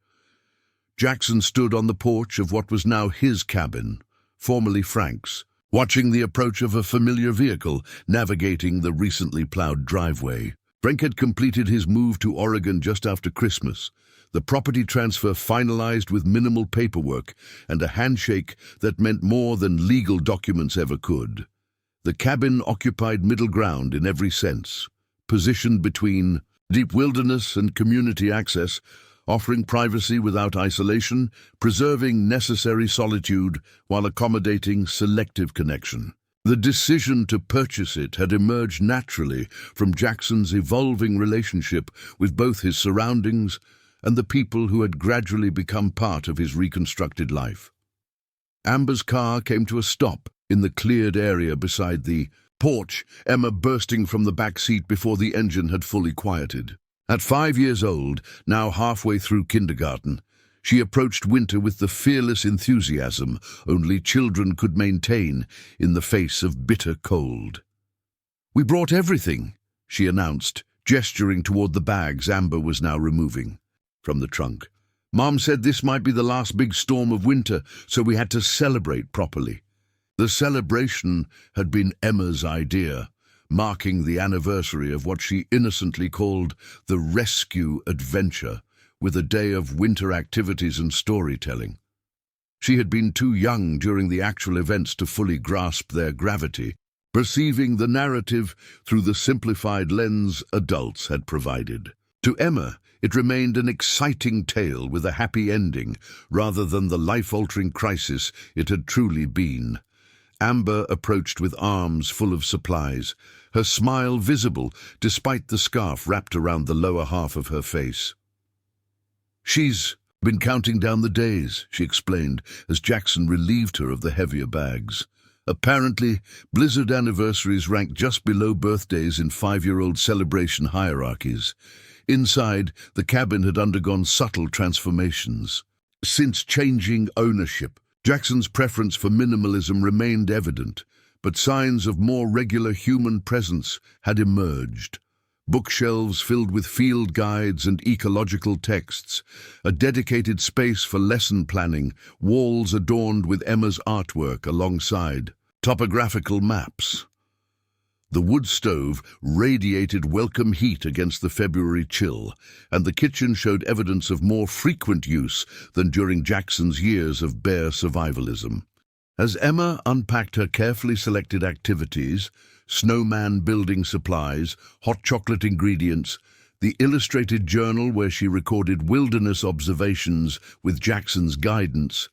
Jackson stood on the porch of what was now his cabin, formerly Frank's, watching the approach of a familiar vehicle navigating the recently plowed driveway. Frank had completed his move to Oregon just after Christmas, the property transfer finalized with minimal paperwork and a handshake that meant more than legal documents ever could. The cabin occupied middle ground in every sense, positioned between deep wilderness and community access, offering privacy without isolation, preserving necessary solitude while accommodating selective connection. The decision to purchase it had emerged naturally from Jackson's evolving relationship with both his surroundings and the people who had gradually become part of his reconstructed life. Amber's car came to a stop in the cleared area beside the porch, Emma bursting from the back seat before the engine had fully quieted. At 5 years old, now halfway through kindergarten, she approached winter with the fearless enthusiasm only children could maintain in the face of bitter cold. "We brought everything," she announced, gesturing toward the bags Amber was now removing from the trunk. "Mom said this might be the last big storm of winter, so we had to celebrate properly." The celebration had been Emma's idea, marking the anniversary of what she innocently called the rescue adventure, with a day of winter activities and storytelling. She had been too young during the actual events to fully grasp their gravity, perceiving the narrative through the simplified lens adults had provided. To Emma, it remained an exciting tale with a happy ending, rather than the life-altering crisis it had truly been. Amber approached with arms full of supplies, her smile visible despite the scarf wrapped around the lower half of her face. "She's been counting down the days," she explained, as Jackson relieved her of the heavier bags. Apparently, blizzard anniversaries ranked just below birthdays in 5-year-old celebration hierarchies. Inside, the cabin had undergone subtle transformations. Since changing ownership, Jackson's preference for minimalism remained evident, but signs of more regular human presence had emerged. Bookshelves filled with field guides and ecological texts, a dedicated space for lesson planning, walls adorned with Emma's artwork alongside topographical maps. The wood stove radiated welcome heat against the February chill, and the kitchen showed evidence of more frequent use than during Jackson's years of bare survivalism. As Emma unpacked her carefully selected activities, snowman building supplies, hot chocolate ingredients, the illustrated journal where she recorded wilderness observations with Jackson's guidance,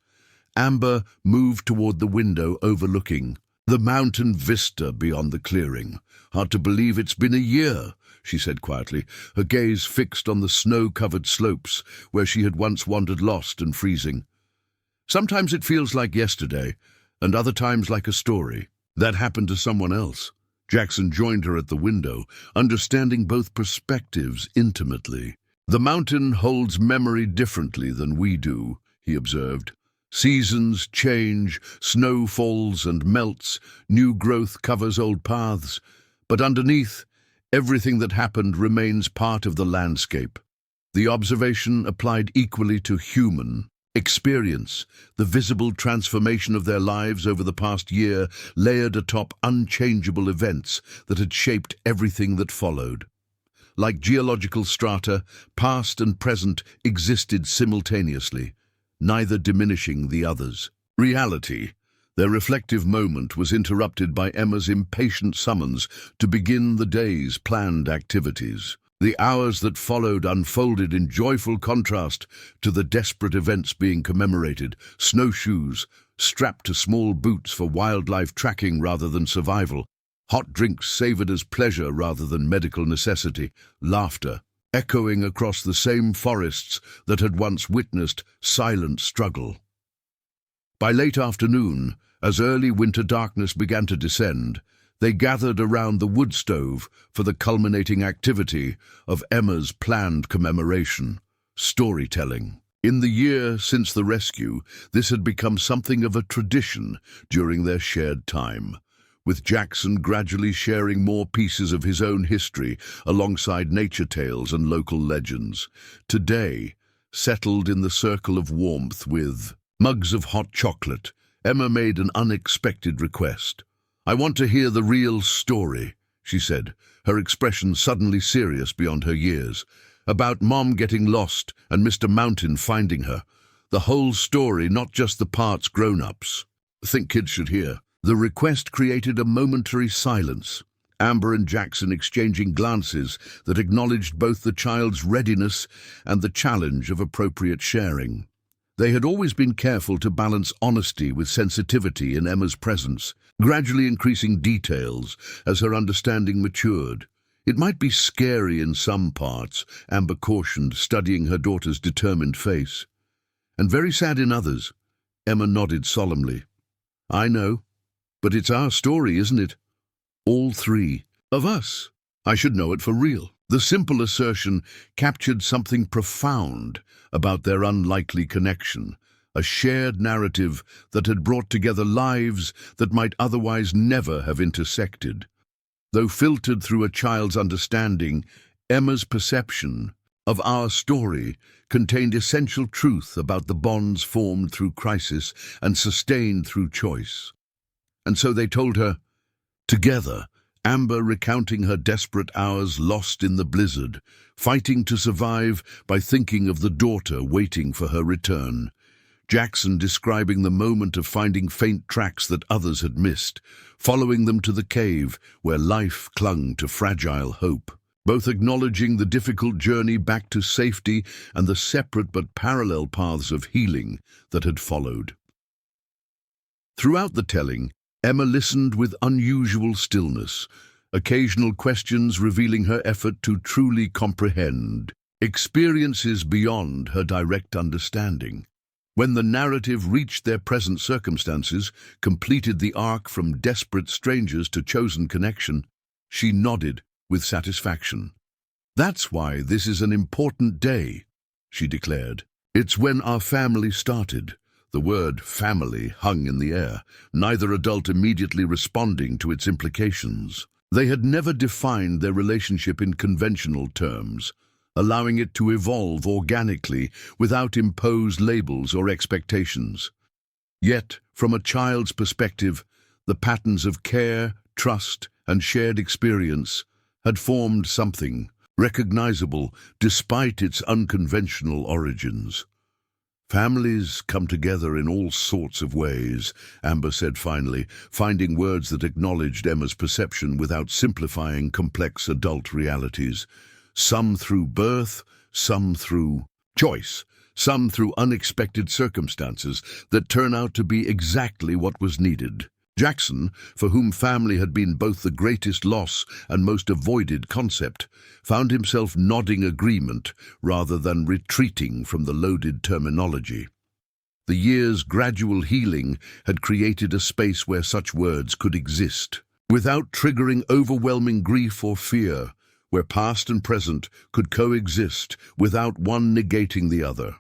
Amber moved toward the window overlooking the mountain vista beyond the clearing. "Hard to believe it's been a year," she said quietly, her gaze fixed on the snow-covered slopes where she had once wandered lost and freezing. "Sometimes it feels like yesterday, and other times like a story that happened to someone else." Jackson joined her at the window, understanding both perspectives intimately. "The mountain holds memory differently than we do," he observed. Seasons change, snow falls and melts, new growth covers old paths, but underneath, everything that happened remains part of the landscape. The observation applied equally to human experience. The visible transformation of their lives over the past year layered atop unchangeable events that had shaped everything that followed. Like geological strata, past and present existed simultaneously, neither diminishing the others. Reality, their reflective moment, was interrupted by Emma's impatient summons to begin the day's planned activities. The hours that followed unfolded in joyful contrast to the desperate events being commemorated: snowshoes, strapped to small boots for wildlife tracking rather than survival, hot drinks savored as pleasure rather than medical necessity, laughter echoing across the same forests that had once witnessed silent struggle. By late afternoon, as early winter darkness began to descend, they gathered around the wood stove for the culminating activity of Emma's planned commemoration: storytelling. In the year since the rescue, this had become something of a tradition during their shared time, with Jackson gradually sharing more pieces of his own history alongside nature tales and local legends. Today, settled in the circle of warmth with mugs of hot chocolate, Emma made an unexpected request. "I want to hear the real story," she said, her expression suddenly serious beyond her years. "About Mom getting lost and Mr. Mountain finding her. The whole story, not just the parts grown-ups think kids should hear." The request created a momentary silence, Amber and Jackson exchanging glances that acknowledged both the child's readiness and the challenge of appropriate sharing. They had always been careful to balance honesty with sensitivity in Emma's presence, gradually increasing details as her understanding matured. "It might be scary in some parts," Amber cautioned, studying her daughter's determined face. "And very sad in others." Emma nodded solemnly. "I know. But it's our story, isn't it? All three of us. I should know it for real." The simple assertion captured something profound about their unlikely connection, a shared narrative that had brought together lives that might otherwise never have intersected. Though filtered through a child's understanding, Emma's perception of our story contained essential truth about the bonds formed through crisis and sustained through choice. And so they told her, together, Amber recounting her desperate hours lost in the blizzard, fighting to survive by thinking of the daughter waiting for her return. Jackson describing the moment of finding faint tracks that others had missed, following them to the cave where life clung to fragile hope, both acknowledging the difficult journey back to safety and the separate but parallel paths of healing that had followed. Throughout the telling, Emma listened with unusual stillness, occasional questions revealing her effort to truly comprehend experiences beyond her direct understanding. When the narrative reached their present circumstances, completed the arc from desperate strangers to chosen connection, she nodded with satisfaction. "That's why this is an important day," she declared. "It's when our family started." The word family hung in the air, neither adult immediately responding to its implications. They had never defined their relationship in conventional terms, allowing it to evolve organically without imposed labels or expectations. Yet, from a child's perspective, the patterns of care, trust, and shared experience had formed something recognizable despite its unconventional origins. "Families come together in all sorts of ways," Amber said finally, finding words that acknowledged Emma's perception without simplifying complex adult realities. "Some through birth, some through choice, some through unexpected circumstances that turn out to be exactly what was needed." Jackson, for whom family had been both the greatest loss and most avoided concept, found himself nodding agreement rather than retreating from the loaded terminology. The year's gradual healing had created a space where such words could exist, without triggering overwhelming grief or fear, where past and present could coexist without one negating the other.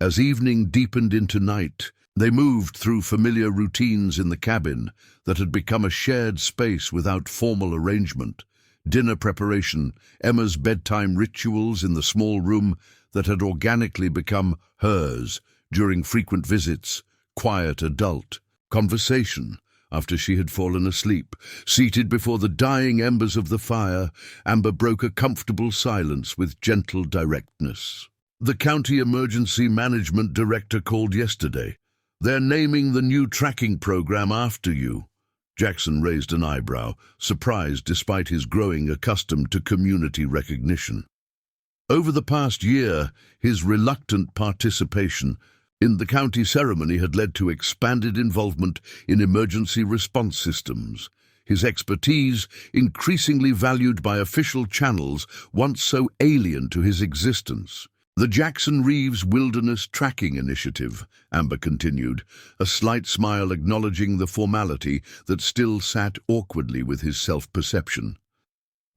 As evening deepened into night, they moved through familiar routines in the cabin that had become a shared space without formal arrangement. Dinner preparation, Emma's bedtime rituals in the small room that had organically become hers during frequent visits, quiet adult conversation after she had fallen asleep. Seated before the dying embers of the fire, Amber broke a comfortable silence with gentle directness. "The county emergency management director called yesterday. They're naming the new tracking program after you." Jackson raised an eyebrow, surprised despite his growing accustomed to community recognition. Over the past year, his reluctant participation in the county ceremony had led to expanded involvement in emergency response systems, his expertise increasingly valued by official channels once so alien to his existence. "The Jackson Reeves Wilderness Tracking Initiative," Amber continued, a slight smile acknowledging the formality that still sat awkwardly with his self-perception.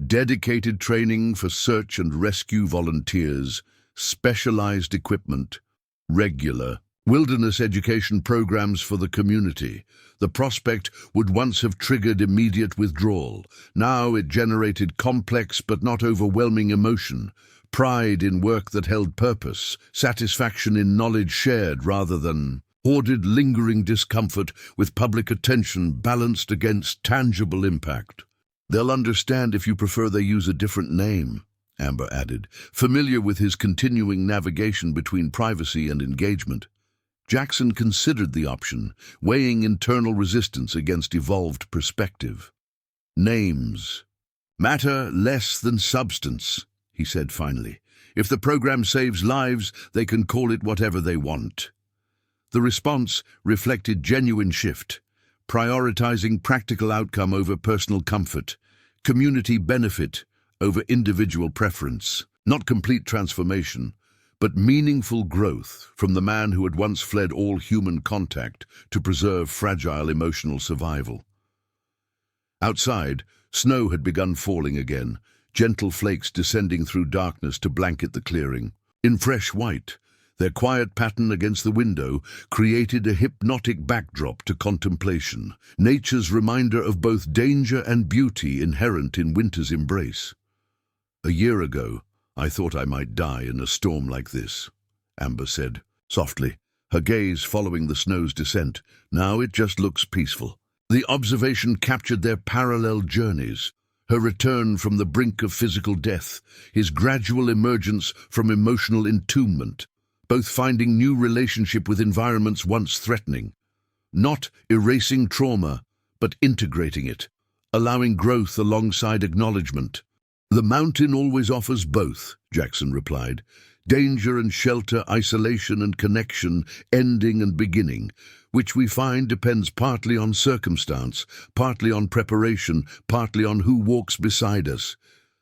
"Dedicated training for search and rescue volunteers, specialized equipment, regular wilderness education programs for the community." The prospect would once have triggered immediate withdrawal. Now it generated complex but not overwhelming emotion. Pride in work that held purpose, satisfaction in knowledge shared rather than hoarded lingering discomfort with public attention balanced against tangible impact. "They'll understand if you prefer they use a different name," Amber added, familiar with his continuing navigation between privacy and engagement. Jackson considered the option, weighing internal resistance against evolved perspective. "Names matter less than substance," he said finally. "If the program saves lives, they can call it whatever they want." The response reflected genuine shift, prioritizing practical outcome over personal comfort, community benefit over individual preference. Not complete transformation, but meaningful growth from the man who had once fled all human contact to preserve fragile emotional survival. Outside, snow had begun falling again, gentle flakes descending through darkness to blanket the clearing. In fresh white, their quiet pattern against the window created a hypnotic backdrop to contemplation, nature's reminder of both danger and beauty inherent in winter's embrace. "A year ago, I thought I might die in a storm like this," Amber said, softly, her gaze following the snow's descent. "Now it just looks peaceful." The observation captured their parallel journeys, her return from the brink of physical death, his gradual emergence from emotional entombment, both finding new relationship with environments once threatening. Not erasing trauma, but integrating it, allowing growth alongside acknowledgement. "The mountain always offers both," Jackson replied. "Danger and shelter, isolation and connection, ending and beginning, which we find depends partly on circumstance, partly on preparation, partly on who walks beside us."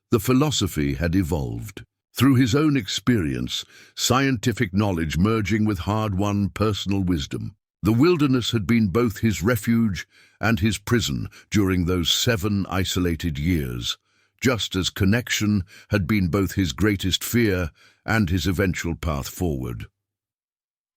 The philosophy had evolved. Through his own experience, scientific knowledge merging with hard-won personal wisdom. The wilderness had been both his refuge and his prison during those 7 isolated years, just as connection had been both his greatest fear and his eventual path forward.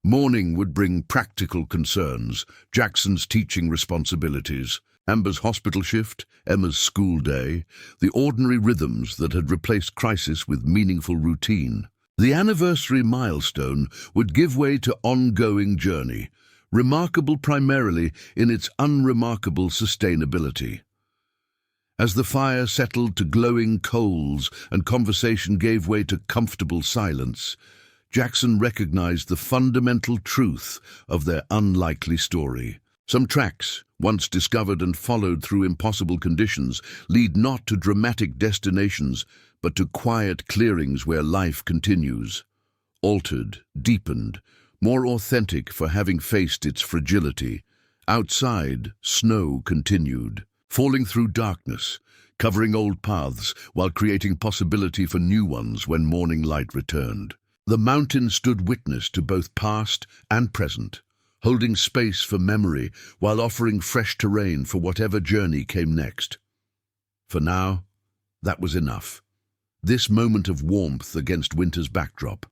Morning would bring practical concerns, Jackson's teaching responsibilities, Amber's hospital shift, Emma's school day, the ordinary rhythms that had replaced crisis with meaningful routine. The anniversary milestone would give way to ongoing journey, remarkable primarily in its unremarkable sustainability. As the fire settled to glowing coals and conversation gave way to comfortable silence, Jackson recognized the fundamental truth of their unlikely story. Some tracks, once discovered and followed through impossible conditions, lead not to dramatic destinations, but to quiet clearings where life continues. Altered, deepened, more authentic for having faced its fragility. Outside, snow continued, falling through darkness, covering old paths while creating possibility for new ones when morning light returned. The mountain stood witness to both past and present, holding space for memory while offering fresh terrain for whatever journey came next. For now, that was enough. This moment of warmth against winter's backdrop,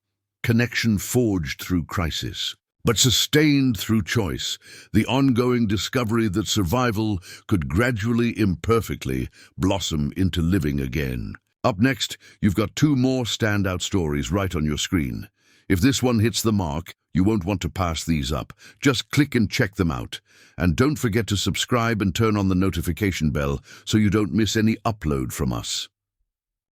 connection forged through crisis, but sustained through choice, the ongoing discovery that survival could gradually, imperfectly, blossom into living again. Up next, you've got two more standout stories right on your screen. If this one hits the mark, you won't want to pass these up. Just click and check them out. And don't forget to subscribe and turn on the notification bell so you don't miss any upload from us.